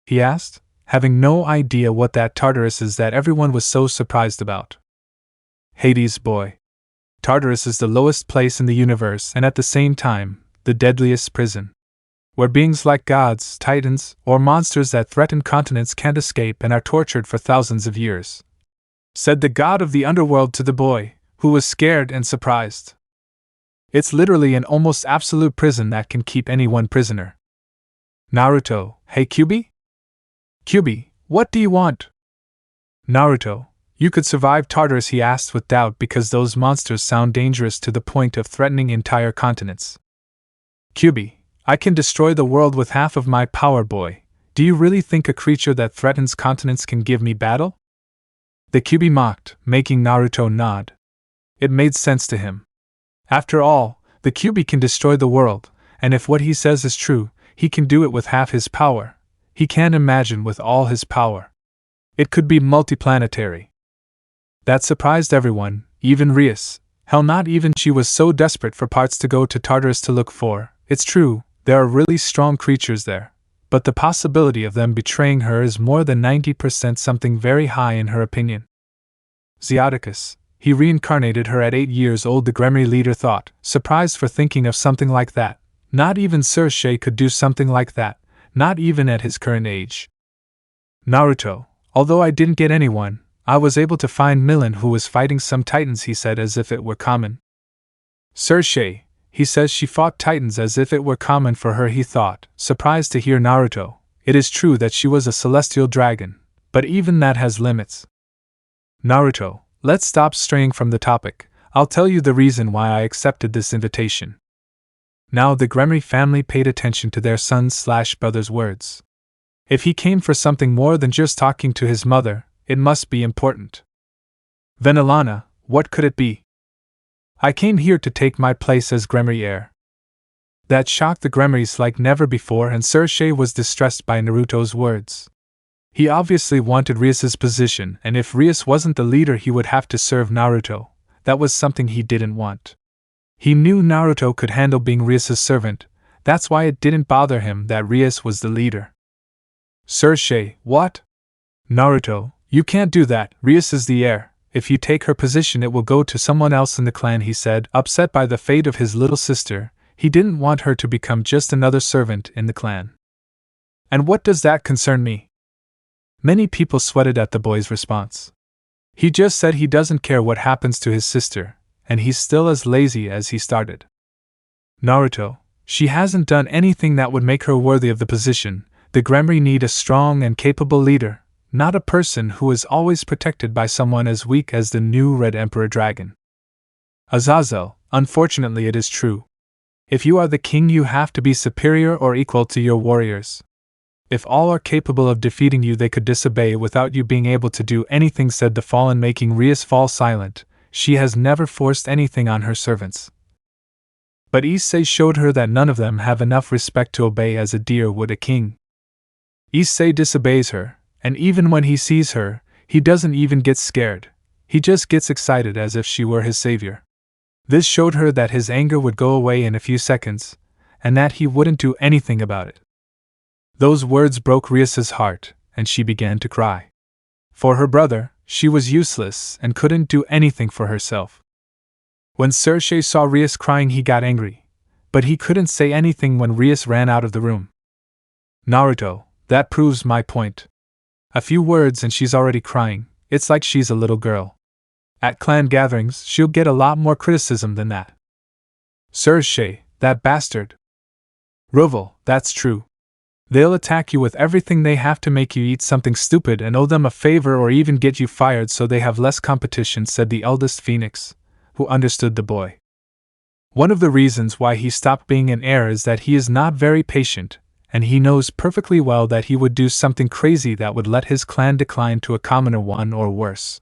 He asked, having no idea what that Tartarus is that everyone was so surprised about. Hades, boy. Tartarus is the lowest place in the universe and at the same time, the deadliest prison, where beings like gods, titans, or monsters that threaten continents can't escape and are tortured for thousands of years, said the god of the underworld to the boy, who was scared and surprised. It's literally an almost absolute prison that can keep anyone prisoner. Naruto, hey Kyubi? Kyubi, what do you want? Naruto, you could survive Tartarus, he asked with doubt because those monsters sound dangerous to the point of threatening entire continents. Kyubi, I can destroy the world with half of my power, boy. Do you really think a creature that threatens continents can give me battle? The Kyubi mocked, making Naruto nod. It made sense to him. After all, the Kyubi can destroy the world, and if what he says is true, he can do it with half his power. He can't imagine with all his power. It could be multiplanetary. That surprised everyone, even Rias. Hell, not even she was so desperate for parts to go to Tartarus to look for. It's true, there are really strong creatures there, but the possibility of them betraying her is more than 90% something very high in her opinion. Xiaticus, he reincarnated her at 8 years old, the Gremory leader thought, surprised for thinking of something like that. Not even Sersei could do something like that, not even at his current age. Naruto, although I didn't get anyone, I was able to find Milan, who was fighting some titans, he said as if it were common. Sersei, he says she fought titans as if it were common for her, he thought, surprised to hear Naruto. It is true that she was a celestial dragon, but even that has limits. Naruto, let's stop straying from the topic. I'll tell you the reason why I accepted this invitation. Now the Gremory family paid attention to their son's/brother's words. If he came for something more than just talking to his mother, it must be important. Venelana, what could it be? I came here to take my place as Gremory heir. That shocked the Gremorys like never before, and Sersei was distressed by Naruto's words. He obviously wanted Rias's position, and if Rias wasn't the leader he would have to serve Naruto. That was something he didn't want. He knew Naruto could handle being Rias's servant, that's why it didn't bother him that Rias was the leader. Sersei, what? Naruto, you can't do that, Rias is the heir. If you take her position it will go to someone else in the clan, he said, upset by the fate of his little sister. He didn't want her to become just another servant in the clan. And what does that concern me? Many people sweated at the boy's response. He just said he doesn't care what happens to his sister, and he's still as lazy as he started. Naruto, she hasn't done anything that would make her worthy of the position. The Gremory need a strong and capable leader, not a person who is always protected by someone as weak as the new Red Emperor Dragon. Azazel, unfortunately it is true. If you are the king, you have to be superior or equal to your warriors. If all are capable of defeating you, they could disobey without you being able to do anything, said the fallen, making Rias fall silent. She has never forced anything on her servants. But Issei showed her that none of them have enough respect to obey as a deer would a king. Issei disobeys her, and even when he sees her, he doesn't even get scared. He just gets excited as if she were his savior. This showed her that his anger would go away in a few seconds, and that he wouldn't do anything about it. Those words broke Rias's heart, and she began to cry. For her brother, she was useless and couldn't do anything for herself. When Serge saw Rias crying, he got angry, but he couldn't say anything when Rias ran out of the room. Naruto, that proves my point. A few words and she's already crying. It's like she's a little girl. At clan gatherings, she'll get a lot more criticism than that. Serge, that bastard. Roval, that's true. They'll attack you with everything they have to make you eat something stupid and owe them a favor or even get you fired so they have less competition, said the eldest Phoenix, who understood the boy. One of the reasons why he stopped being an heir is that he is not very patient, and he knows perfectly well that he would do something crazy that would let his clan decline to a commoner one or worse.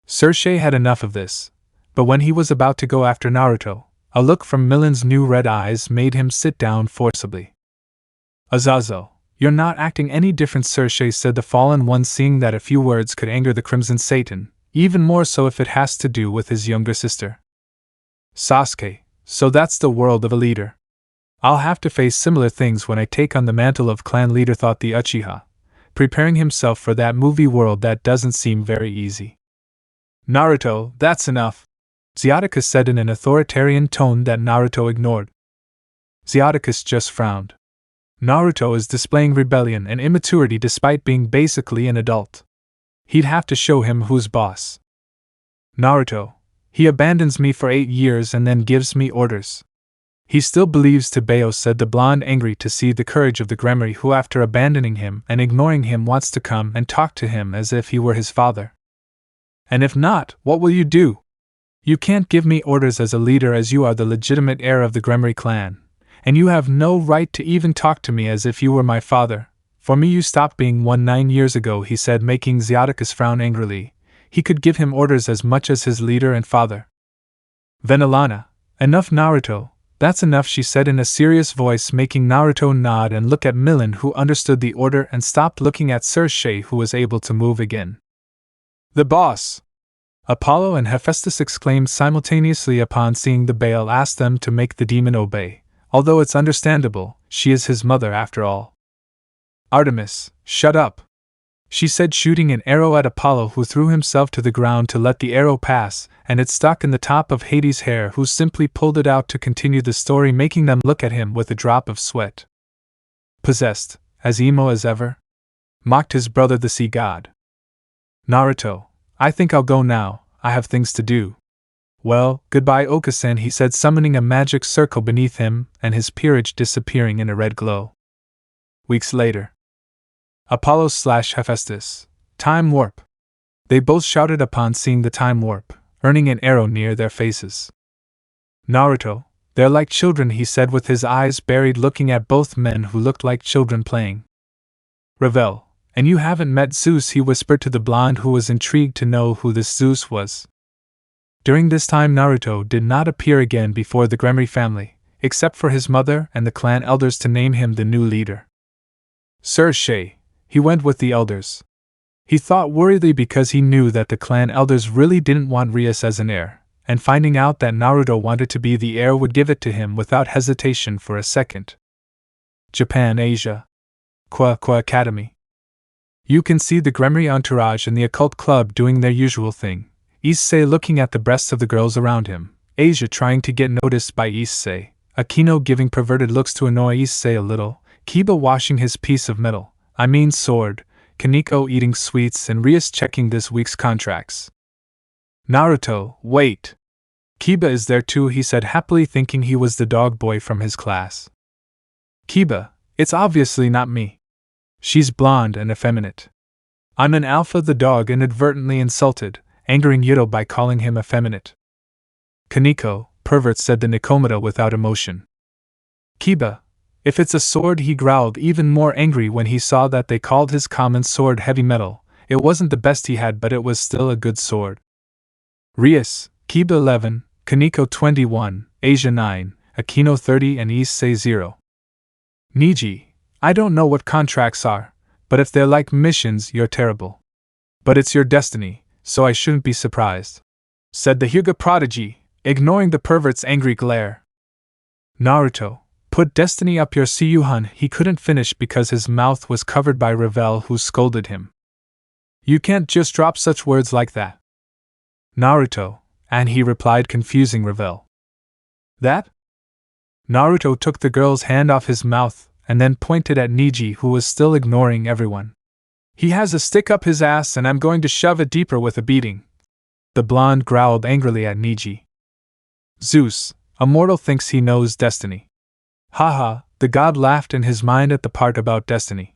Serge had enough of this, but when he was about to go after Naruto, a look from Milan's new red eyes made him sit down forcibly. Azazel, you're not acting any different, Serge, said the fallen one, seeing that a few words could anger the Crimson Satan, even more so if it has to do with his younger sister. Sasuke, so that's the world of a leader. I'll have to face similar things when I take on the mantle of clan leader, thought the Uchiha, preparing himself for that movie world that doesn't seem very easy. Naruto, that's enough, Zeoticus said in an authoritarian tone that Naruto ignored. Zeoticus just frowned. Naruto is displaying rebellion and immaturity despite being basically an adult. He'd have to show him who's boss. Naruto, he abandons me for 8 years and then gives me orders. He still believes Tebeo, said the blonde, angry to see the courage of the Gremory, who after abandoning him and ignoring him wants to come and talk to him as if he were his father. And if not, what will you do? You can't give me orders as a leader, as you are the legitimate heir of the Gremory clan, and you have no right to even talk to me as if you were my father. For me, you stopped being one 9 years ago, he said, making Zeoticus frown angrily. He could give him orders as much as his leader and father. Venelana, enough, Naruto, that's enough, she said in a serious voice, making Naruto nod and look at Milan, who understood the order and stopped looking at Serge, who was able to move again. The boss! Apollo and Hephaestus exclaimed simultaneously upon seeing the Baal ask them to make the demon obey, although it's understandable, she is his mother after all. Artemis, shut up! She said, shooting an arrow at Apollo, who threw himself to the ground to let the arrow pass, and it stuck in the top of Hades' hair, who simply pulled it out to continue the story, making them look at him with a drop of sweat. Possessed, as emo as ever? Mocked his brother the sea god. Naruto, I think I'll go now, I have things to do. Well, goodbye Okasan, he said, summoning a magic circle beneath him and his peerage disappearing in a red glow. Weeks later. Apollo/Hephaestus. Time warp. They both shouted upon seeing the time warp, earning an arrow near their faces. Naruto, they're like children, he said with his eyes buried, looking at both men who looked like children playing. Revel, and you haven't met Zeus, he whispered to the blonde, who was intrigued to know who this Zeus was. During this time Naruto did not appear again before the Gremory family, except for his mother and the clan elders to name him the new leader. Serge, he went with the elders. He thought worriedly because he knew that the clan elders really didn't want Rias as an heir, and finding out that Naruto wanted to be the heir would give it to him without hesitation for a second. Japan, Asia. Kwa Academy. You can see the Gremory entourage and the occult club doing their usual thing. Issei looking at the breasts of the girls around him, Asia trying to get noticed by Issei, Akino giving perverted looks to annoy Issei a little, Kiba washing his piece of metal, sword, Kaneko eating sweets, and Rias checking this week's contracts. Naruto, wait! Kiba is there too, he said happily, thinking he was the dog boy from his class. Kiba, it's obviously not me. She's blonde and effeminate. I'm an alpha. The dog inadvertently insulted, angering Yuto by calling him effeminate. Kaneko, pervert, said the Nikomata without emotion. Kiba, if it's a sword, he growled, even more angry when he saw that they called his common sword heavy metal. It wasn't the best he had, but it was still a good sword. Rias, Kiba 11, Kaneko 21, Asia 9, Akino 30 and Issei 0. Niji, I don't know what contracts are, but if they're like missions, you're terrible. But it's your destiny, so I shouldn't be surprised, said the Hyuga prodigy, ignoring the pervert's angry glare. Naruto, put destiny up your Seiyuhan. He couldn't finish because his mouth was covered by Revel, who scolded him. You can't just drop such words like that. Naruto, and he replied, confusing Revel. That? Naruto took the girl's hand off his mouth and then pointed at Niji, who was still ignoring everyone. He has a stick up his ass and I'm going to shove it deeper with a beating. The blonde growled angrily at Niji. Zeus, a mortal, thinks he knows destiny. Haha, the god laughed in his mind at the part about destiny.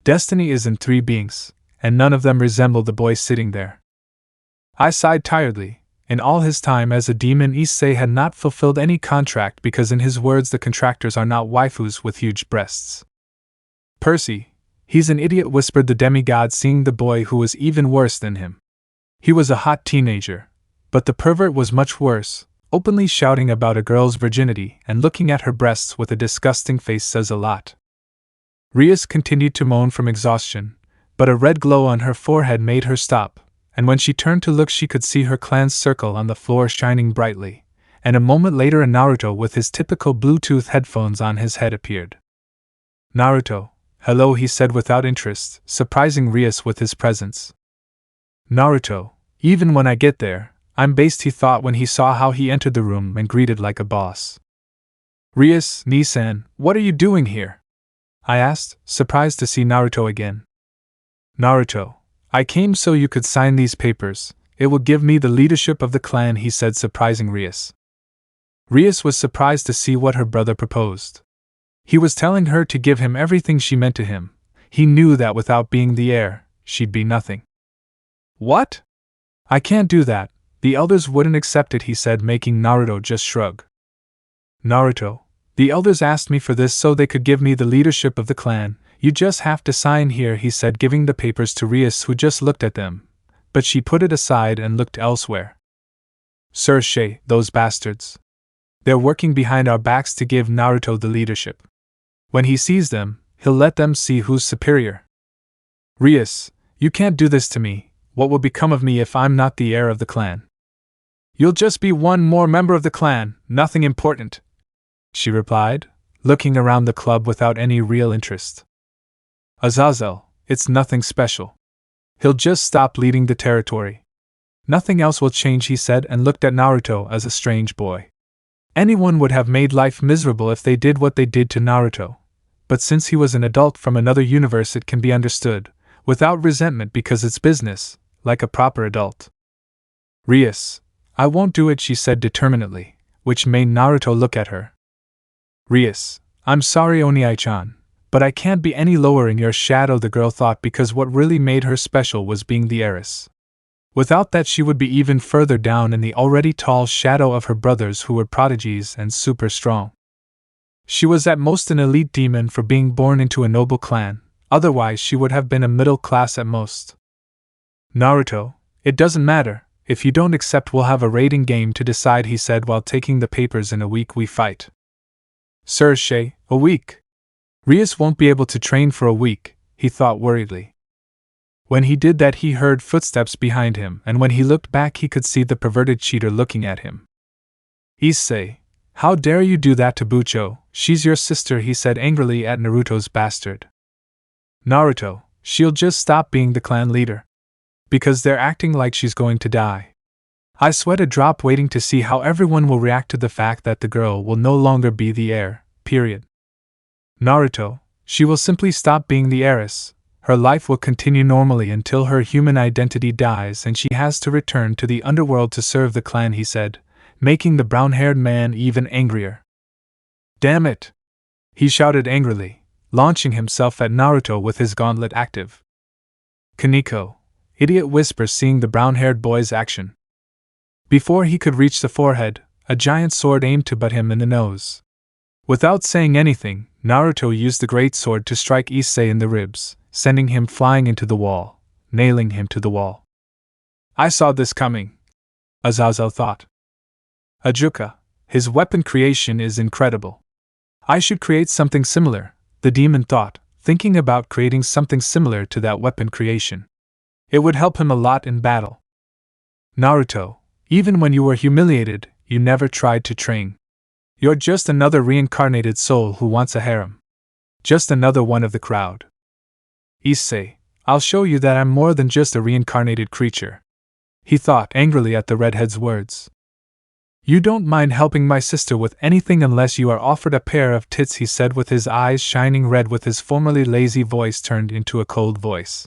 Destiny is in 3 beings, and none of them resemble the boy sitting there. I sighed tiredly. In all his time as a demon, Issei had not fulfilled any contract because, in his words, the contractors are not waifus with huge breasts. Percy, he's an idiot, whispered the demigod, seeing the boy who was even worse than him. He was a hot teenager, but the pervert was much worse, openly shouting about a girl's virginity and looking at her breasts with a disgusting face says a lot. Rias continued to moan from exhaustion, but a red glow on her forehead made her stop. And when she turned to look, she could see her clan's circle on the floor shining brightly, and a moment later a Naruto with his typical Bluetooth headphones on his head appeared. Naruto, hello, he said without interest, surprising Rias with his presence. Naruto, even when I get there, I'm based, he thought when he saw how he entered the room and greeted like a boss. Rias, Nisan, what are you doing here? I asked, surprised to see Naruto again. Naruto, I came so you could sign these papers. It will give me the leadership of the clan, he said, surprising Rias. Rias was surprised to see what her brother proposed. He was telling her to give him everything she meant to him. He knew that without being the heir, she'd be nothing. What? I can't do that. The elders wouldn't accept it, he said, making Naruto just shrug. Naruto, the elders asked me for this so they could give me the leadership of the clan. You just have to sign here, he said, giving the papers to Rias, who just looked at them, but she put it aside and looked elsewhere. Sir Shay, those bastards. They're working behind our backs to give Naruto the leadership. When he sees them, he'll let them see who's superior. Rias, you can't do this to me. What will become of me if I'm not the heir of the clan? You'll just be one more member of the clan, nothing important, she replied, looking around the club without any real interest. Azazel, it's nothing special. He'll just stop leading the territory. Nothing else will change, he said, and looked at Naruto as a strange boy. Anyone would have made life miserable if they did what they did to Naruto. But since he was an adult from another universe, it can be understood, without resentment, because it's business, like a proper adult. Rias, I won't do it, she said determinedly, which made Naruto look at her. Rias, I'm sorry, Oniai-chan, but I can't be any lower in your shadow, the girl thought, because what really made her special was being the heiress. Without that, she would be even further down in the already tall shadow of her brothers, who were prodigies and super strong. She was at most an elite demon for being born into a noble clan, otherwise she would have been a middle class at most. Naruto, it doesn't matter. If you don't accept, we'll have a rating game to decide, he said while taking the papers. In a week we fight. Sir Shay, a week? Rias won't be able to train for a week, he thought worriedly. When he did that, he heard footsteps behind him, and when he looked back, he could see the perverted cheater looking at him. Issei, how dare you do that to Bucho? She's your sister, he said angrily at Naruto's bastard. Naruto, she'll just stop being the clan leader. Because they're acting like she's going to die. I sweat a drop waiting to see how everyone will react to the fact that the girl will no longer be the heir, period. Naruto, she will simply stop being the heiress. Her life will continue normally until her human identity dies and she has to return to the underworld to serve the clan, he said, making the brown-haired man even angrier. Damn it! He shouted angrily, launching himself at Naruto with his gauntlet active. Kaneko, idiot whisper seeing the brown-haired boy's action. Before he could reach the forehead, a giant sword aimed to butt him in the nose. Without saying anything, Naruto used the great sword to strike Issei in the ribs, sending him flying into the wall, nailing him to the wall. I saw this coming, Azazel thought. Ajuka, his weapon creation is incredible. I should create something similar, the demon thought, thinking about creating something similar to that weapon creation. It would help him a lot in battle. Naruto, even when you were humiliated, you never tried to train. You're just another reincarnated soul who wants a harem. Just another one of the crowd. Issei, I'll show you that I'm more than just a reincarnated creature. He thought angrily at the redhead's words. You don't mind helping my sister with anything unless you are offered a pair of tits, he said with his eyes shining red, with his formerly lazy voice turned into a cold voice.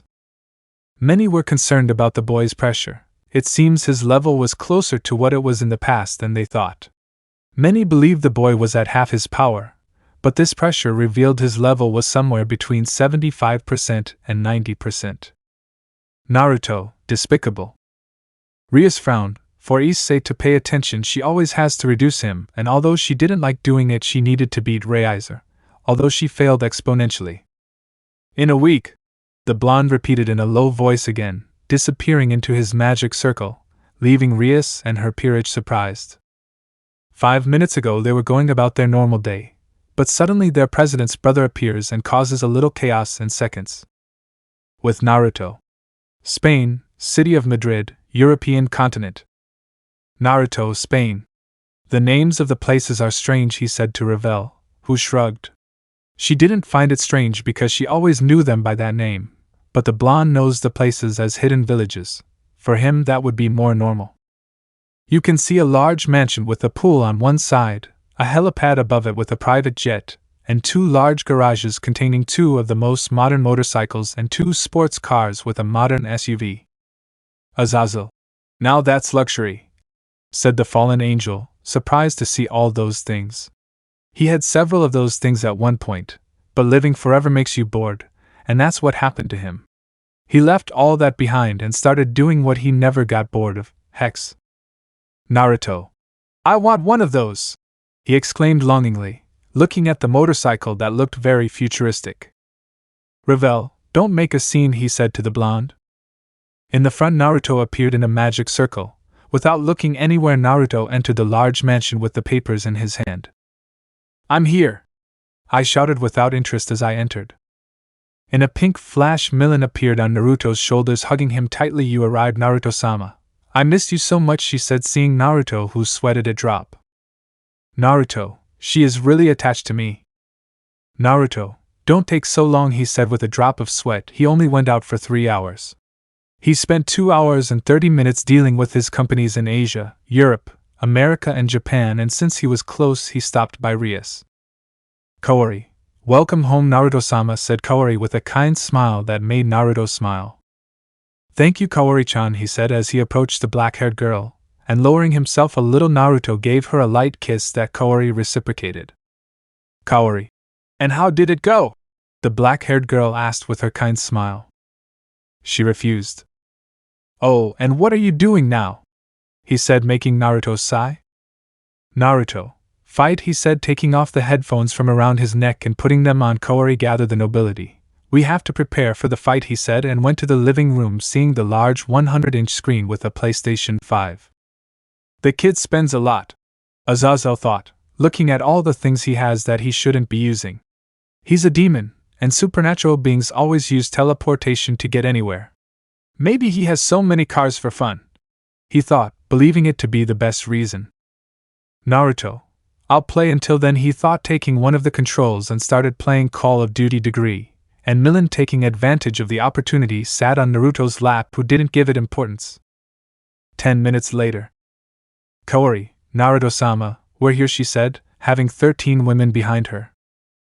Many were concerned about the boy's pressure. It seems his level was closer to what it was in the past than they thought. Many believed the boy was at half his power, but this pressure revealed his level was somewhere between 75% and 90%. Naruto, despicable. Rias frowned. For Issei to pay attention, she always has to reduce him, and although she didn't like doing it, she needed to beat Reiser, although she failed exponentially. In a week, the blonde repeated in a low voice again, disappearing into his magic circle, leaving Rias and her peerage surprised. 5 minutes ago they were going about their normal day, but suddenly their president's brother appears and causes a little chaos in seconds. With Naruto. Spain, city of Madrid, European continent. Naruto, Spain. The names of the places are strange, he said to Ravel, who shrugged. She didn't find it strange because she always knew them by that name, but the blonde knows the places as hidden villages. For him that would be more normal. You can see a large mansion with a pool on one side, a helipad above it with a private jet, and 2 large garages containing 2 of the most modern motorcycles and 2 sports cars with a modern SUV. Azazel. Now that's luxury, said the fallen angel, surprised to see all those things. He had several of those things at one point, but living forever makes you bored, and that's what happened to him. He left all that behind and started doing what he never got bored of, Hex. Naruto. I want one of those! He exclaimed longingly, looking at the motorcycle that looked very futuristic. Ravel, don't make a scene, he said to the blonde. In the front, Naruto appeared in a magic circle. Without looking anywhere, Naruto entered the large mansion with the papers in his hand. I'm here! I shouted without interest as I entered. In a pink flash, Milan appeared on Naruto's shoulders, hugging him tightly. You arrived, Naruto-sama. I missed you so much, she said, seeing Naruto, who sweated a drop. Naruto, she is really attached to me. Naruto, don't take so long, he said with a drop of sweat. He only went out for 3 hours. He spent 2 hours and 30 minutes dealing with his companies in Asia, Europe, America and Japan, and since he was close he stopped by Rias. Kaori. Welcome home, Naruto-sama, said Kaori with a kind smile that made Naruto smile. Thank you, Kaori-chan, he said as he approached the black-haired girl, and lowering himself a little, Naruto gave her a light kiss that Kaori reciprocated. Kaori. And how did it go? The black-haired girl asked with her kind smile. She refused. Oh, and what are you doing now? He said, making Naruto sigh. Naruto. Fight, he said, taking off the headphones from around his neck and putting them on. Kaori gathered the nobility. We have to prepare for the fight, he said, and went to the living room, seeing the large 100-inch screen with a PlayStation 5. The kid spends a lot, Azazel thought, looking at all the things he has that he shouldn't be using. He's a demon, and supernatural beings always use teleportation to get anywhere. Maybe he has so many cars for fun, he thought, believing it to be the best reason. Naruto. I'll play until then, he thought, taking one of the controls and started playing Call of Duty Degree, and Milan, taking advantage of the opportunity, sat on Naruto's lap, who didn't give it importance. 10 minutes later. Kaori, Naruto-sama, we're here, she said, having 13 women behind her.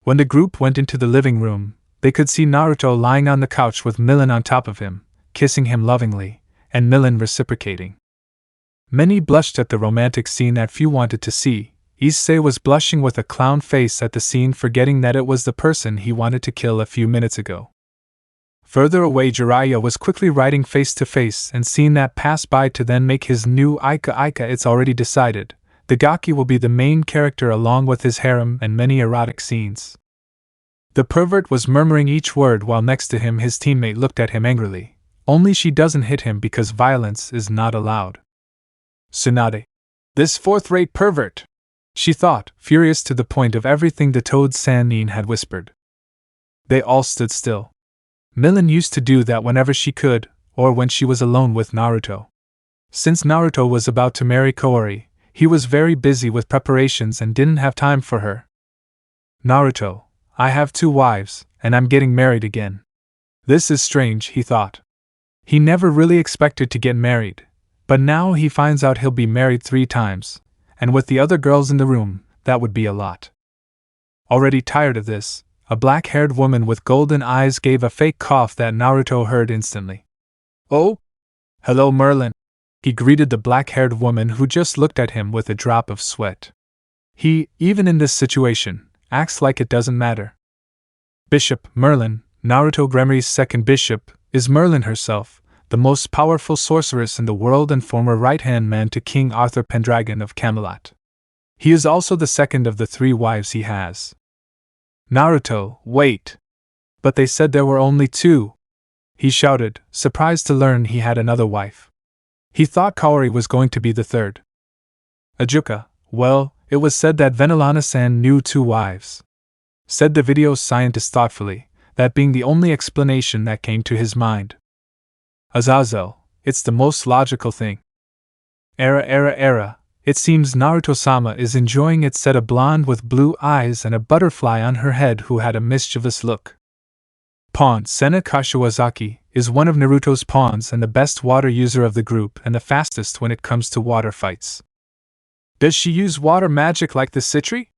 When the group went into the living room, they could see Naruto lying on the couch with Milan on top of him, kissing him lovingly, and Milan reciprocating. Many blushed at the romantic scene that few wanted to see. Issei was blushing with a clown face at the scene, forgetting that it was the person he wanted to kill a few minutes ago. Further away, Jiraiya was quickly riding face to face and seen that pass by to then make his new Ika. It's already decided. The Gaki will be the main character along with his harem and many erotic scenes. The pervert was murmuring each word while next to him his teammate looked at him angrily. Only she doesn't hit him because violence is not allowed. Tsunade. This fourth-rate pervert! She thought, furious to the point of everything the Toad Sannin had whispered. They all stood still. Millen used to do that whenever she could, or when she was alone with Naruto. Since Naruto was about to marry Kaori, he was very busy with preparations and didn't have time for her. Naruto, I have 2 wives, and I'm getting married again. This is strange, he thought. He never really expected to get married, but now he finds out he'll be married 3 times, and with the other girls in the room, that would be a lot. Already tired of this, a black-haired woman with golden eyes gave a fake cough that Naruto heard instantly. Oh? Hello, Merlin. He greeted the black-haired woman who just looked at him with a drop of sweat. He, even in this situation, acts like it doesn't matter. Bishop Merlin, Naruto Gremory's second bishop, is Merlin herself, the most powerful sorceress in the world and former right-hand man to King Arthur Pendragon of Camelot. He is also the second of the 3 wives he has. Naruto, wait! But they said there were only 2. He shouted, surprised to learn he had another wife. He thought Kaori was going to be the 3rd. Ajuka, well, it was said that Venelana-san knew 2 wives. Said the video scientist thoughtfully, that being the only explanation that came to his mind. Azazel, it's the most logical thing. Era. It seems Naruto-sama is enjoying it, said a blonde with blue eyes and a butterfly on her head who had a mischievous look. Pawn Sena Kashiwazaki is one of Naruto's pawns and the best water user of the group and the fastest when it comes to water fights. Does she use water magic like the Citri?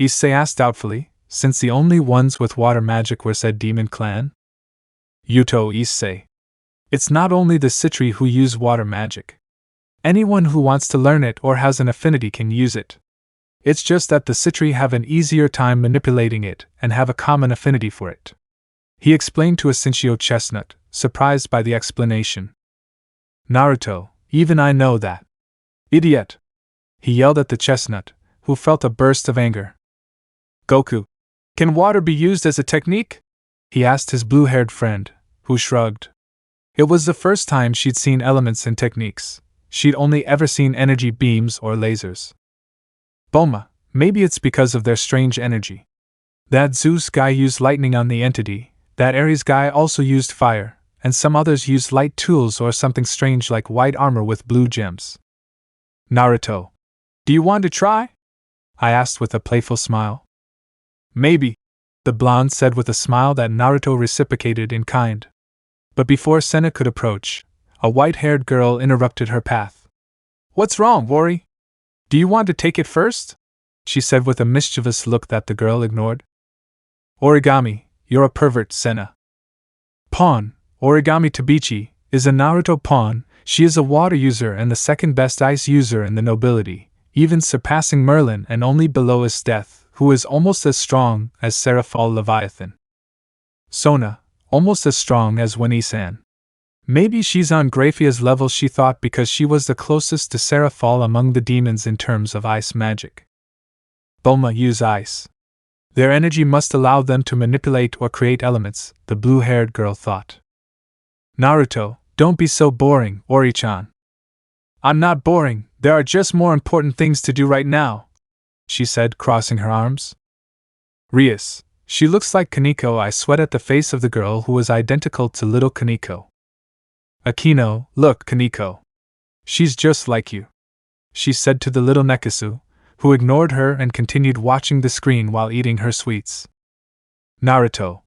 Issei asked doubtfully, since the only ones with water magic were said Demon Clan. Yuto Issei. It's not only the Citri who use water magic. Anyone who wants to learn it or has an affinity can use it. It's just that the Citri have an easier time manipulating it and have a common affinity for it. He explained to Asinchio Chestnut, surprised by the explanation. Naruto, even I know that. Idiot! He yelled at the chestnut, who felt a burst of anger. Goku, can water be used as a technique? He asked his blue-haired friend, who shrugged. It was the first time she'd seen elements in techniques. She'd only ever seen energy beams or lasers. Bulma, maybe it's because of their strange energy. That Zeus guy used lightning on the entity, that Ares guy also used fire, and some others used light tools or something strange like white armor with blue gems. Naruto, do you want to try? I asked with a playful smile. Maybe, the blonde said with a smile that Naruto reciprocated in kind. But before Senna could approach, a white-haired girl interrupted her path. What's wrong, Wari? Do you want to take it first? She said with a mischievous look that the girl ignored. Origami, you're a pervert, Senna. Pawn, Origami Tabichi, is a Naruto pawn. She is a water user and the second best ice user in the nobility, even surpassing Merlin and only below is Death, who is almost as strong as Seraphal Leviathan. Sona, almost as strong as Winnie-san. Maybe she's on Graphia's level, she thought, because she was the closest to Seraphal among the demons in terms of ice magic. Bulma use ice. Their energy must allow them to manipulate or create elements, the blue-haired girl thought. Naruto, don't be so boring, Ori-chan. I'm not boring, there are just more important things to do right now, she said, crossing her arms. Rias, she looks like Kaneko. I sweat at the face of the girl who was identical to little Kaneko. Akino, look, Kaneko. She's just like you, she said to the little Nekisu, who ignored her and continued watching the screen while eating her sweets. Naruto,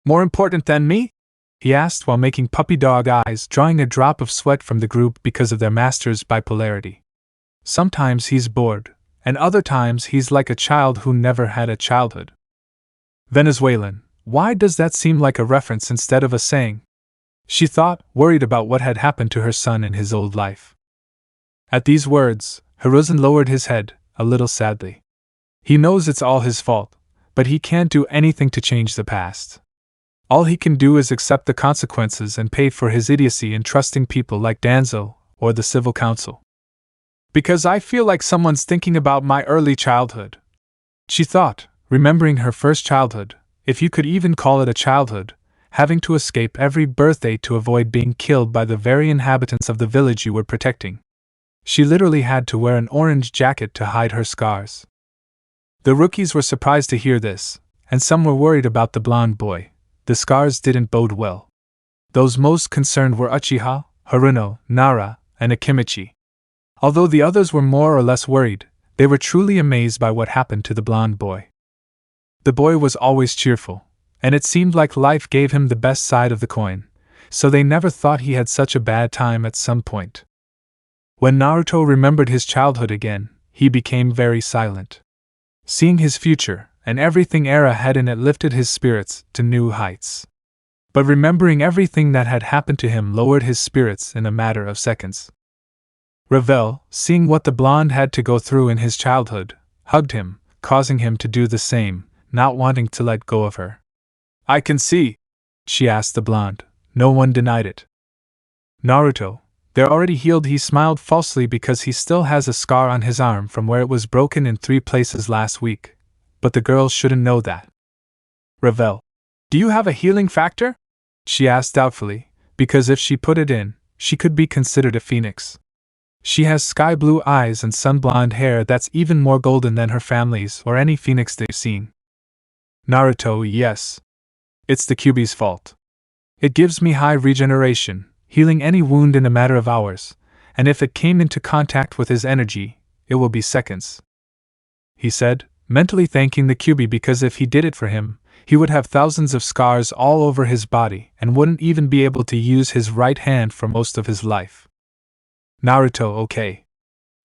more important than me? He asked while making puppy dog eyes, drawing a drop of sweat from the group because of their master's bipolarity. Sometimes he's bored, and other times he's like a child who never had a childhood. Venezuelan, why does that seem like a reference instead of a saying? She thought, worried about what had happened to her son in his old life. At these words, Hiruzen lowered his head, a little sadly. He knows it's all his fault, but he can't do anything to change the past. All he can do is accept the consequences and pay for his idiocy in trusting people like Danzo or the civil council. Because I feel like someone's thinking about my early childhood, she thought, remembering her first childhood, if you could even call it a childhood, having to escape every birthday to avoid being killed by the very inhabitants of the village you were protecting. She literally had to wear an orange jacket to hide her scars. The rookies were surprised to hear this, and some were worried about the blonde boy. The scars didn't bode well. Those most concerned were Uchiha, Haruno, Nara, and Akimichi. Although the others were more or less worried, they were truly amazed by what happened to the blonde boy. The boy was always cheerful, and it seemed like life gave him the best side of the coin, so they never thought he had such a bad time at some point. When Naruto remembered his childhood again, he became very silent. Seeing his future, and everything Era had in it lifted his spirits to new heights. But remembering everything that had happened to him lowered his spirits in a matter of seconds. Ravel, seeing what the blonde had to go through in his childhood, hugged him, causing him to do the same, not wanting to let go of her. I can see, she asked the blonde. No one denied it. Naruto, they're already healed. He smiled falsely because he still has a scar on his arm from where it was broken in 3 places last week. But the girl shouldn't know that. Ravel, do you have a healing factor? She asked doubtfully, because if she put it in, she could be considered a phoenix. She has sky blue eyes and sun-blonde hair that's even more golden than her family's or any phoenix they've seen. Naruto, yes. It's the Kyuubi's fault. It gives me high regeneration, healing any wound in a matter of hours, and if it came into contact with his energy, it will be seconds. He said, mentally thanking the Kyuubi because if he did it for him, he would have thousands of scars all over his body and wouldn't even be able to use his right hand for most of his life. Naruto, okay.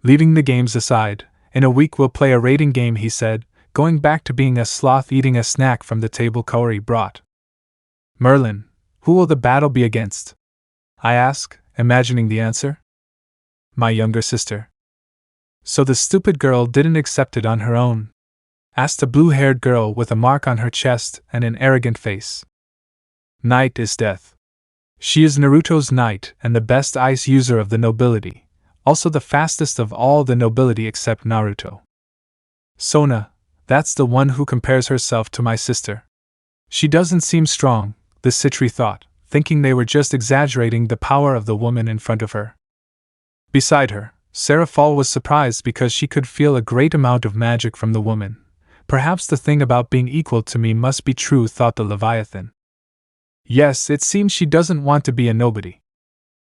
Leaving the games aside, in a week we'll play a rating game, he said, going back to being a sloth eating a snack from the table Kaori brought. Merlin, who will the battle be against? I ask, imagining the answer. My younger sister. So the stupid girl didn't accept it on her own? Asked a blue-haired girl with a mark on her chest and an arrogant face. Night is death. She is Naruto's knight and the best ice user of the nobility, also the fastest of all the nobility except Naruto. Sona, that's the one who compares herself to my sister. She doesn't seem strong, the Citri thought, thinking they were just exaggerating the power of the woman in front of her. Beside her, Seraphol was surprised because she could feel a great amount of magic from the woman. Perhaps the thing about being equal to me must be true, thought the Leviathan. Yes, it seems she doesn't want to be a nobody.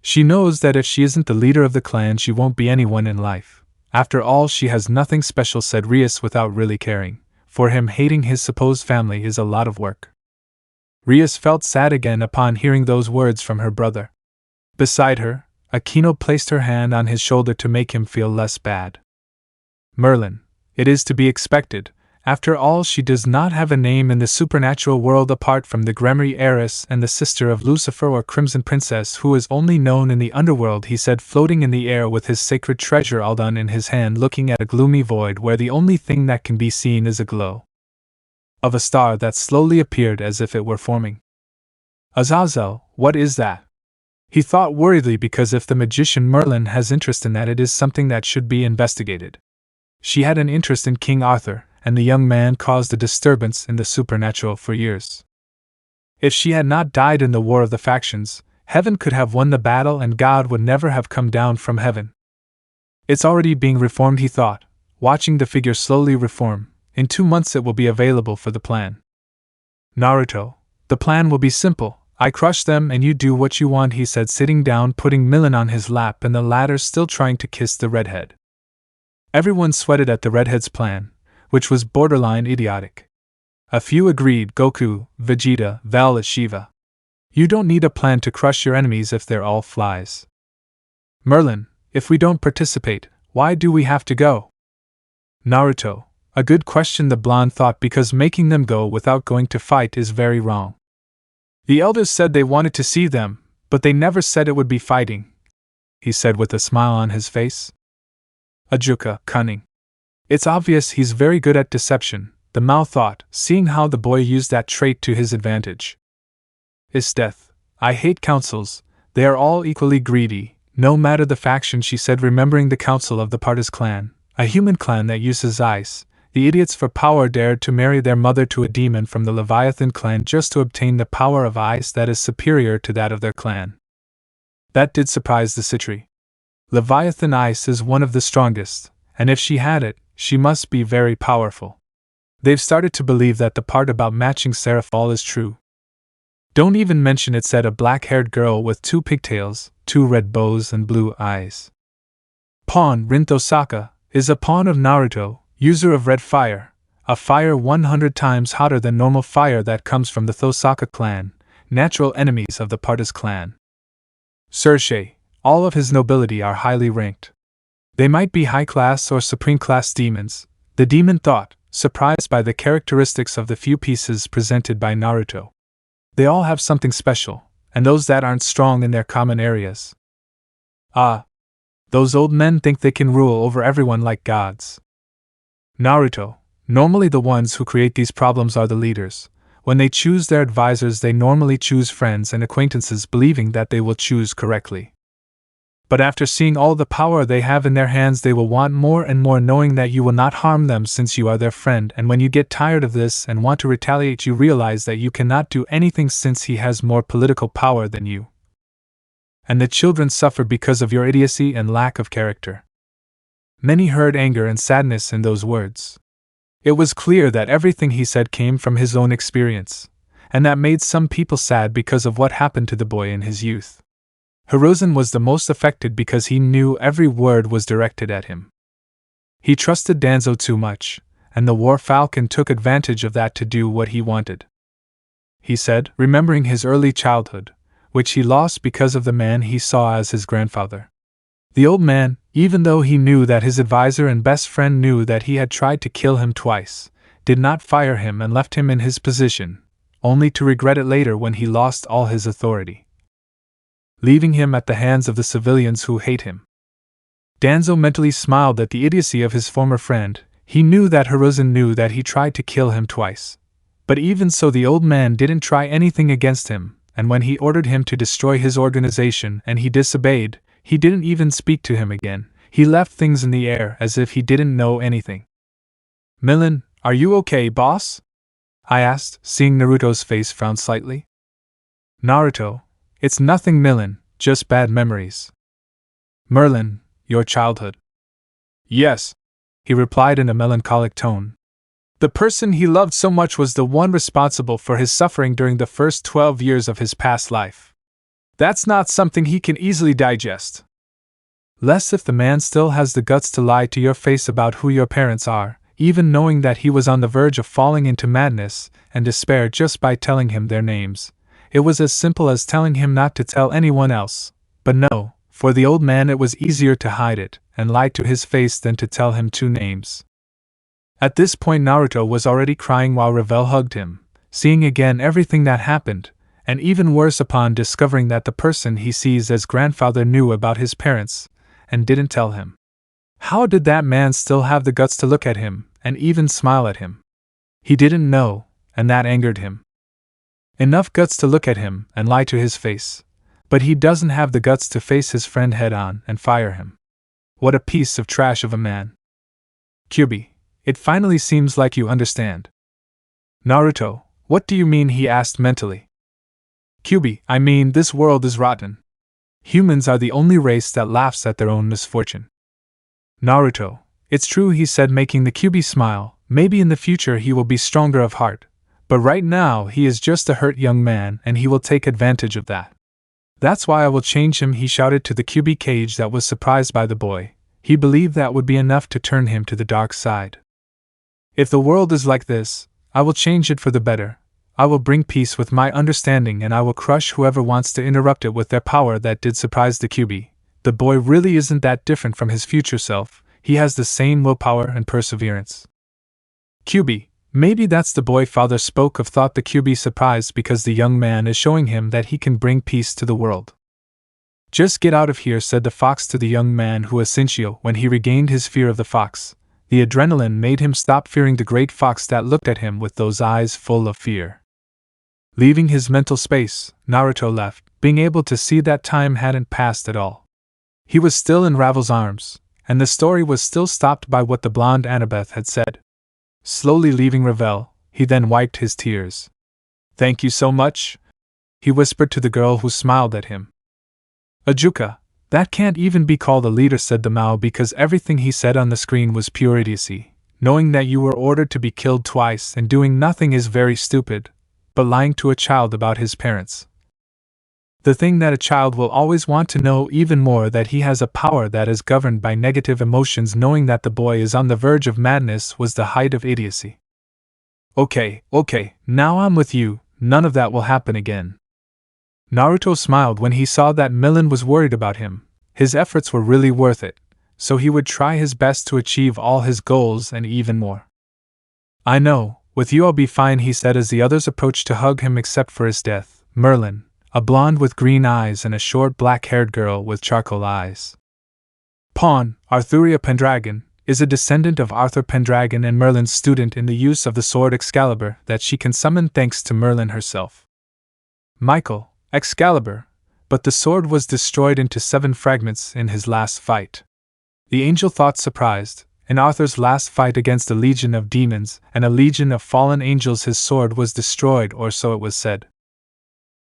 She knows that if she isn't the leader of the clan, she won't be anyone in life. After all, she has nothing special, said Rias without really caring. For him, hating his supposed family is a lot of work. Rias felt sad again upon hearing those words from her brother. Beside her, Akino placed her hand on his shoulder to make him feel less bad. Merlin, it is to be expected. After all, she does not have a name in the supernatural world apart from the Gremory heiress and the sister of Lucifer or Crimson Princess, who is only known in the underworld, he said, floating in the air with his sacred treasure Aldan in his hand, looking at a gloomy void where the only thing that can be seen is a glow of a star that slowly appeared as if it were forming. Azazel, what is that? He thought worriedly, because if the magician Merlin has interest in that, it is something that should be investigated. She had an interest in King Arthur, and the young man caused a disturbance in the supernatural for years. If she had not died in the war of the factions, heaven could have won the battle and God would never have come down from heaven. It's already being reformed, he thought, watching the figure slowly reform. In 2 months it will be available for the plan. Naruto, the plan will be simple. I crush them and you do what you want, he said, sitting down, putting Milan on his lap and the latter still trying to kiss the redhead. Everyone sweated at the redhead's plan, which was borderline idiotic. A few agreed: Goku, Vegeta, Val, Shiva. You don't need a plan to crush your enemies if they're all flies. Merlin, if we don't participate, why do we have to go? Naruto, a good question, the blonde thought, because making them go without going to fight is very wrong. The elders said they wanted to see them, but they never said it would be fighting, he said with a smile on his face. Ajuka, cunning. It's obvious he's very good at deception, the Mao thought, seeing how the boy used that trait to his advantage. is death. I hate councils, they are all equally greedy, no matter the faction, she said, remembering the council of the Partis clan, a human clan that uses ice. The idiots for power dared to marry their mother to a demon from the Leviathan clan just to obtain the power of ice that is superior to that of their clan. That did surprise the Citri. Leviathan ice is one of the strongest, and if she had it, she must be very powerful. They've started to believe that the part about matching Seraphol is true. Don't even mention it, said a black-haired girl with 2 pigtails, 2 red bows and blue eyes. Pawn Rintosaka is a pawn of Naruto, user of red fire, a fire 100 times hotter than normal fire that comes from the Thosaka clan, natural enemies of the Partis clan. Sershe, all of his nobility are highly ranked. They might be high-class or supreme-class demons, the demon thought, surprised by the characteristics of the few pieces presented by Naruto. They all have something special, and those that aren't strong in their common areas. Ah, those old men think they can rule over everyone like gods. Naruto, normally the ones who create these problems are the leaders. When they choose their advisors, they normally choose friends and acquaintances, believing that they will choose correctly. But after seeing all the power they have in their hands, they will want more and more, knowing that you will not harm them since you are their friend, and when you get tired of this and want to retaliate, you realize that you cannot do anything since he has more political power than you. And the children suffer because of your idiocy and lack of character. Many heard anger and sadness in those words. It was clear that everything he said came from his own experience, and that made some people sad because of what happened to the boy in his youth. Hiruzen was the most affected because he knew every word was directed at him. He trusted Danzo too much, and the War Falcon took advantage of that to do what he wanted. He said, remembering his early childhood, which he lost because of the man he saw as his grandfather. The old man, even though he knew that his advisor and best friend knew that he had tried to kill him twice, did not fire him and left him in his position, only to regret it later when he lost all his authority, leaving him at the hands of the civilians who hate him. Danzo mentally smiled at the idiocy of his former friend. He knew that Hiruzen knew that he tried to kill him twice. But even so, the old man didn't try anything against him, and when he ordered him to destroy his organization and he disobeyed, he didn't even speak to him again. He left things in the air as if he didn't know anything. Millen, are you okay, boss? I asked, seeing Naruto's face frown slightly. Naruto, it's nothing, Millen, just bad memories. Merlin, your childhood. Yes, he replied in a melancholic tone. The person he loved so much was the one responsible for his suffering during the first 12 years of his past life. That's not something he can easily digest. Less if the man still has the guts to lie to your face about who your parents are, even knowing that he was on the verge of falling into madness and despair just by telling him their names. It was as simple as telling him not to tell anyone else. But no, for the old man it was easier to hide it and lie to his face than to tell him 2 names. At this point Naruto was already crying while Revel hugged him, seeing again everything that happened, and even worse upon discovering that the person he sees as grandfather knew about his parents, and didn't tell him. How did that man still have the guts to look at him, and even smile at him? He didn't know, and that angered him. Enough guts to look at him and lie to his face, but he doesn't have the guts to face his friend head on and fire him. What a piece of trash of a man. Kyubi, it finally seems like you understand. Naruto, what do you mean? He asked mentally. Kyubi, I mean this world is rotten. Humans are the only race that laughs at their own misfortune. Naruto, it's true, he said, making the Kyubi smile. Maybe in the future he will be stronger of heart, but right now he is just a hurt young man and he will take advantage of that. That's why I will change him, he shouted to the Kyubi cage that was surprised by the boy. He believed that would be enough to turn him to the dark side. If the world is like this, I will change it for the better. I will bring peace with my understanding and I will crush whoever wants to interrupt it with their power. That did surprise the Kyubi. The boy really isn't that different from his future self. He has the same willpower and perseverance. Kyubi, maybe that's the boy father spoke of, thought the Kyubi, surprised because the young man is showing him that he can bring peace to the world. Just get out of here, said the fox to the young man who was Shinchio. When he regained his fear of the fox, the adrenaline made him stop fearing the great fox that looked at him with those eyes full of fear. Leaving his mental space, Naruto left, being able to see that time hadn't passed at all. He was still in Ravel's arms, and the story was still stopped by what the blonde Annabeth had said. Slowly leaving Ravel, he then wiped his tears. "Thank you so much," he whispered to the girl who smiled at him. "Ajuka, that can't even be called a leader," said the Mao, because everything he said on the screen was pure idiocy. Knowing that you were ordered to be killed twice and doing nothing is very stupid, but lying to a child about his parents. The thing that a child will always want to know even more, that he has a power that is governed by negative emotions. Knowing that the boy is on the verge of madness was the height of idiocy. Okay, now I'm with you, none of that will happen again." Naruto smiled when he saw that Milan was worried about him. His efforts were really worth it, so he would try his best to achieve all his goals and even more. "I know, with you I'll be fine," he said as the others approached to hug him, except for his death, Merlin, a blonde with green eyes and a short black-haired girl with charcoal eyes. Pawn, Arthuria Pendragon, is a descendant of Arthur Pendragon and Merlin's student in the use of the sword Excalibur that she can summon thanks to Merlin herself. Michael, Excalibur, but the sword was destroyed into 7 fragments in his last fight. The angel thought surprised, in Arthur's last fight against a legion of demons and a legion of fallen angels his sword was destroyed, or so it was said.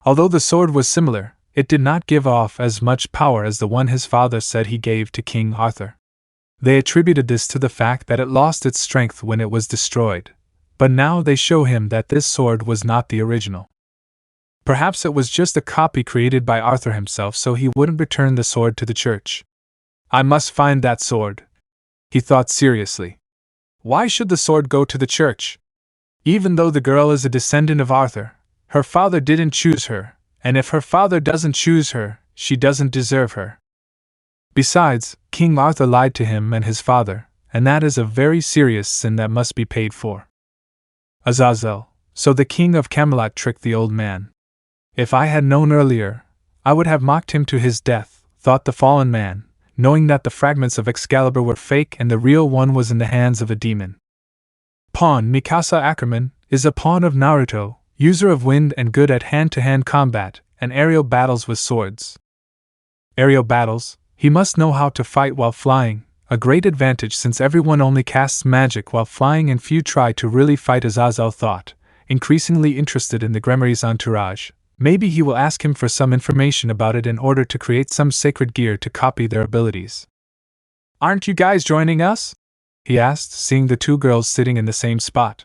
Although the sword was similar, it did not give off as much power as the one his father said he gave to King Arthur. They attributed this to the fact that it lost its strength when it was destroyed, but now they show him that this sword was not the original. Perhaps it was just a copy created by Arthur himself so he wouldn't return the sword to the church. "I must find that sword," he thought seriously. "Why should the sword go to the church? Even though the girl is a descendant of Arthur, her father didn't choose her, and if her father doesn't choose her, she doesn't deserve her. Besides, King Arthur lied to him and his father, and that is a very serious sin that must be paid for. Azazel, so the king of Camelot tricked the old man. If I had known earlier, I would have mocked him to his death," thought the fallen man, knowing that the fragments of Excalibur were fake and the real one was in the hands of a demon. Pawn Mikasa Ackerman is a pawn of Naruto, user of wind and good at hand-to-hand combat and aerial battles with swords. Aerial battles, he must know how to fight while flying, a great advantage since everyone only casts magic while flying and few try to really fight. Azazel thought, increasingly interested in the Gremory's entourage. Maybe he will ask him for some information about it in order to create some sacred gear to copy their abilities. "Aren't you guys joining us?" he asked, seeing the 2 girls sitting in the same spot.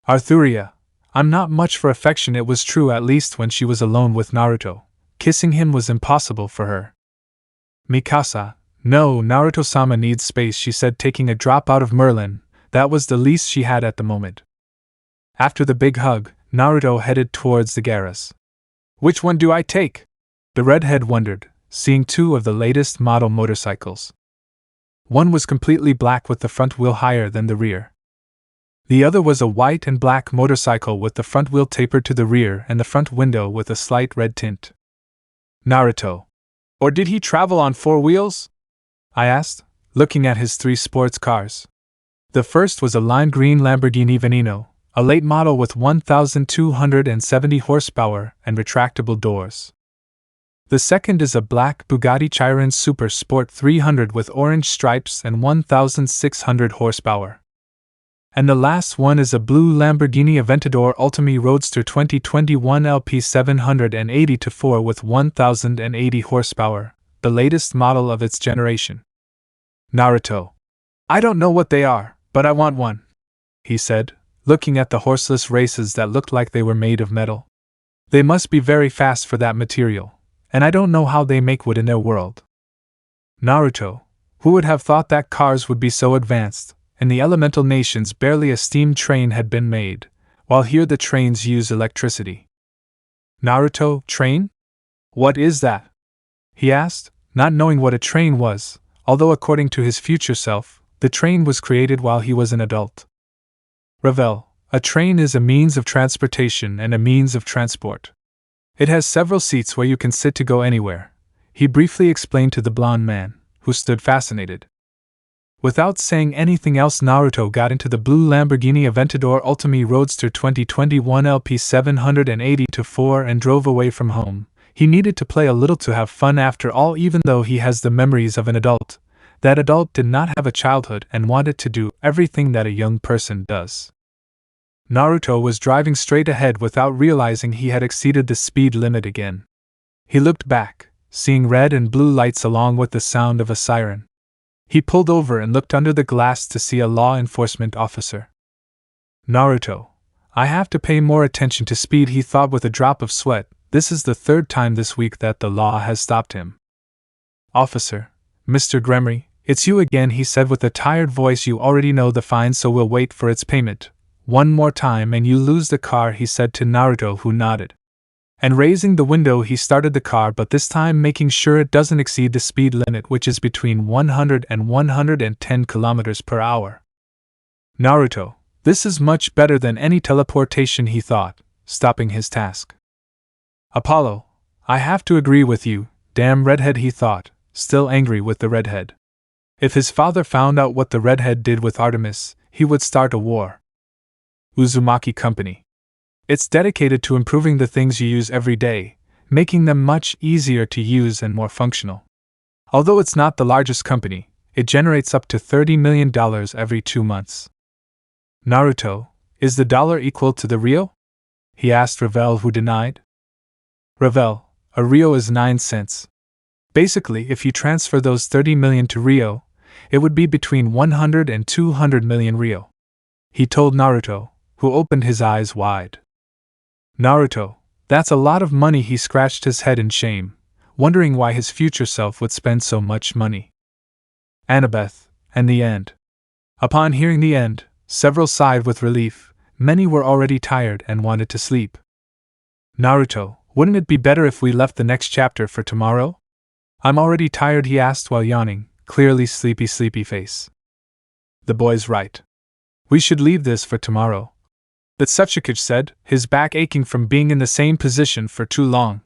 Arthuria, I'm not much for affection. It was true at least when she was alone with Naruto. Kissing him was impossible for her. Mikasa, no, Naruto-sama needs space, she said, taking a drop out of Merlin. That was the least she had at the moment. After the big hug, Naruto headed towards the garage. "Which one do I take?" the redhead wondered, seeing 2 of the latest model motorcycles. One was completely black with the front wheel higher than the rear. The other was a white and black motorcycle with the front wheel tapered to the rear and the front window with a slight red tint. Naruto. Or did he travel on 4 wheels? I asked, looking at his 3 sports cars. The first was a lime green Lamborghini Veneno, a late model with 1,270 horsepower and retractable doors. The second is a black Bugatti Chiron Super Sport 300 with orange stripes and 1,600 horsepower. And the last one is a blue Lamborghini Aventador Ultimi Roadster 2021 LP 780-4 with 1,080 horsepower, the latest model of its generation. Naruto. I don't know what they are, but I want one, he said, looking at the horseless races that looked like they were made of metal. They must be very fast for that material, and I don't know how they make wood in their world. Naruto, who would have thought that cars would be so advanced? In the elemental nations barely a steam train had been made, while here the trains use electricity. Naruto, train? What is that? He asked, not knowing what a train was, although according to his future self, the train was created while he was an adult. Ravel, a train is a means of transportation and a means of transport. It has several seats where you can sit to go anywhere, he briefly explained to the blond man, who stood fascinated. Without saying anything else, Naruto got into the blue Lamborghini Aventador Ultimi Roadster 2021 LP 780-4 and drove away from home. He needed to play a little to have fun after all. Even though he has the memories of an adult, that adult did not have a childhood and wanted to do everything that a young person does. Naruto was driving straight ahead without realizing he had exceeded the speed limit again. He looked back, seeing red and blue lights along with the sound of a siren. He pulled over and looked under the glass to see a law enforcement officer. Naruto, I have to pay more attention to speed, he thought with a drop of sweat. This is the third time this week that the law has stopped him. Officer, Mr. Gremory, it's you again, he said with a tired voice. You already know the fine, so we'll wait for its payment. One more time and you lose the car, he said to Naruto, who nodded. And raising the window, he started the car, but this time making sure it doesn't exceed the speed limit, which is between 100 and 110 kilometers per hour. Naruto, this is much better than any teleportation, he thought, stopping his task. Apollo, I have to agree with you, damn redhead, he thought, still angry with the redhead. If his father found out what the redhead did with Artemis, he would start a war. Uzumaki Company. It's dedicated to improving the things you use every day, making them much easier to use and more functional. Although it's not the largest company, it generates up to $30 million every 2 months. Naruto, is the dollar equal to the Rio? He asked Ravel, who denied. Ravel, a Rio is 9 cents. Basically, if you transfer those 30 million to Rio, it would be between 100 and 200 million Rio. He told Naruto, who opened his eyes wide. Naruto, that's a lot of money, he scratched his head in shame, wondering why his future self would spend so much money. Annabeth, and the end. Upon hearing the end, several sighed with relief. Many were already tired and wanted to sleep. Naruto, wouldn't it be better if we left the next chapter for tomorrow? I'm already tired, he asked while yawning, clearly sleepy face. The boy's right. We should leave this for tomorrow. But Satsuki said, his back aching from being in the same position for too long.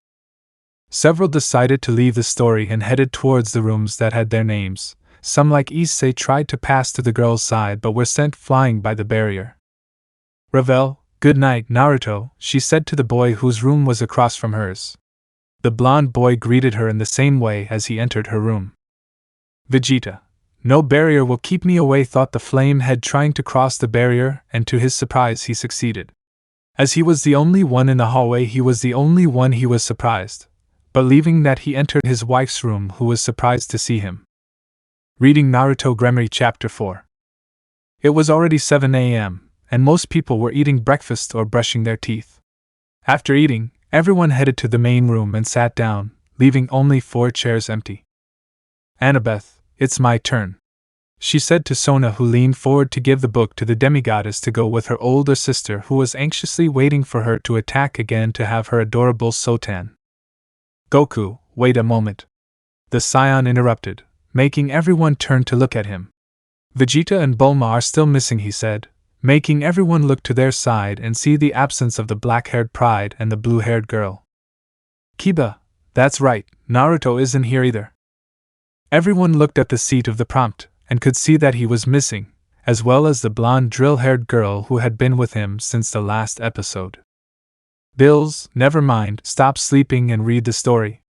Several decided to leave the story and headed towards the rooms that had their names. Some, like Issei, tried to pass to the girl's side but were sent flying by the barrier. Ravel, good night, Naruto, she said to the boy whose room was across from hers. The blonde boy greeted her in the same way as he entered her room. Vegeta. No barrier will keep me away, thought the flame head, trying to cross the barrier, and to his surprise he succeeded. As he was the only one in the hallway, he was the only one he was surprised. Believing that, he entered his wife's room, who was surprised to see him. Reading Naruto Gremory Chapter 4. It was already 7 a.m., and most people were eating breakfast or brushing their teeth. After eating, everyone headed to the main room and sat down, leaving only 4 chairs empty. Annabeth, it's my turn, she said to Sona, who leaned forward to give the book to the demigoddess to go with her older sister, who was anxiously waiting for her to attack again to have her adorable Sotan. Goku, wait a moment. The scion interrupted, making everyone turn to look at him. Vegeta and Bulma are still missing, he said, making everyone look to their side and see the absence of the black-haired pride and the blue-haired girl. Kiba, that's right, Naruto isn't here either. Everyone looked at the seat of the prompt, and could see that he was missing, as well as the blonde drill-haired girl who had been with him since the last episode. Bills, never mind, stop sleeping and read the story.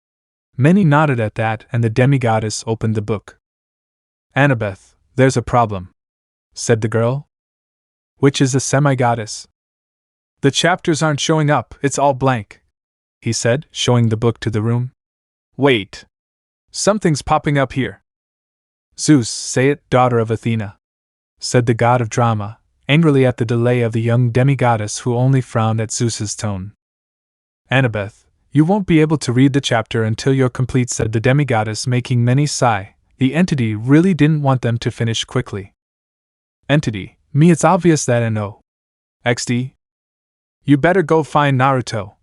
Many nodded at that, and the demigoddess opened the book. Annabeth, there's a problem, said the girl. Which is a semi-goddess? The chapters aren't showing up, it's all blank, he said, showing the book to the room. Wait. Something's popping up here. Zeus, say it, daughter of Athena, said the god of drama, angrily at the delay of the young demigoddess, who only frowned at Zeus's tone. Annabeth, you won't be able to read the chapter until you're complete, said the demigoddess, making many sigh. The entity really didn't want them to finish quickly. Entity, me, it's obvious that N.O. XD. You better go find Naruto,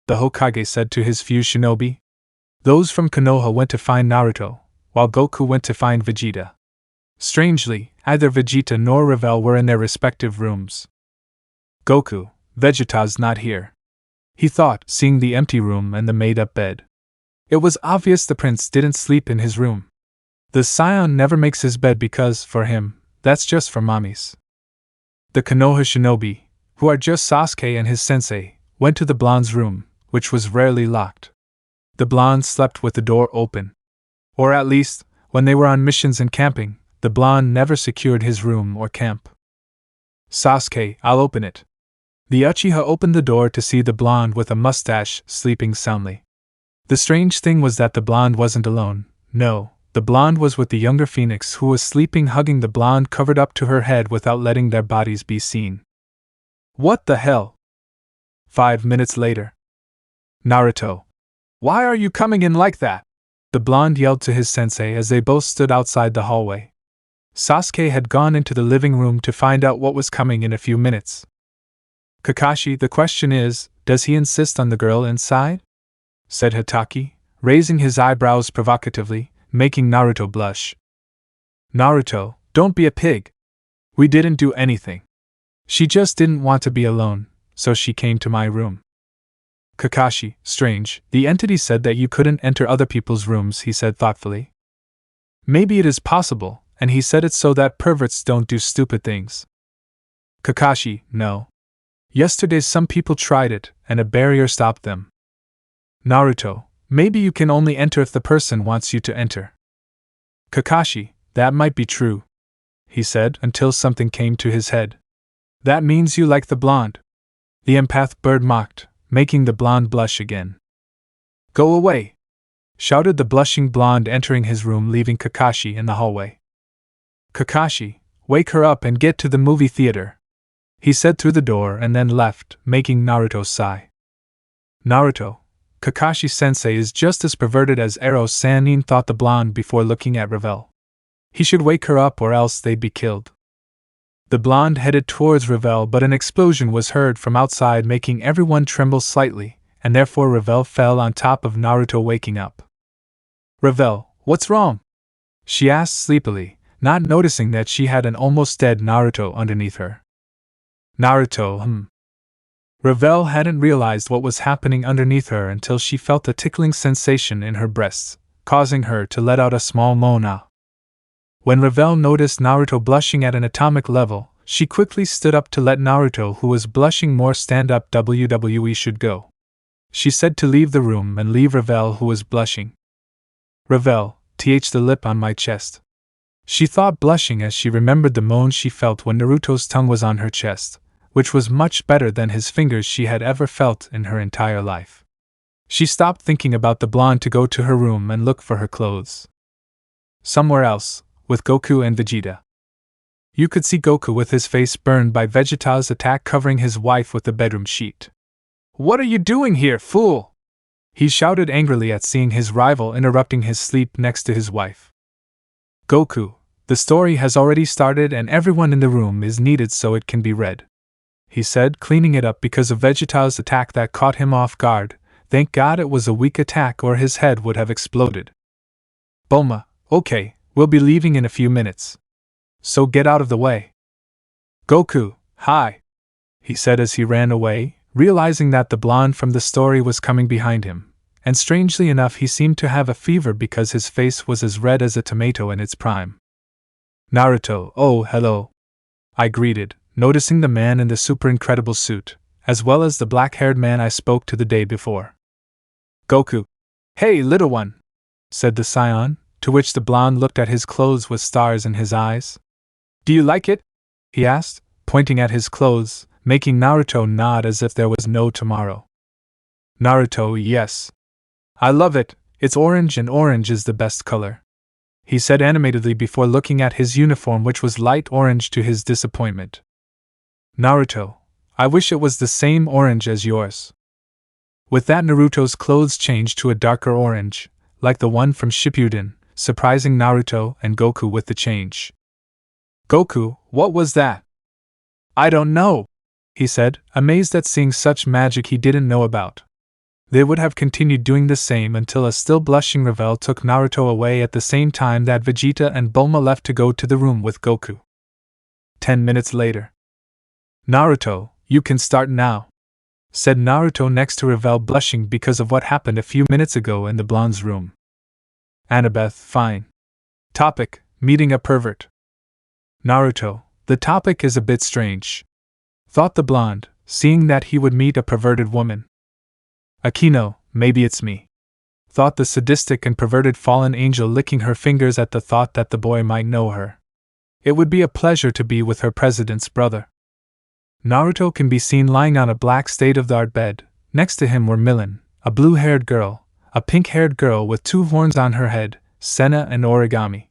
the Hokage said to his few shinobi. Those from Konoha went to find Naruto, while Goku went to find Vegeta. Strangely, either Vegeta nor Ravel were in their respective rooms. Goku, Vegeta's not here, he thought, seeing the empty room and the made-up bed. It was obvious the prince didn't sleep in his room. The scion never makes his bed because, for him, that's just for mommies. The Konoha shinobi, who are just Sasuke and his sensei, went to the blonde's room, which was rarely locked. The blonde slept with the door open. Or at least, when they were on missions and camping, the blonde never secured his room or camp. Sasuke, I'll open it. The Uchiha opened the door to see the blonde with a mustache sleeping soundly. The strange thing was that the blonde wasn't alone. No, the blonde was with the younger phoenix who was sleeping hugging the blonde covered up to her head without letting their bodies be seen. What the hell? 5 minutes later. Naruto. Why are you coming in like that? The blonde yelled to his sensei as they both stood outside the hallway. Sasuke had gone into the living room to find out what was coming in a few minutes. Kakashi, the question is, does he insist on the girl inside? Said Hitaki, raising his eyebrows provocatively, making Naruto blush. Naruto, don't be a pig. We didn't do anything. She just didn't want to be alone, so she came to my room. Kakashi, strange, the entity said that you couldn't enter other people's rooms, he said thoughtfully. Maybe it is possible, and he said it so that perverts don't do stupid things. Kakashi, no. Yesterday some people tried it, and a barrier stopped them. Naruto, maybe you can only enter if the person wants you to enter. Kakashi, that might be true, he said until something came to his head. That means you like the blonde. The empath bird mocked, making the blonde blush again. Go away! Shouted the blushing blonde, entering his room, leaving Kakashi in the hallway. Kakashi, wake her up and get to the movie theater, he said through the door and then left, making Naruto sigh. Naruto, Kakashi-sensei is just as perverted as Ero-sanin, thought the blonde before looking at Revel. He should wake her up or else they'd be killed. The blonde headed towards Revel, but an explosion was heard from outside, making everyone tremble slightly, and therefore Revel fell on top of Naruto, waking up. Revel, what's wrong? She asked sleepily, not noticing that she had an almost dead Naruto underneath her. Naruto, Revel hadn't realized what was happening underneath her until she felt a tickling sensation in her breasts, causing her to let out a small moan. When Revel noticed Naruto blushing at an atomic level, she quickly stood up to let Naruto, who was blushing more, stand up. WWE should go. She said to leave the room and leave Revel, who was blushing. Revel, the lip on my chest. She thought, blushing as she remembered the moan she felt when Naruto's tongue was on her chest, which was much better than his fingers she had ever felt in her entire life. She stopped thinking about the blonde to go to her room and look for her clothes. Somewhere else, with Goku and Vegeta. You could see Goku with his face burned by Vegeta's attack, covering his wife with the bedroom sheet. What are you doing here, fool? He shouted angrily at seeing his rival interrupting his sleep next to his wife. Goku, the story has already started and everyone in the room is needed so it can be read, he said, cleaning it up because of Vegeta's attack that caught him off guard. Thank God it was a weak attack or his head would have exploded. Bulma, okay, we'll be leaving in a few minutes. So get out of the way. Goku, hi, he said as he ran away, realizing that the blonde from the story was coming behind him, and strangely enough he seemed to have a fever because his face was as red as a tomato in its prime. Naruto, oh hello, I greeted, noticing the man in the super incredible suit, as well as the black-haired man I spoke to the day before. Goku, hey little one, said the scion, to which the blonde looked at his clothes with stars in his eyes. Do you like it? He asked, pointing at his clothes, making Naruto nod as if there was no tomorrow. Naruto, yes. I love it, it's orange and orange is the best color, he said animatedly before looking at his uniform, which was light orange to his disappointment. Naruto, I wish it was the same orange as yours. With that, Naruto's clothes changed to a darker orange, like the one from Shippuden, surprising Naruto and Goku with the change. Goku, what was that? I don't know, he said, amazed at seeing such magic he didn't know about. They would have continued doing the same until a still blushing Revel took Naruto away at the same time that Vegeta and Bulma left to go to the room with Goku. 10 minutes later. Naruto, you can start now, said Naruto next to Revel, blushing because of what happened a few minutes ago in the blonde's room. Annabeth, fine. Topic: Meeting a pervert. Naruto, the topic is a bit strange, thought the blonde, seeing that he would meet a perverted woman. Akino, maybe it's me, thought the sadistic and perverted fallen angel, licking her fingers at the thought that the boy might know her. It would be a pleasure to be with her president's brother. Naruto can be seen lying on a black state-of-the-art bed. Next to him were Millen, a blue-haired girl, a pink-haired girl with 2 horns on her head, Senna, and Origami.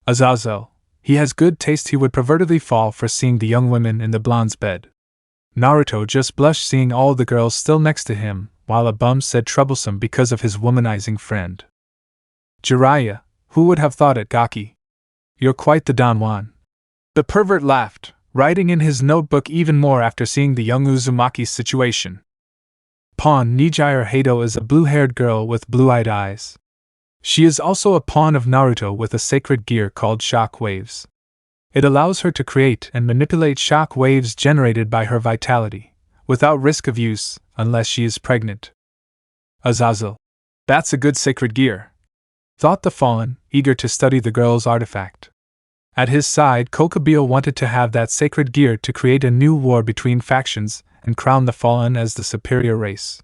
Azazel, he has good taste. He would pervertedly fall for seeing the young women in the blonde's bed. Naruto just blushed seeing all the girls still next to him, while a bum said troublesome because of his womanizing friend. Jiraiya, who would have thought it, Gaki? You're quite the Don Juan. The pervert laughed, writing in his notebook even more after seeing the young Uzumaki's situation. Pawn Nijire Hado is a blue-haired girl with blue-eyed eyes. She is also a pawn of Naruto with a sacred gear called shock waves. It allows her to create and manipulate shock waves generated by her vitality, without risk of use, unless she is pregnant. Azazel. That's a good sacred gear, thought the fallen, eager to study the girl's artifact. At his side, Kokubio wanted to have that sacred gear to create a new war between factions and crown the fallen as the superior race.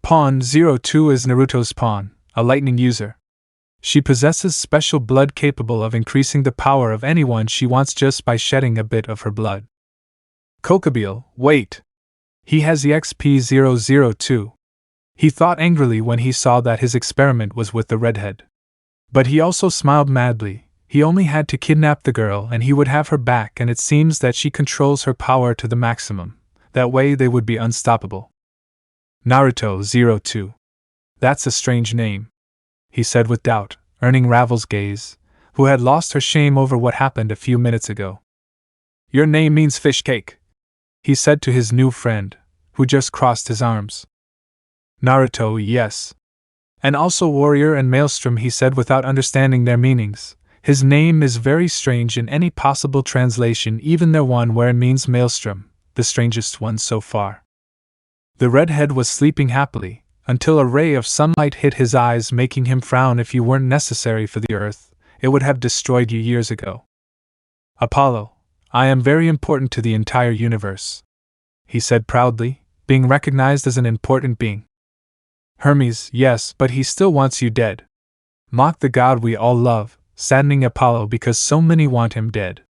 Pawn 02 is Naruto's pawn, a lightning user. She possesses special blood capable of increasing the power of anyone she wants just by shedding a bit of her blood. Kokubio, wait! He has EXP 002. He thought angrily when he saw that his experiment was with the redhead. But he also smiled madly. He only had to kidnap the girl and he would have her back, and it seems that she controls her power to the maximum. That way they would be unstoppable. Naruto 02. That's a strange name, he said with doubt, earning Ravel's gaze, who had lost her shame over what happened a few minutes ago. Your name means fish cake, he said to his new friend, who just crossed his arms. Naruto, yes. And also warrior and maelstrom, he said without understanding their meanings. His name is very strange in any possible translation, even the one where it means maelstrom, the strangest one so far. The redhead was sleeping happily, until a ray of sunlight hit his eyes, making him frown. If you weren't necessary for the earth, it would have destroyed you years ago. Apollo, I am very important to the entire universe, he said proudly, being recognized as an important being. Hermes, yes, but he still wants you dead. Mocked the god we all love, saddening Apollo because so many want him dead.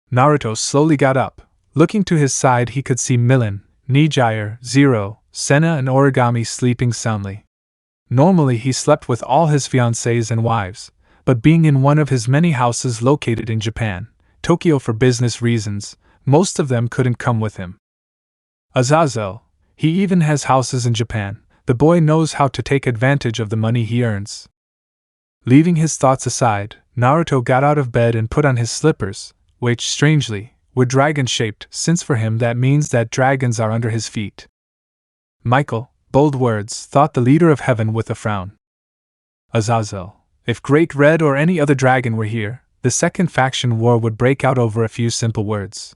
Naruto slowly got up. Looking to his side, he could see Millen, Nijire, Zero, Senna, and Origami sleeping soundly. Normally he slept with all his fiancées and wives, but being in one of his many houses located in Japan, Tokyo, for business reasons, most of them couldn't come with him. Azazel, he even has houses in Japan. The boy knows how to take advantage of the money he earns. Leaving his thoughts aside, Naruto got out of bed and put on his slippers, which, strangely, were dragon-shaped, since for him that means that dragons are under his feet. Michael, bold words, thought the leader of heaven with a frown. Azazel, if Great Red or any other dragon were here, the second faction war would break out over a few simple words,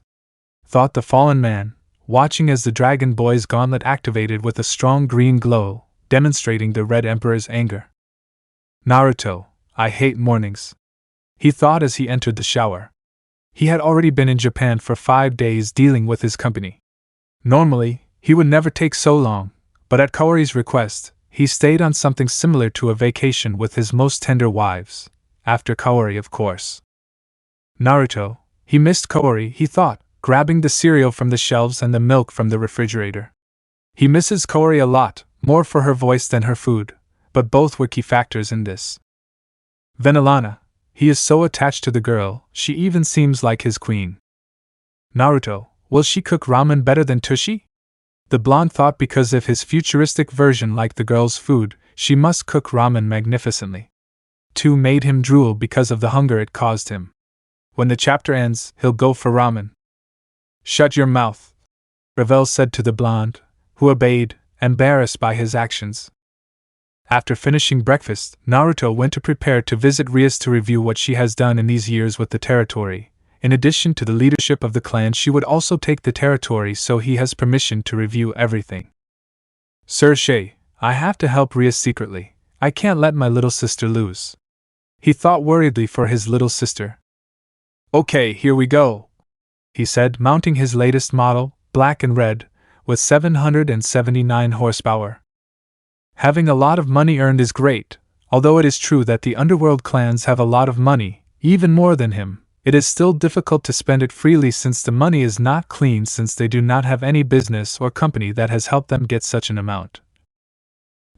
thought the fallen man, watching as the Dragon Boy's gauntlet activated with a strong green glow, demonstrating the Red Emperor's anger. Naruto, I hate mornings, he thought as he entered the shower. He had already been in Japan for 5 days dealing with his company. Normally, he would never take so long, but at Kaori's request, he stayed on something similar to a vacation with his most tender wives, after Kaori, of course. Naruto, he missed Kaori, he thought, grabbing the cereal from the shelves and the milk from the refrigerator. He misses Kaori a lot, more for her voice than her food, but both were key factors in this. Venelana, he is so attached to the girl, she even seems like his queen. Naruto, will she cook ramen better than Tushi? The blonde thought because if his futuristic version liked the girl's food, she must cook ramen magnificently. 2 made him drool because of the hunger it caused him. When the chapter ends, he'll go for ramen. Shut your mouth, Ravel said to the blonde, who obeyed, embarrassed by his actions. After finishing breakfast, Naruto went to prepare to visit Rias to review what she has done in these years with the territory. In addition to the leadership of the clan, she would also take the territory, so he has permission to review everything. Sir Shay, I have to help Rias secretly. I can't let my little sister lose, He thought worriedly for his little sister. Okay, here we go, he said, mounting his latest model, black and red, with 779 horsepower. Having a lot of money earned is great, although it is true that the underworld clans have a lot of money, even more than him. It is still difficult to spend it freely since the money is not clean, since they do not have any business or company that has helped them get such an amount.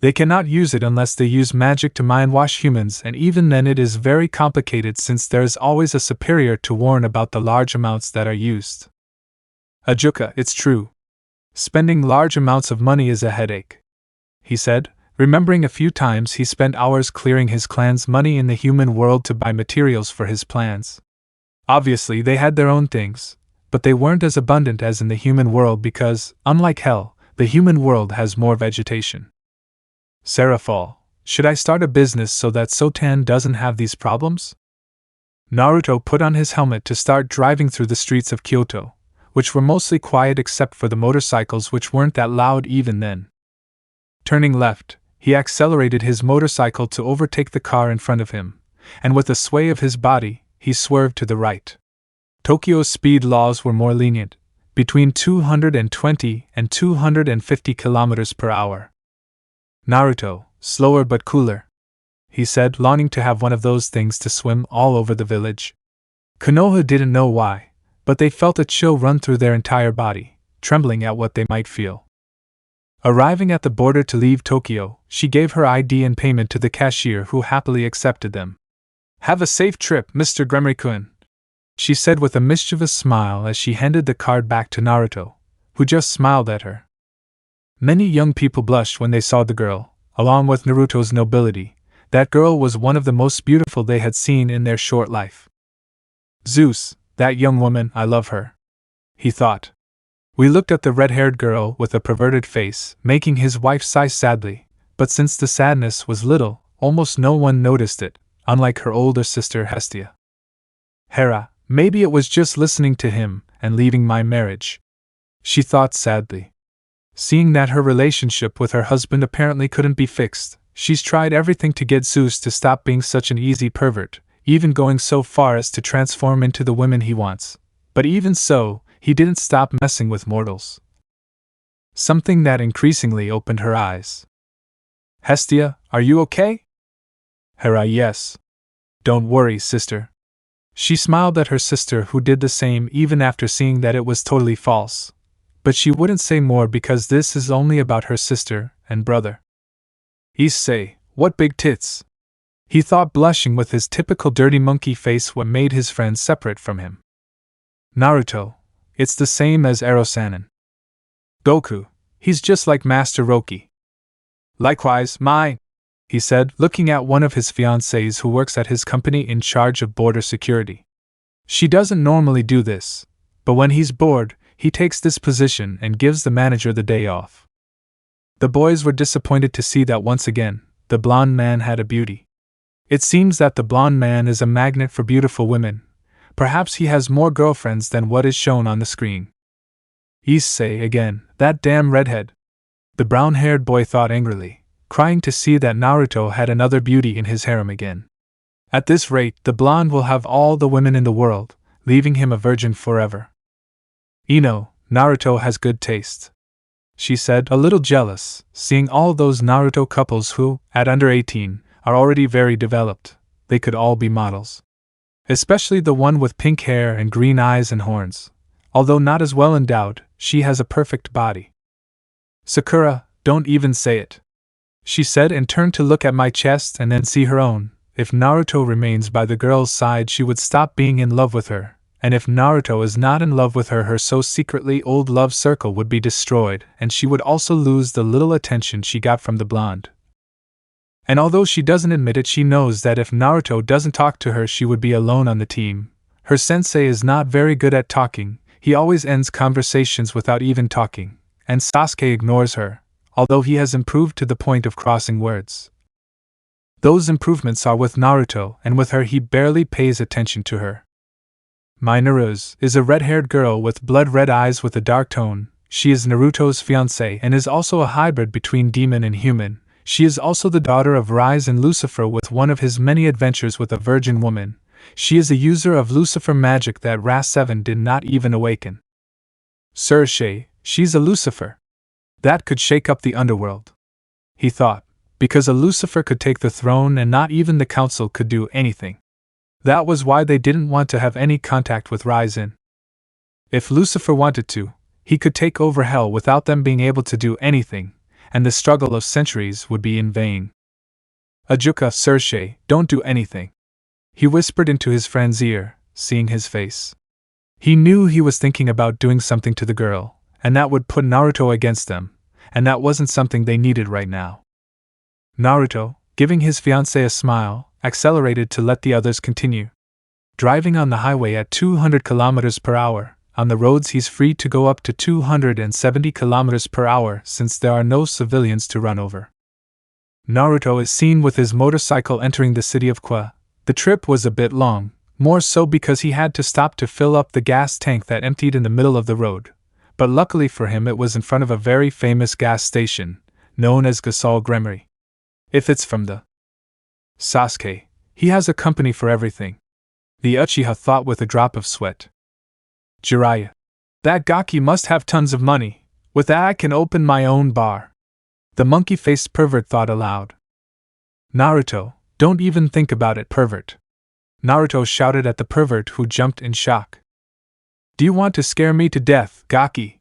They cannot use it unless they use magic to mind-wash humans, and even then it is very complicated since there is always a superior to warn about the large amounts that are used. Ajuka, it's true. Spending large amounts of money is a headache, he said, remembering a few times he spent hours clearing his clan's money in the human world to buy materials for his plans. Obviously, they had their own things, but they weren't as abundant as in the human world because, unlike hell, the human world has more vegetation. Serafall, should I start a business so that Sotan doesn't have these problems? Naruto put on his helmet to start driving through the streets of Kyoto, which were mostly quiet except for the motorcycles, which weren't that loud even then. Turning left, he accelerated his motorcycle to overtake the car in front of him, and with a sway of his body, he swerved to the right. Tokyo's speed laws were more lenient, between 220 and 250 kilometers per hour. Naruto, slower but cooler, he said, longing to have one of those things to swim all over the village. Konoha didn't know why, but they felt a chill run through their entire body, trembling at what they might feel. Arriving at the border to leave Tokyo, she gave her ID and payment to the cashier, who happily accepted them. Have a safe trip, Mr. Gremory-kun, she said with a mischievous smile as she handed the card back to Naruto, who just smiled at her. Many young people blushed when they saw the girl, along with Naruto's nobility. That girl was one of the most beautiful they had seen in their short life. Zeus, that young woman, I love her, he thought. We looked at the red-haired girl with a perverted face, making his wife sigh sadly, but since the sadness was little, almost no one noticed it, unlike her older sister Hestia. Hera, maybe it was just listening to him and leaving my marriage, she thought sadly. Seeing that her relationship with her husband apparently couldn't be fixed, she's tried everything to get Zeus to stop being such an easy pervert, even going so far as to transform into the women he wants. But even so, he didn't stop messing with mortals. Something that increasingly opened her eyes. Hestia, are you okay? Hera, yes. Don't worry, sister. She smiled at her sister, who did the same even after seeing that it was totally false. But she wouldn't say more because this is only about her sister and brother. Issei, what big tits! He thought, blushing with his typical dirty monkey face what made his friend separate from him. Naruto, it's the same as Ero-sanin. Goku, he's just like Master Roki. Likewise, mine, he said, looking at one of his fiancées who works at his company in charge of border security. She doesn't normally do this, but when he's bored, he takes this position and gives the manager the day off. The boys were disappointed to see that once again, the blonde man had a beauty. It seems that the blonde man is a magnet for beautiful women. Perhaps he has more girlfriends than what is shown on the screen. Issei again, that damn redhead. The brown-haired boy thought angrily, crying to see that Naruto had another beauty in his harem again. At this rate, the blonde will have all the women in the world, leaving him a virgin forever. Naruto has good taste, she said, a little jealous, seeing all those Naruto couples who, at under 18, are already very developed. They could all be models. Especially the one with pink hair and green eyes and horns. Although not as well endowed, she has a perfect body. Sakura, don't even say it, she said, and turned to look at my chest and then see her own. If Naruto remains by the girl's side, she would stop being in love with her. And if Naruto is not in love with her, her so secretly old love circle would be destroyed, and she would also lose the little attention she got from the blonde. And although she doesn't admit it, she knows that if Naruto doesn't talk to her, she would be alone on the team. Her sensei is not very good at talking, he always ends conversations without even talking, and Sasuke ignores her, although he has improved to the point of crossing words. Those improvements are with Naruto, and with her he barely pays attention to her. My Naruz is a red-haired girl with blood-red eyes with a dark tone. She is Naruto's fiancée and is also a hybrid between demon and human. She is also the daughter of Rise and Lucifer with one of his many adventures with a virgin woman. She is a user of Lucifer magic that Ras-7 did not even awaken. Sir Shay, she's a Lucifer. That could shake up the underworld. He thought, because a Lucifer could take the throne and not even the council could do anything. That was why they didn't want to have any contact with Rise-in. If Lucifer wanted to, he could take over hell without them being able to do anything, and the struggle of centuries would be in vain. Ajuka, Sir Shay, don't do anything. He whispered into his friend's ear, seeing his face. He knew he was thinking about doing something to the girl, and that would put Naruto against them, and that wasn't something they needed right now. Naruto, giving his fiancée a smile, accelerated to let the others continue. Driving on the highway at 200 km per hour, on the roads he's free to go up to 270 km per hour since there are no civilians to run over. Naruto is seen with his motorcycle entering the city of Kwa. The trip was a bit long, more so because he had to stop to fill up the gas tank that emptied in the middle of the road, but luckily for him it was in front of a very famous gas station, known as Highschool Gremory. If it's from the Sasuke, he has a company for everything. The Uchiha thought with a drop of sweat. Jiraiya. That Gaki must have tons of money. With that I can open my own bar. The monkey-faced pervert thought aloud. Naruto, don't even think about it, pervert. Naruto shouted at the pervert who jumped in shock. Do you want to scare me to death, Gaki?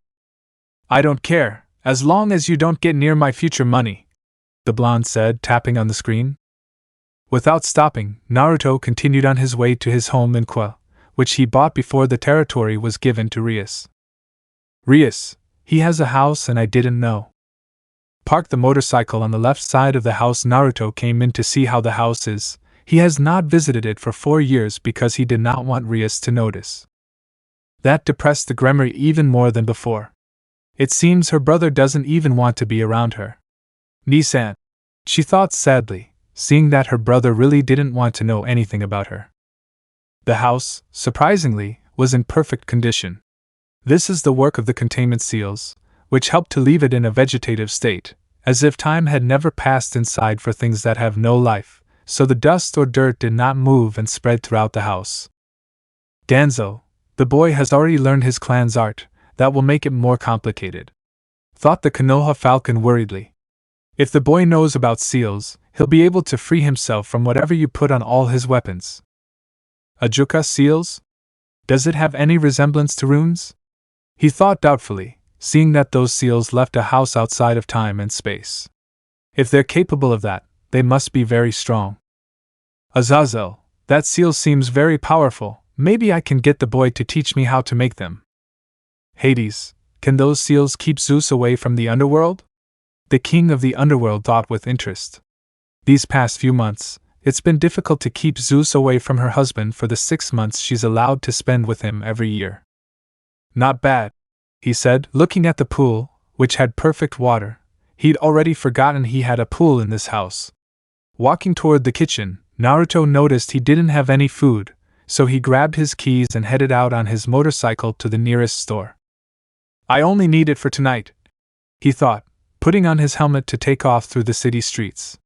I don't care, as long as you don't get near my future money, the blonde said, tapping on the screen. Without stopping, Naruto continued on his way to his home in Kwa, which he bought before the territory was given to Rias. Rias, he has a house and I didn't know. Parked the motorcycle on the left side of the house. Naruto came in to see how the house is. He has not visited it for 4 years because he did not want Rias to notice. That depressed the Gremory even more than before. It seems her brother doesn't even want to be around her. Nisan, she thought sadly, seeing that her brother really didn't want to know anything about her. The house, surprisingly, was in perfect condition. This is the work of the containment seals, which help to leave it in a vegetative state, as if time had never passed inside for things that have no life, so the dust or dirt did not move and spread throughout the house. Danzo, the boy has already learned his clan's art, that will make it more complicated, thought the Konoha Falcon worriedly. If the boy knows about seals, he'll be able to free himself from whatever you put on all his weapons. Ajuka seals? Does it have any resemblance to runes? He thought doubtfully, seeing that those seals left a house outside of time and space. If they're capable of that, they must be very strong. Azazel, that seal seems very powerful, maybe I can get the boy to teach me how to make them. Hades, can those seals keep Zeus away from the underworld? The king of the underworld thought with interest. These past few months, it's been difficult to keep Zeus away from her husband for the 6 months she's allowed to spend with him every year. Not bad, he said, looking at the pool, which had perfect water. He'd already forgotten he had a pool in this house. Walking toward the kitchen, Naruto noticed he didn't have any food, so he grabbed his keys and headed out on his motorcycle to the nearest store. I only need it for tonight, he thought, putting on his helmet to take off through the city streets.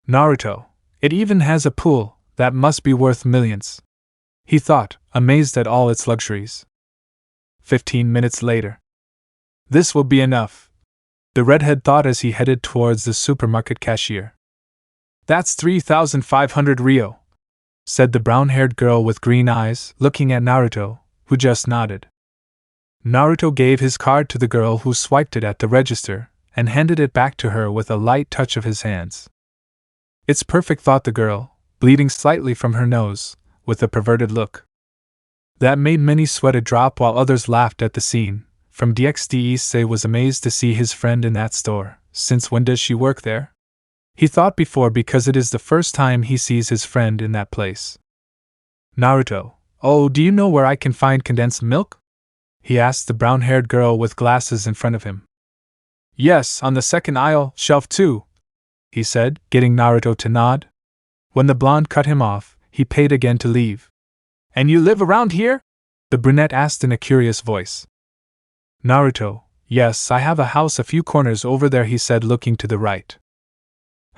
Naruto, it even has a pool, that must be worth millions, he thought, amazed at all its luxuries. 15 minutes later. This will be enough, the redhead thought as he headed towards the supermarket cashier. That's 3,500 Ryo, said the brown-haired girl with green eyes, looking at Naruto, who just nodded. Naruto gave his card to the girl who swiped it at the register, and handed it back to her with a light touch of his hands. It's perfect, thought the girl, bleeding slightly from her nose, with a perverted look. That made many sweat a drop while others laughed at the scene. From DxD, Issei was amazed to see his friend in that store. Since when does she work there? He thought before because it is the first time he sees his friend in that place. Naruto, oh, do you know where I can find condensed milk? He asked the brown-haired girl with glasses in front of him. Yes, on the second aisle, shelf 2, he said, getting Naruto to nod. When the blonde cut him off, he paid again to leave. And you live around here? The brunette asked in a curious voice. Naruto, yes, I have a house a few corners over there, he said, looking to the right.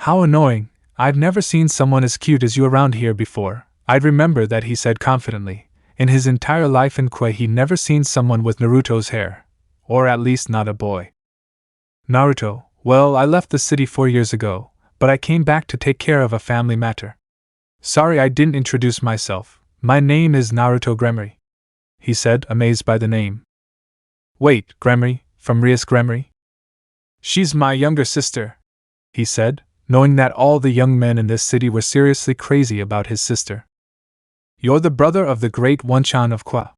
How annoying, I've never seen someone as cute as you around here before. I'd remember that, he said confidently. In his entire life in Koi he'd never seen someone with Naruto's hair. Or at least not a boy. Naruto, well, I left the city 4 years ago, but I came back to take care of a family matter. Sorry I didn't introduce myself. My name is Naruto Gremory, he said, amazed by the name. Wait, Gremory, from Rias Gremory? She's my younger sister, he said, knowing that all the young men in this city were seriously crazy about his sister. You're the brother of the great One-chan of Kwa.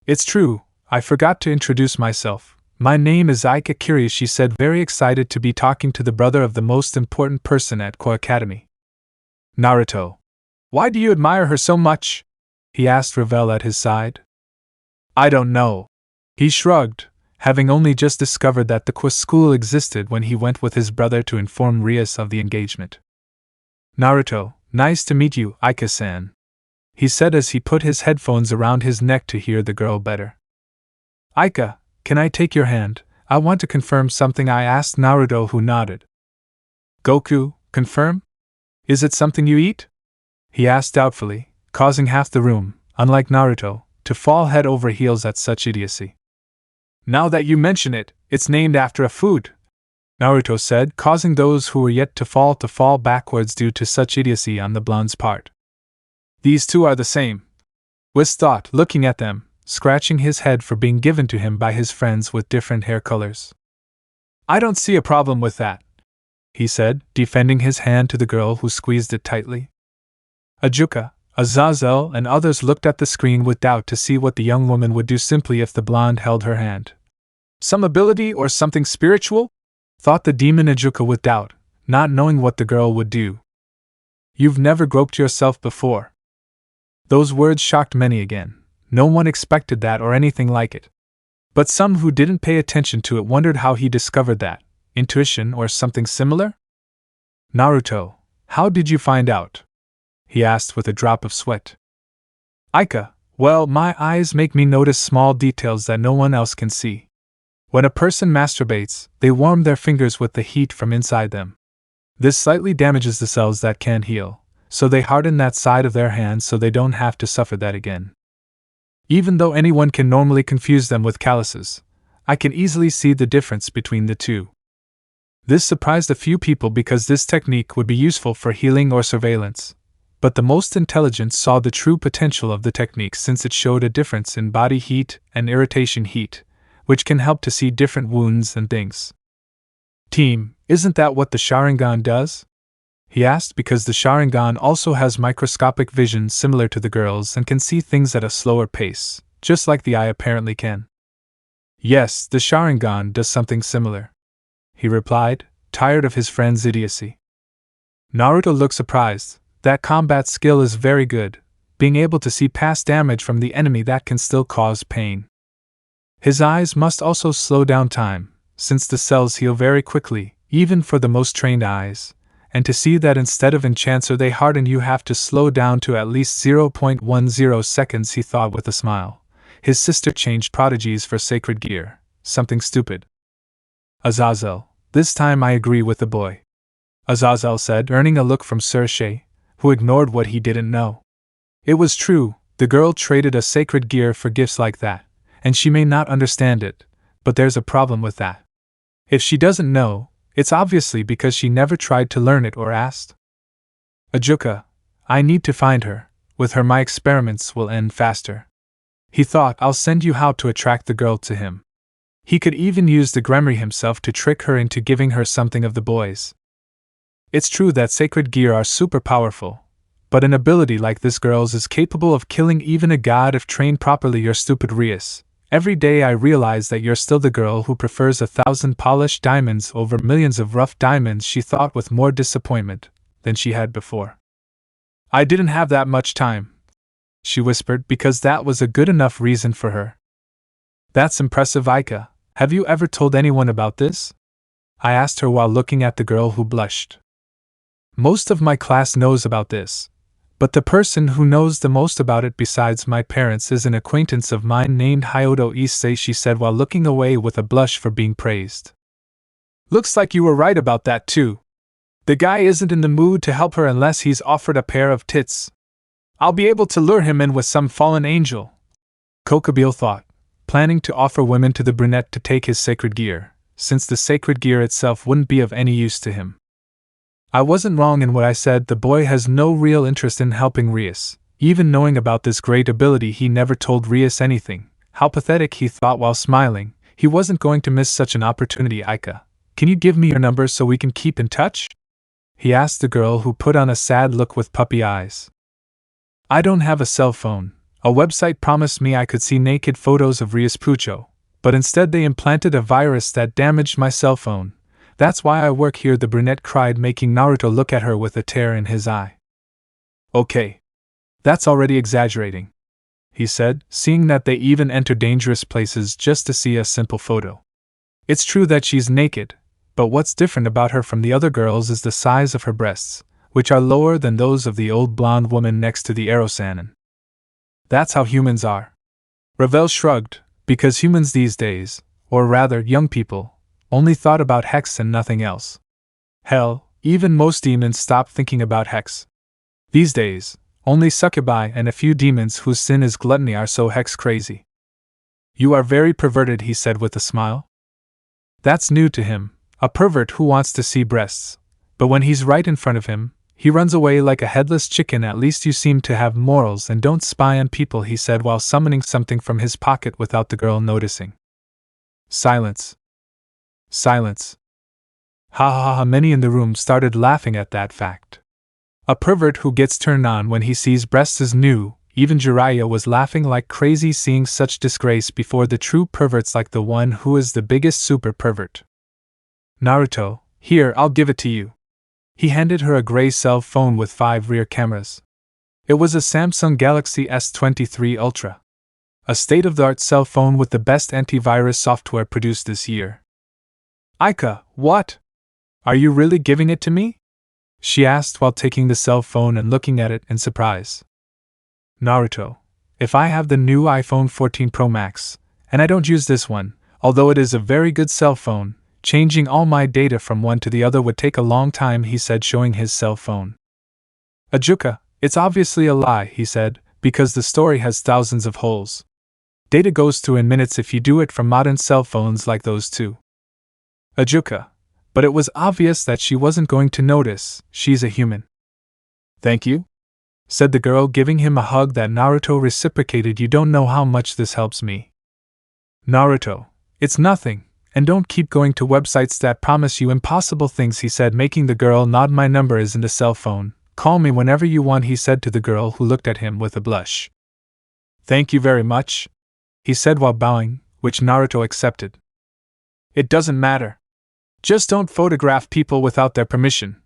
It's true, I forgot to introduce myself. My name is Akatsuki, she said, very excited to be talking to the brother of the most important person at Kwa Academy. Naruto. Why do you admire her so much? He asked Ravel at his side. I don't know. He shrugged, having only just discovered that the Kwa school existed when he went with his brother to inform Rias of the engagement. Naruto, nice to meet you, Aika-san, he said as he put his headphones around his neck to hear the girl better. Aika, can I take your hand? I want to confirm something, I asked Naruto, who nodded. Goku, confirm? Is it something you eat? He asked doubtfully, causing half the room, unlike Naruto, to fall head over heels at such idiocy. Now that you mention it, it's named after a food, Naruto said, causing those who were yet to fall backwards due to such idiocy on the blonde's part. These two are the same, Whis thought, looking at them, scratching his head for being given to him by his friends with different hair colors. I don't see a problem with that, he said, defending his hand to the girl who squeezed it tightly. Ajuka, Azazel, and others looked at the screen with doubt to see what the young woman would do simply if the blonde held her hand. Some ability or something spiritual? Thought the demon Ajuka with doubt, not knowing what the girl would do. You've never groped yourself before. Those words shocked many again. No one expected that or anything like it. But some who didn't pay attention to it wondered how he discovered that. Intuition or something similar? Naruto, how did you find out? He asked with a drop of sweat. Aika, well, my eyes make me notice small details that no one else can see. When a person masturbates, they warm their fingers with the heat from inside them. This slightly damages the cells that can heal, so they harden that side of their hand so they don't have to suffer that again. Even though anyone can normally confuse them with calluses, I can easily see the difference between the two. This surprised a few people because this technique would be useful for healing or surveillance. But the most intelligent saw the true potential of the technique since it showed a difference in body heat and irritation heat, which can help to see different wounds and things. Team, isn't that what the Sharingan does? He asked because the Sharingan also has microscopic vision similar to the girl's and can see things at a slower pace, just like the eye apparently can. Yes, the Sharingan does something similar, he replied, tired of his friend's idiocy. Naruto looked surprised. That combat skill is very good, being able to see past damage from the enemy that can still cause pain. His eyes must also slow down time, since the cells heal very quickly, even for the most trained eyes, and to see that instead of enchants or they harden you have to slow down to at least 0.10 seconds, he thought with a smile. His sister changed prodigies for sacred gear, something stupid. Azazel, this time I agree with the boy, Azazel said, earning a look from Sir Shay, who ignored what he didn't know. It was true, the girl traded a sacred gear for gifts like that, and she may not understand it, but there's a problem with that. If she doesn't know, it's obviously because she never tried to learn it or asked. Ajuka, I need to find her, with her my experiments will end faster. He thought, I'll send you how to attract the girl to him. He could even use the Gremory himself to trick her into giving her something of the boys. It's true that sacred gear are super powerful, but an ability like this girl's is capable of killing even a god if trained properly. You're stupid, Rias. Every day I realize that you're still the girl who prefers 1,000 polished diamonds over millions of rough diamonds, she thought with more disappointment than she had before. I didn't have that much time, she whispered, because that was a good enough reason for her. That's impressive, Aika. Have you ever told anyone about this? I asked her while looking at the girl who blushed. Most of my class knows about this, but the person who knows the most about it besides my parents is an acquaintance of mine named Hyodo Issei, she said while looking away with a blush for being praised. Looks like you were right about that too. The guy isn't in the mood to help her unless he's offered a pair of tits. I'll be able to lure him in with some fallen angel, Kokubile thought, planning to offer women to the brunette to take his sacred gear, since the sacred gear itself wouldn't be of any use to him. I wasn't wrong in what I said. The boy has no real interest in helping Rias. Even knowing about this great ability, he never told Rias anything. How pathetic, he thought while smiling. He wasn't going to miss such an opportunity. Aika, can you give me your number so we can keep in touch? He asked the girl, who put on a sad look with puppy eyes. I don't have a cell phone. A website promised me I could see naked photos of Rias Pucho, but instead they implanted a virus that damaged my cell phone. That's why I work here, the brunette cried, making Naruto look at her with a tear in his eye. Okay. That's already exaggerating, he said, seeing that they even enter dangerous places just to see a simple photo. It's true that she's naked, but what's different about her from the other girls is the size of her breasts, which are lower than those of the old blonde woman next to the Erosanin. That's how humans are. Ravel shrugged, because humans these days, or rather young people, only thought about Hex and nothing else. Hell, even most demons stopped thinking about Hex. These days, only succubi and a few demons whose sin is gluttony are so Hex crazy. You are very perverted, he said with a smile. That's new to him, a pervert who wants to see breasts, but when he's right in front of him, he runs away like a headless chicken. At least you seem to have morals and don't spy on people, he said while summoning something from his pocket without the girl noticing. Silence. Silence. Ha ha ha, many in the room started laughing at that fact. A pervert who gets turned on when he sees breasts is new. Even Jiraiya was laughing like crazy, seeing such disgrace before the true perverts like the one who is the biggest super pervert. Naruto, here, I'll give it to you. He handed her a gray cell phone with 5 rear cameras. It was a Samsung Galaxy S23 Ultra. A state-of-the-art cell phone with the best antivirus software produced this year. Aika, what? Are you really giving it to me? She asked while taking the cell phone and looking at it in surprise. Naruto, if I have the new iPhone 14 Pro Max, and I don't use this one, although it is a very good cell phone, changing all my data from one to the other would take a long time, he said, showing his cell phone. Ajuka, it's obviously a lie, he said, because the story has thousands of holes. Data goes through in minutes if you do it from modern cell phones like those two. Ajuka, but it was obvious that she wasn't going to notice. She's a human. Thank you, said the girl, giving him a hug that Naruto reciprocated. You don't know how much this helps me. Naruto, it's nothing, and don't keep going to websites that promise you impossible things, he said, making the girl nod. My number is in the cell phone. Call me whenever you want, he said to the girl, who looked at him with a blush. Thank you very much, he said while bowing, which Naruto accepted. It doesn't matter. Just don't photograph people without their permission,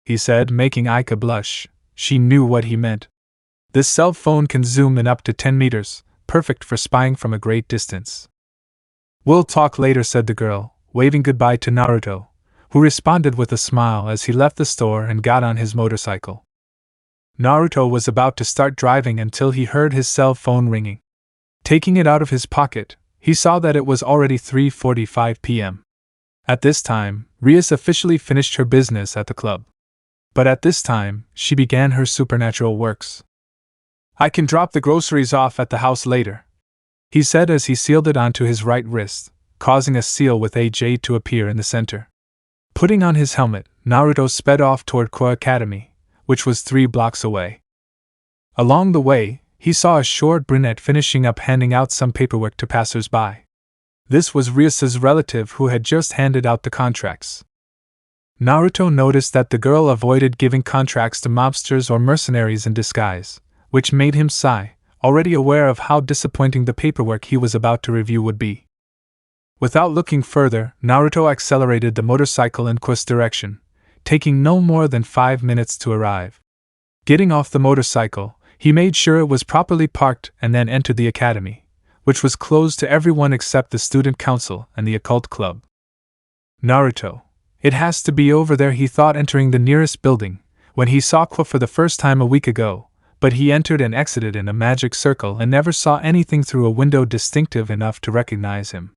he said, making Aika blush. She knew what he meant. This cell phone can zoom in up to 10 meters, perfect for spying from a great distance. We'll talk later, said the girl, waving goodbye to Naruto, who responded with a smile as he left the store and got on his motorcycle. Naruto was about to start driving until he heard his cell phone ringing. Taking it out of his pocket, he saw that it was already 3:45 p.m. At this time, Rias officially finished her business at the club. But at this time, she began her supernatural works. I can drop the groceries off at the house later, he said as he sealed it onto his right wrist, causing a seal with a jade to appear in the center. Putting on his helmet, Naruto sped off toward Ko Academy, which was 3 blocks away. Along the way, he saw a short brunette finishing up handing out some paperwork to passers-by. This was Rias's relative who had just handed out the contracts. Naruto noticed that the girl avoided giving contracts to mobsters or mercenaries in disguise, which made him sigh, already aware of how disappointing the paperwork he was about to review would be. Without looking further, Naruto accelerated the motorcycle in Ko's direction, taking no more than 5 minutes to arrive. Getting off the motorcycle, he made sure it was properly parked and then entered the academy, which was closed to everyone except the student council and the occult club. Naruto, it has to be over there, he thought, entering the nearest building, when he saw Ko for the first time a week ago, but he entered and exited in a magic circle and never saw anything through a window distinctive enough to recognize him.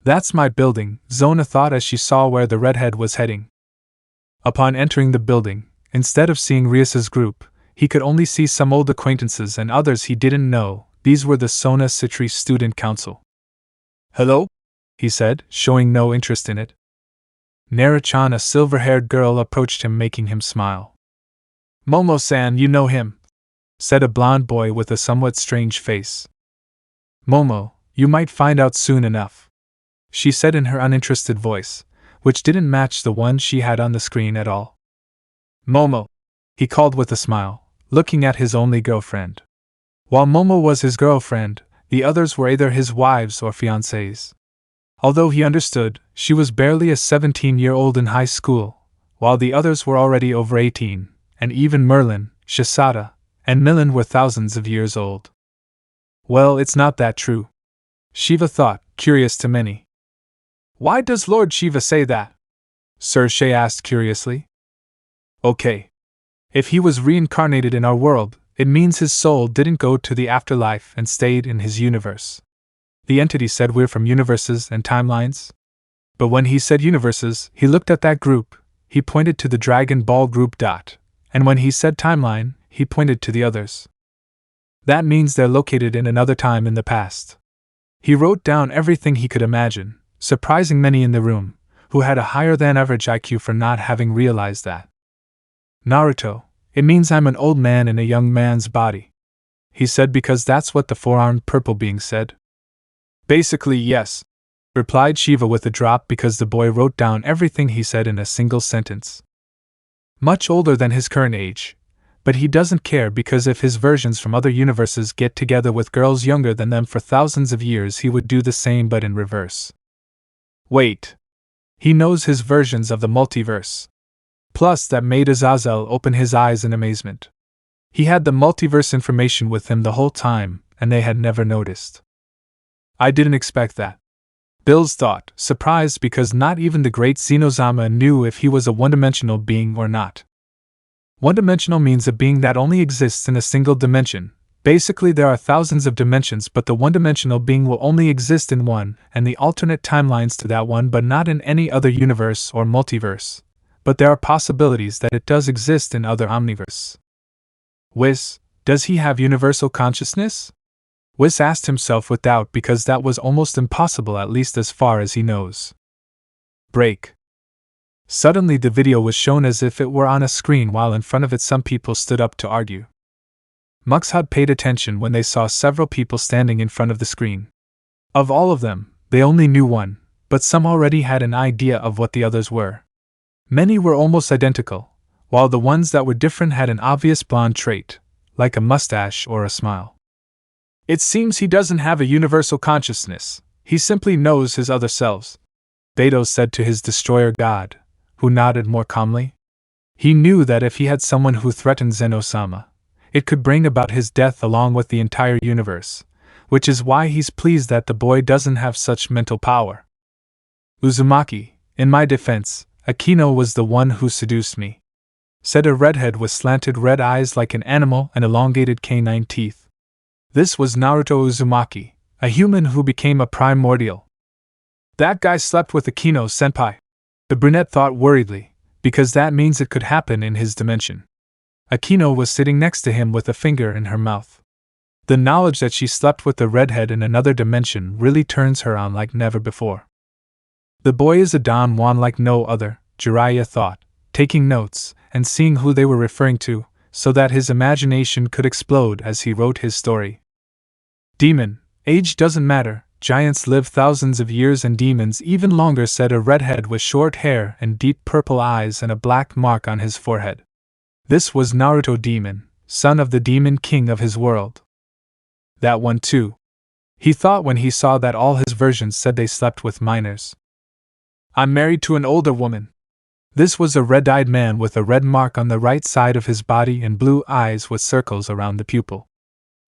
That's my building, Zona thought as she saw where the redhead was heading. Upon entering the building, instead of seeing Rias's group, he could only see some old acquaintances and others he didn't know. These were the Sona Citri Student Council. "Hello?" he said, showing no interest in it. Nara-chan, a silver-haired girl, approached him, making him smile. "Momo-san, you know him," said a blond boy with a somewhat strange face. "Momo, you might find out soon enough," she said in her uninterested voice, which didn't match the one she had on the screen at all. "Momo," he called with a smile, looking at his only girlfriend. While Momo was his girlfriend, the others were either his wives or fiancées. Although he understood, she was barely a 17-year-old in high school, while the others were already over 18, and even Merlin, Shisada, and Milan were thousands of years old. Well, it's not that true, Shiva thought, curious to many. "Why does Lord Shiva say that?" Sir Shay asked curiously. "Okay. If he was reincarnated in our world, it means his soul didn't go to the afterlife and stayed in his universe. The entity said we're from universes and timelines." But when he said universes, he looked at that group, he pointed to the Dragon Ball group. And when he said timeline, he pointed to the others. That means they're located in another time in the past. He wrote down everything he could imagine, surprising many in the room, who had a higher than average IQ for not having realized that. "Naruto, it means I'm an old man in a young man's body," he said, because that's what the four-armed purple being said. "Basically, yes," replied Shiva with a drop, because the boy wrote down everything he said in a single sentence. Much older than his current age, but he doesn't care, because if his versions from other universes get together with girls younger than them for thousands of years, he would do the same but in reverse. Wait. He knows his versions of the multiverse. Plus, that made Azazel open his eyes in amazement. He had the multiverse information with him the whole time, and they had never noticed. "I didn't expect that," Bills thought, surprised because not even the great Zenozama knew if he was a one-dimensional being or not. One-dimensional means a being that only exists in a single dimension. Basically, there are thousands of dimensions, but the one-dimensional being will only exist in one, and the alternate timelines to that one, but not in any other universe or multiverse. But there are possibilities that it does exist in other omniverse. Whis, does he have universal consciousness? Whis asked himself with doubt, because that was almost impossible, at least as far as he knows. Break. Suddenly the video was shown as if it were on a screen, while in front of it some people stood up to argue. Mux had paid attention when they saw several people standing in front of the screen. Of all of them, they only knew one, but some already had an idea of what the others were. Many were almost identical, while the ones that were different had an obvious blonde trait, like a mustache or a smile. "It seems he doesn't have a universal consciousness, he simply knows his other selves," Beto said to his destroyer god, who nodded more calmly. He knew that if he had someone who threatened Zenosama, it could bring about his death along with the entire universe, which is why he's pleased that the boy doesn't have such mental power. "Uzumaki, in my defense, Akino was the one who seduced me," said a redhead with slanted red eyes like an animal and elongated canine teeth. This was Naruto Uzumaki, a human who became a primordial. "That guy slept with Akino-senpai," the brunette thought worriedly, because that means it could happen in his dimension. Akino was sitting next to him with a finger in her mouth. The knowledge that she slept with the redhead in another dimension really turns her on like never before. The boy is a Don Juan like no other, Jiraiya thought, taking notes and seeing who they were referring to, so that his imagination could explode as he wrote his story. "Demon, age doesn't matter, giants live thousands of years and demons even longer," said a redhead with short hair and deep purple eyes and a black mark on his forehead. This was Naruto Demon, son of the demon king of his world. That one too, he thought when he saw that all his versions said they slept with minors. "I'm married to an older woman." This was a red-eyed man with a red mark on the right side of his body and blue eyes with circles around the pupil.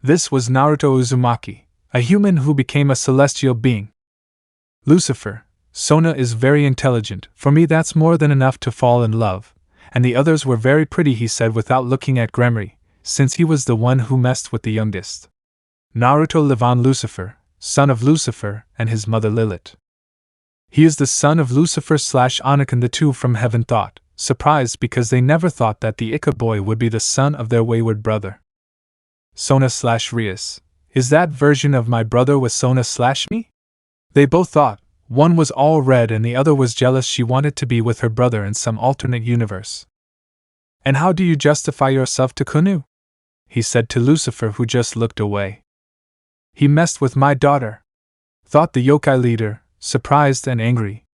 This was Naruto Uzumaki, a human who became a celestial being. "Lucifer, Sona is very intelligent, for me that's more than enough to fall in love, and the others were very pretty," he said without looking at Gremory, since he was the one who messed with the youngest. Naruto live on Lucifer, son of Lucifer, and his mother Lilith. "He is the son of Lucifer / Anakin, the two from heaven," thought, surprised because they never thought that the Ika boy would be the son of their wayward brother. Sona/Rias. Is that version of my brother with Sona/me? They both thought. One was all red and the other was jealous she wanted to be with her brother in some alternate universe. And how do you justify yourself to Kunu? He said to Lucifer, who just looked away. He messed with my daughter, thought the yokai leader, surprised and angry.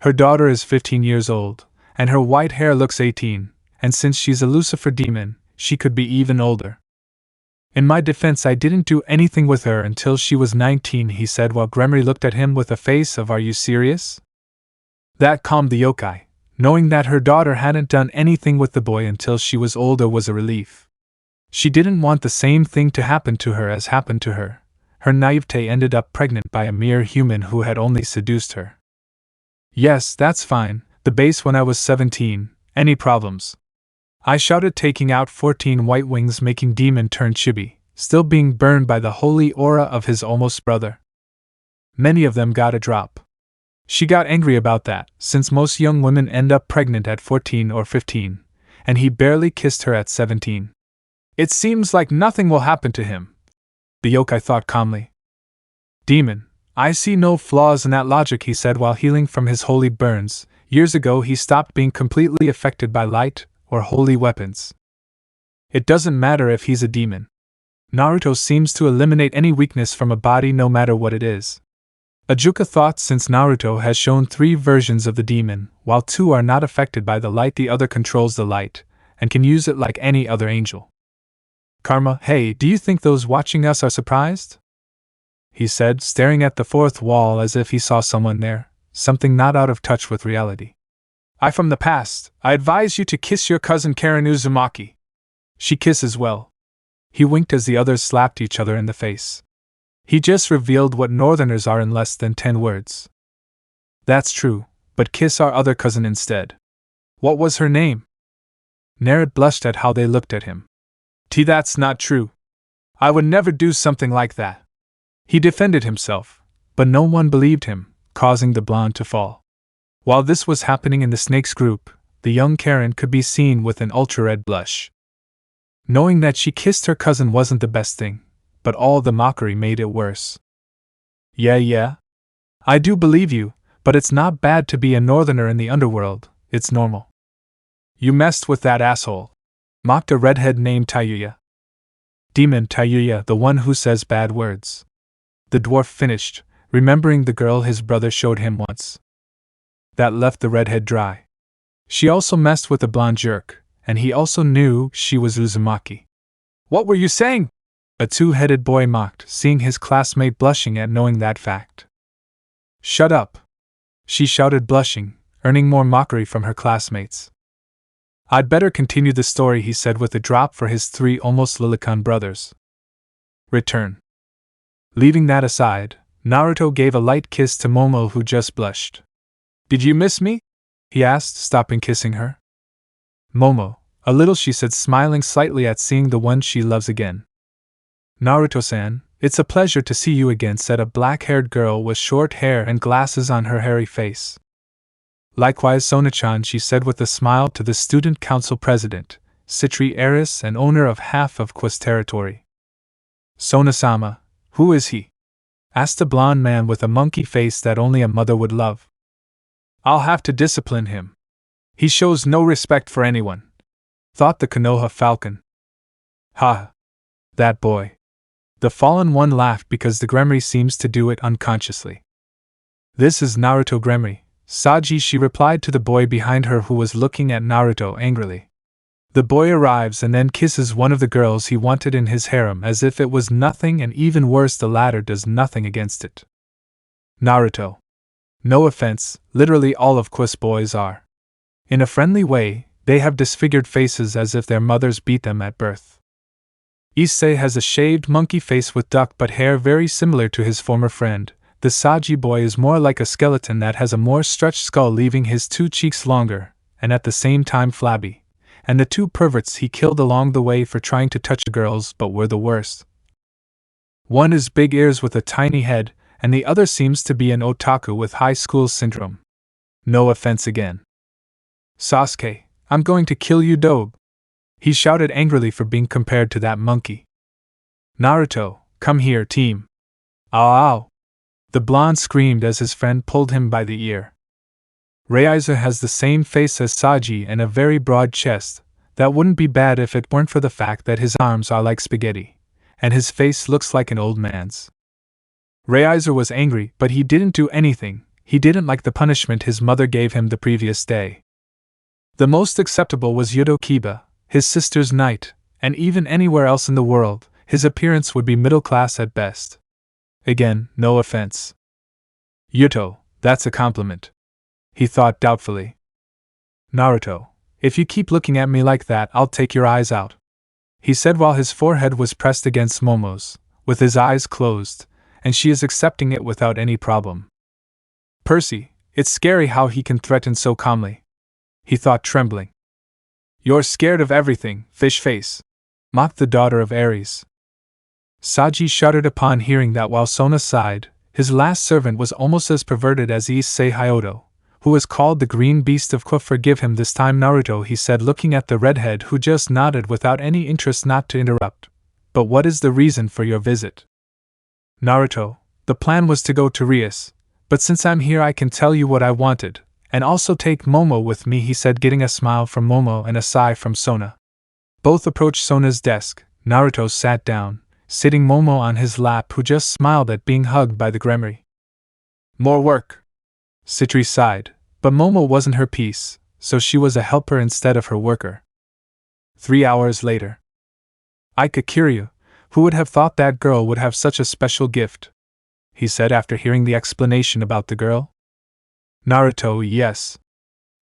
Her daughter is 15 years old, and her white hair looks 18, and since she's a Lucifer demon, she could be even older. In my defense, I didn't do anything with her until she was 19, he said while Gremory looked at him with a face of "Are you serious?" That calmed the yokai. Knowing that her daughter hadn't done anything with the boy until she was older was a relief. She didn't want the same thing to happen to her as happened to her. Her naivete ended up pregnant by a mere human who had only seduced her. Yes, that's fine, the base when I was 17, any problems? I shouted, taking out 14 white wings, making demon turn chibi, still being burned by the holy aura of his almost brother. Many of them got a drop. She got angry about that, since most young women end up pregnant at 14 or 15, and he barely kissed her at 17. It seems like nothing will happen to him, the yokai thought calmly. Demon, I see no flaws in that logic, he said while healing from his holy burns. Years ago he stopped being completely affected by light or holy weapons. It doesn't matter if he's a demon. Naruto seems to eliminate any weakness from a body no matter what it is. Ajuka thought, since Naruto has shown 3 versions of the demon, while 2 are not affected by the light, the other controls the light, and can use it like any other angel. Karma, hey, do you think those watching us are surprised? He said, staring at the 4th wall as if he saw someone there, something not out of touch with reality. I from the past, I advise you to kiss your cousin Karen Uzumaki. She kisses well. He winked as the others slapped each other in the face. He just revealed what northerners are in less than 10 words. That's true, but kiss our other cousin instead. What was her name? Narut blushed at how they looked at him. That's not true. I would never do something like that. He defended himself, but no one believed him, causing the blonde to fall. While this was happening in the snakes group, the young Karen could be seen with an ultra-red blush. Knowing that she kissed her cousin wasn't the best thing, but all the mockery made it worse. Yeah. I do believe you, but it's not bad to be a northerner in the underworld, it's normal. You messed with that asshole, mocked a redhead named Tayuya. Demon Tayuya, the one who says bad words. The dwarf finished, remembering the girl his brother showed him once. That left the redhead dry. She also messed with the blonde jerk, and he also knew she was Uzumaki. What were you saying? A 2-headed boy mocked, seeing his classmate blushing at knowing that fact. Shut up, she shouted, blushing, earning more mockery from her classmates. I'd better continue the story, he said with a drop for his 3 almost Lilicon brothers. Return. Leaving that aside, Naruto gave a light kiss to Momo, who just blushed. Did you miss me? He asked, stopping kissing her. Momo, a little, she said, smiling slightly at seeing the one she loves again. Naruto-san, it's a pleasure to see you again, said a black-haired girl with short hair and glasses on her hairy face. Likewise, Sona-chan, she said with a smile to the student council president, Citri heiress and owner of half of Quest territory. Sona-sama, who is he? Asked a blonde man with a monkey face that only a mother would love. I'll have to discipline him. He shows no respect for anyone, thought the Konoha Falcon. Ha! That boy. The fallen one laughed because the Gremory seems to do it unconsciously. This is Naruto Gremory, Saji, she replied to the boy behind her who was looking at Naruto angrily. The boy arrives and then kisses one of the girls he wanted in his harem as if it was nothing, and even worse, the latter does nothing against it. Naruto. No offense, literally all of Quest boys are. In a friendly way, they have disfigured faces as if their mothers beat them at birth. Issei has a shaved monkey face with duck butt hair very similar to his former friend. The Saji boy is more like a skeleton that has a more stretched skull, leaving his 2 cheeks longer, and at the same time flabby. And the 2 perverts he killed along the way for trying to touch girls but were the worst. One is big ears with a tiny head, and the other seems to be an otaku with high school syndrome. No offense again. Sasuke, I'm going to kill you, dobe! He shouted angrily for being compared to that monkey. Naruto, come here, team! Ow ow! The blonde screamed as his friend pulled him by the ear. Reiser has the same face as Saji and a very broad chest. That wouldn't be bad if it weren't for the fact that his arms are like spaghetti, and his face looks like an old man's. Reiser was angry, but he didn't do anything. He didn't like the punishment his mother gave him the previous day. The most acceptable was Yudo Kiba, his sister's knight, and even anywhere else in the world, his appearance would be middle class at best. Again, no offense. Yuto, that's a compliment. He thought doubtfully. Naruto, if you keep looking at me like that, I'll take your eyes out, he said while his forehead was pressed against Momo's, with his eyes closed, and she is accepting it without any problem. Percy, it's scary how he can threaten so calmly, he thought, trembling. You're scared of everything, fish face, mocked the daughter of Ares. Saji shuddered upon hearing that while Sona sighed. His last servant was almost as perverted as Issei Hyoto, who was called the Green Beast of Kwa. Forgive him this time, Naruto, he said, looking at the redhead who just nodded without any interest not to interrupt. But what is the reason for your visit? Naruto, the plan was to go to Rias, but since I'm here I can tell you what I wanted, and also take Momo with me, he said, getting a smile from Momo and a sigh from Sona. Both approached Sona's desk. Naruto sat down, sitting Momo on his lap, who just smiled at being hugged by the Gremory. More work. Citri sighed, but Momo wasn't her piece, so she was a helper instead of her worker. 3 hours later. Ikakiryu, who would have thought that girl would have such a special gift? He said after hearing the explanation about the girl. Naruto, yes.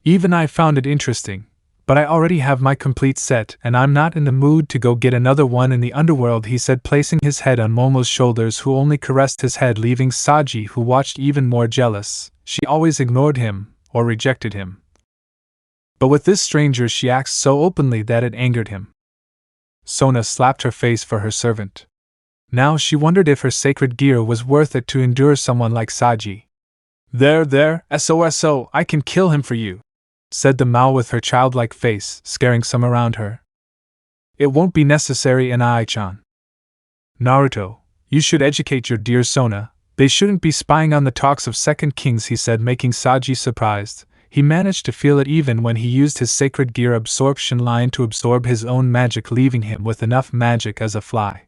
Even I found it interesting, but I already have my complete set and I'm not in the mood to go get another one in the underworld, he said, placing his head on Momo's shoulders, who only caressed his head, leaving Saji, who watched, even more jealous. She always ignored him, or rejected him. But with this stranger she acts so openly that it angered him. Sona slapped her face for her servant. Now she wondered if her sacred gear was worth it to endure someone like Saji. There, SOSO, I can kill him for you, said the Mao with her childlike face, scaring some around her. It won't be necessary, Anai-chan. Naruto, you should educate your dear Sona. They shouldn't be spying on the talks of second kings, he said, making Saji surprised. He managed to feel it even when he used his sacred gear absorption line to absorb his own magic, leaving him with enough magic as a fly.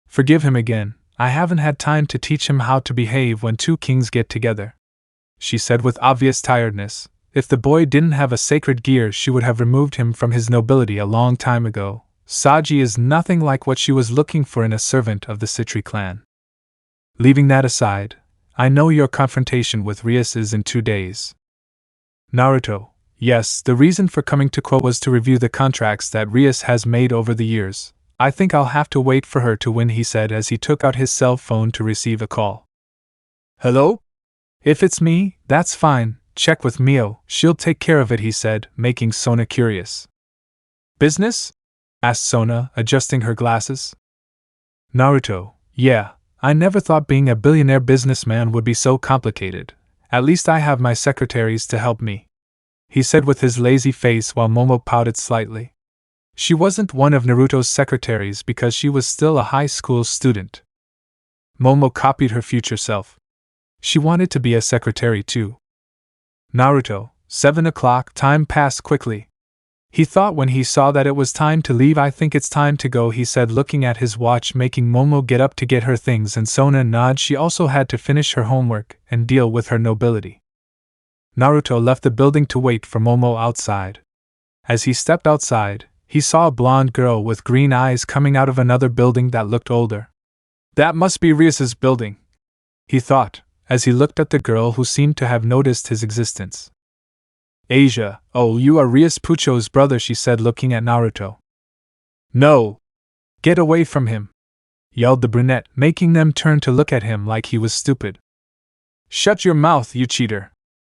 Forgive him again, I haven't had time to teach him how to behave when two kings get together, she said with obvious tiredness. If the boy didn't have a sacred gear, she would have removed him from his nobility a long time ago. Saji is nothing like what she was looking for in a servant of the Citri clan. Leaving that aside, I know your confrontation with Rias is in 2 days. Naruto, yes, the reason for coming to Kwa was to review the contracts that Rias has made over the years. I think I'll have to wait for her to win, he said as he took out his cell phone to receive a call. Hello? If it's me, that's fine, check with Mio, she'll take care of it, he said, making Sona curious. Business? Asked Sona, adjusting her glasses. Naruto, yeah. I never thought being a billionaire businessman would be so complicated. At least I have my secretaries to help me, he said with his lazy face while Momo pouted slightly. She wasn't one of Naruto's secretaries because she was still a high school student. Momo copied her future self. She wanted to be a secretary too. Naruto, 7 o'clock, time passed quickly. He thought when he saw that it was time to leave. I think it's time to go, he said, looking at his watch, making Momo get up to get her things, and Sona nod. She also had to finish her homework and deal with her nobility. Naruto left the building to wait for Momo outside. As he stepped outside, he saw a blonde girl with green eyes coming out of another building that looked older. That must be Rias's building, he thought, as he looked at the girl who seemed to have noticed his existence. Asia, oh, you are Rias Pucho's brother, she said, looking at Naruto. No! Get away from him! Yelled the brunette, making them turn to look at him like he was stupid. Shut your mouth, you cheater!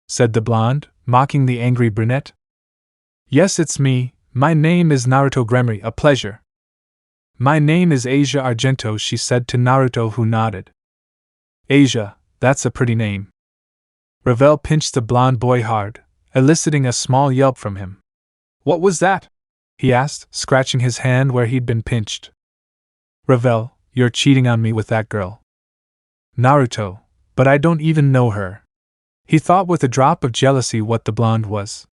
Said the blonde, mocking the angry brunette. Yes, it's me. My name is Naruto Gremory, a pleasure. My name is Asia Argento, she said to Naruto, who nodded. Asia, that's a pretty name. Ravel pinched the blonde boy hard, eliciting a small yelp from him. "What was that?" he asked, scratching his hand where he'd been pinched. "Ravel, you're cheating on me with that girl." "Naruto, but I don't even know her." He thought with a drop of jealousy what the blonde was.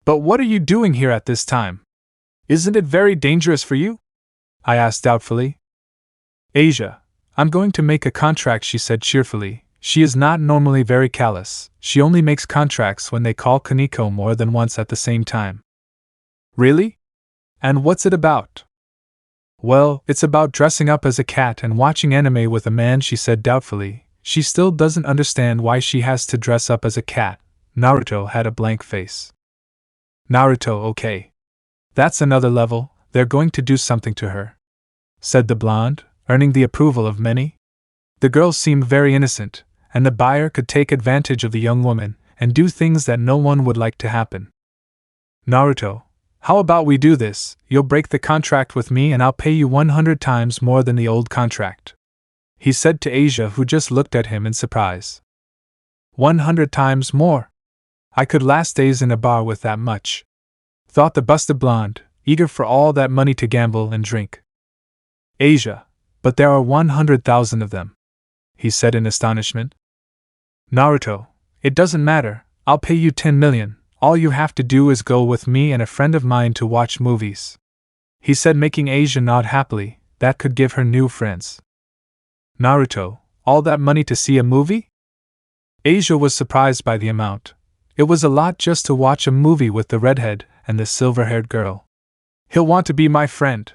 "But what are you doing here at this time? Isn't it very dangerous for you?" I asked doubtfully. "Asia, I'm going to make a contract," she said cheerfully. She is not normally very callous, she only makes contracts when they call Kaneko more than once at the same time. "Really? And what's it about?" "Well, it's about dressing up as a cat and watching anime with a man," she said doubtfully. She still doesn't understand why she has to dress up as a cat. Naruto had a blank face. "Naruto, okay. That's another level, they're going to do something to her," said the blonde, earning the approval of many. The girl seemed very innocent, and the buyer could take advantage of the young woman and do things that no one would like to happen. "Naruto, how about we do this? You'll break the contract with me and I'll pay you 100 times more than the old contract," he said to Asia, who just looked at him in surprise. 100 times more? I could last days in a bar with that much, thought the busted blonde, eager for all that money to gamble and drink. "Asia, but there are 100,000 of them," he said in astonishment. "Naruto, it doesn't matter, I'll pay you 10 million, all you have to do is go with me and a friend of mine to watch movies," he said, making Asia nod happily. That could give her new friends. "Naruto, all that money to see a movie?" Asia was surprised by the amount. It was a lot just to watch a movie with the redhead and the silver-haired girl. "He'll want to be my friend."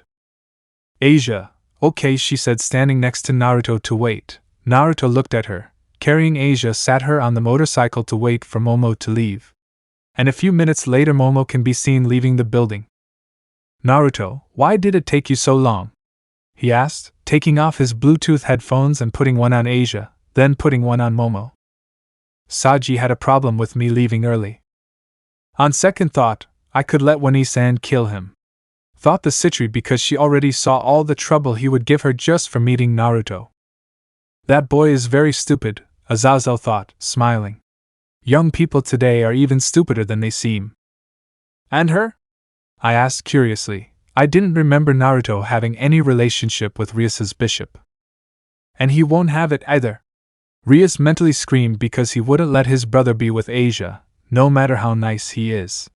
"Asia, okay," she said, standing next to Naruto to wait. Naruto looked at her. Carrying Asia sat her on the motorcycle to wait for Momo to leave. And a few minutes later Momo can be seen leaving the building. "Naruto, why did it take you so long?" he asked, taking off his Bluetooth headphones and putting one on Asia, then putting one on Momo. "Saji had a problem with me leaving early. On second thought, I could let Wani-san kill him," thought the Citri, because she already saw all the trouble he would give her just for meeting Naruto. "That boy is very stupid," Azazel thought, smiling. "Young people today are even stupider than they seem." "And her?" I asked curiously. I didn't remember Naruto having any relationship with Rias's bishop. "And he won't have it either." Rias mentally screamed because he wouldn't let his brother be with Asia, no matter how nice he is.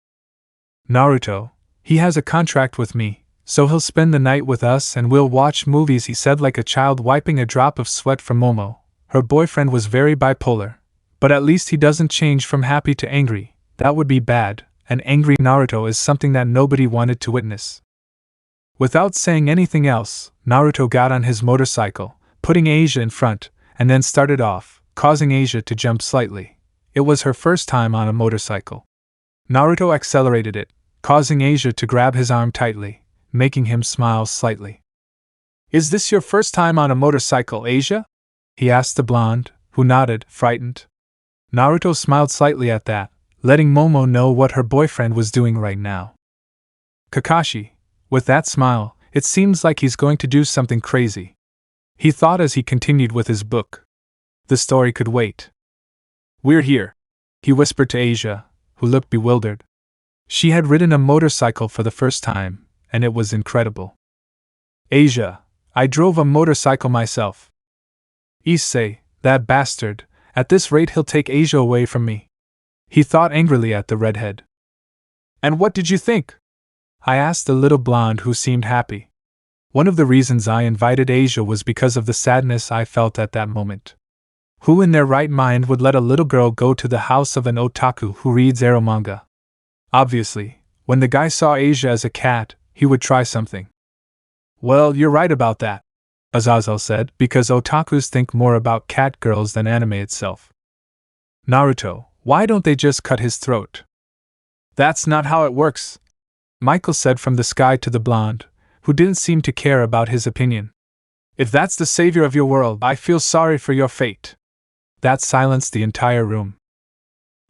"Naruto, he has a contract with me, so he'll spend the night with us and we'll watch movies," he said like a child, wiping a drop of sweat from Momo. Her boyfriend was very bipolar, but at least he doesn't change from happy to angry. That would be bad, and angry Naruto is something that nobody wanted to witness. Without saying anything else, Naruto got on his motorcycle, putting Asia in front, and then started off, causing Asia to jump slightly. It was her first time on a motorcycle. Naruto accelerated it, causing Asia to grab his arm tightly, making him smile slightly. "Is this your first time on a motorcycle, Asia?" he asked the blonde, who nodded, frightened. Naruto smiled slightly at that, letting Momo know what her boyfriend was doing right now. "Kakashi, with that smile, it seems like he's going to do something crazy," he thought as he continued with his book. The story could wait. "We're here," he whispered to Asia, who looked bewildered. She had ridden a motorcycle for the first time, and it was incredible. "Asia, I drove a motorcycle myself." "Issei, that bastard, at this rate he'll take Asia away from me," he thought angrily at the redhead. "And what did you think?" I asked the little blonde, who seemed happy. One of the reasons I invited Asia was because of the sadness I felt at that moment. Who in their right mind would let a little girl go to the house of an otaku who reads ero manga? Obviously, when the guy saw Asia as a cat, he would try something. "Well, you're right about that," Azazel said, because otakus think more about cat girls than anime itself. "Naruto, why don't they just cut his throat?" "That's not how it works," Michael said from the sky to the blonde, who didn't seem to care about his opinion. "If that's the savior of your world, I feel sorry for your fate." That silenced the entire room.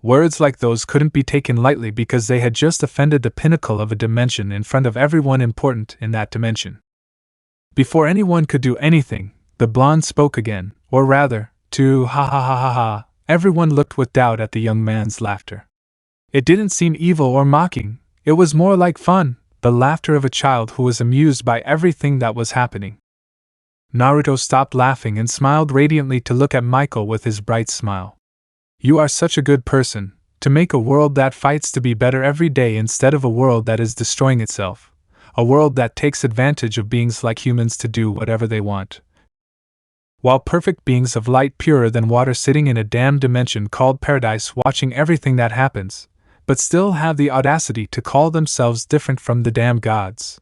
Words like those couldn't be taken lightly because they had just offended the pinnacle of a dimension in front of everyone important in that dimension. Before anyone could do anything, the blonde spoke again, or rather, to ha ha ha ha ha. Everyone looked with doubt at the young man's laughter. It didn't seem evil or mocking, it was more like fun, the laughter of a child who was amused by everything that was happening. Naruto stopped laughing and smiled radiantly to look at Michael with his bright smile. You are such a good person, to make a world that fights to be better every day instead of a world that is destroying itself, a world that takes advantage of beings like humans to do whatever they want. While perfect beings of light purer than water sitting in a damn dimension called paradise watching everything that happens, but still have the audacity to call themselves different from the damn gods.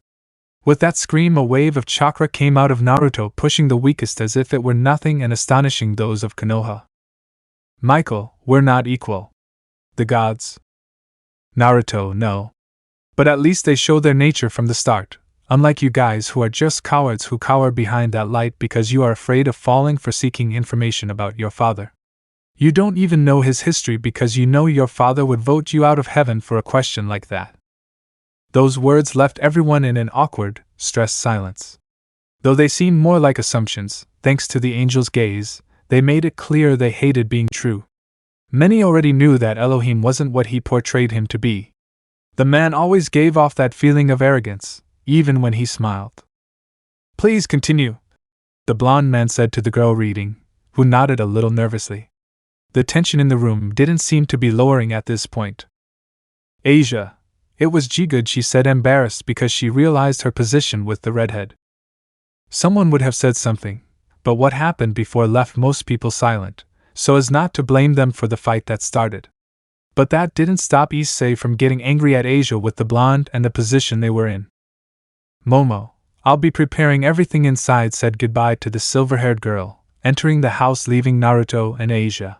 With that scream, a wave of chakra came out of Naruto, pushing the weakest as if it were nothing and astonishing those of Konoha. Michael, we're not equal. The gods. Naruto, no. But at least they show their nature from the start, unlike you guys who are just cowards who cower behind that light because you are afraid of falling for seeking information about your father. You don't even know his history because you know your father would vote you out of heaven for a question like that. Those words left everyone in an awkward, stressed silence. Though they seemed more like assumptions, thanks to the angel's gaze, they made it clear they hated being true. Many already knew that Elohim wasn't what he portrayed him to be. The man always gave off that feeling of arrogance, even when he smiled. Please continue, the blonde man said to the girl reading, who nodded a little nervously. The tension in the room didn't seem to be lowering at this point. Asia. It was G-good, she said, embarrassed because she realized her position with the redhead. Someone would have said something, but what happened before left most people silent, so as not to blame them for the fight that started. But that didn't stop Issei from getting angry at Asia with the blonde and the position they were in. Momo, I'll be preparing everything inside, said goodbye to the silver-haired girl, entering the house leaving Naruto and Asia.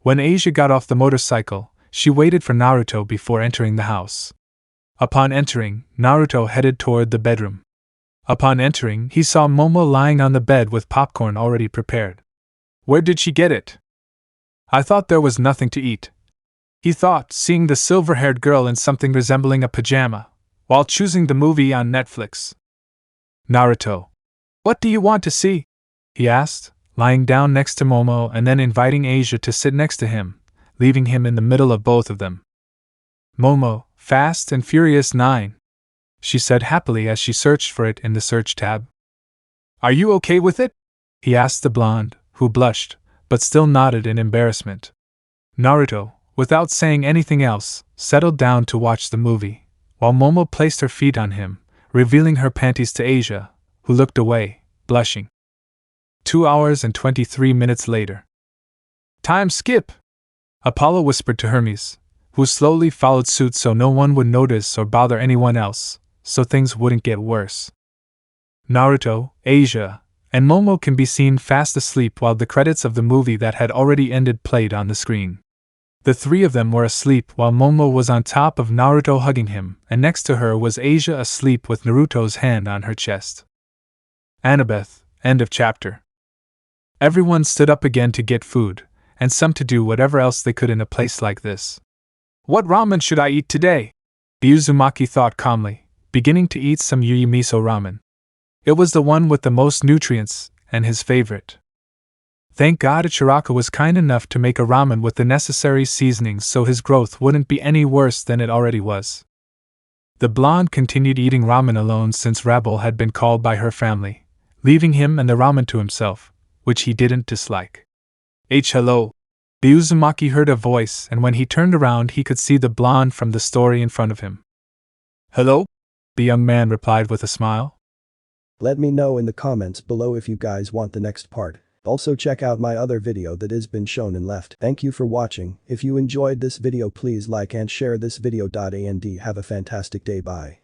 When Asia got off the motorcycle, she waited for Naruto before entering the house. Upon entering, Naruto headed toward the bedroom. Upon entering, he saw Momo lying on the bed with popcorn already prepared. Where did she get it? I thought there was nothing to eat, he thought, seeing the silver-haired girl in something resembling a pajama, while choosing the movie on Netflix. Naruto. What do you want to see? He asked, lying down next to Momo and then inviting Asia to sit next to him, leaving him in the middle of both of them. Momo, Fast and Furious 9, she said happily as she searched for it in the search tab. Are you okay with it? He asked the blonde, who blushed, but still nodded in embarrassment. Naruto, without saying anything else, settled down to watch the movie, while Momo placed her feet on him, revealing her panties to Asia, who looked away, blushing. 2 hours and 23 minutes later. Time skip! Apollo whispered to Hermes, who slowly followed suit so no one would notice or bother anyone else, so things wouldn't get worse. Naruto, Asia, and Momo can be seen fast asleep while the credits of the movie that had already ended played on the screen. The three of them were asleep while Momo was on top of Naruto hugging him, and next to her was Asia asleep with Naruto's hand on her chest. Annabeth, end of chapter. Everyone stood up again to get food, and some to do whatever else they could in a place like this. What ramen should I eat today? The Uzumaki thought calmly, beginning to eat some yui miso ramen. It was the one with the most nutrients, and his favorite. Thank God Ichiraka was kind enough to make a ramen with the necessary seasonings so his growth wouldn't be any worse than it already was. The blonde continued eating ramen alone since Rabble had been called by her family, leaving him and the ramen to himself, which he didn't dislike. Hello. The Uzumaki heard a voice, and when he turned around he could see the blonde from the story in front of him. Hello? The young man replied with a smile. Let me know in the comments below if you guys want the next part. Also check out my other video that has been shown in left. Thank you for watching. If you enjoyed this video, please like and share this video. And have a fantastic day. Bye.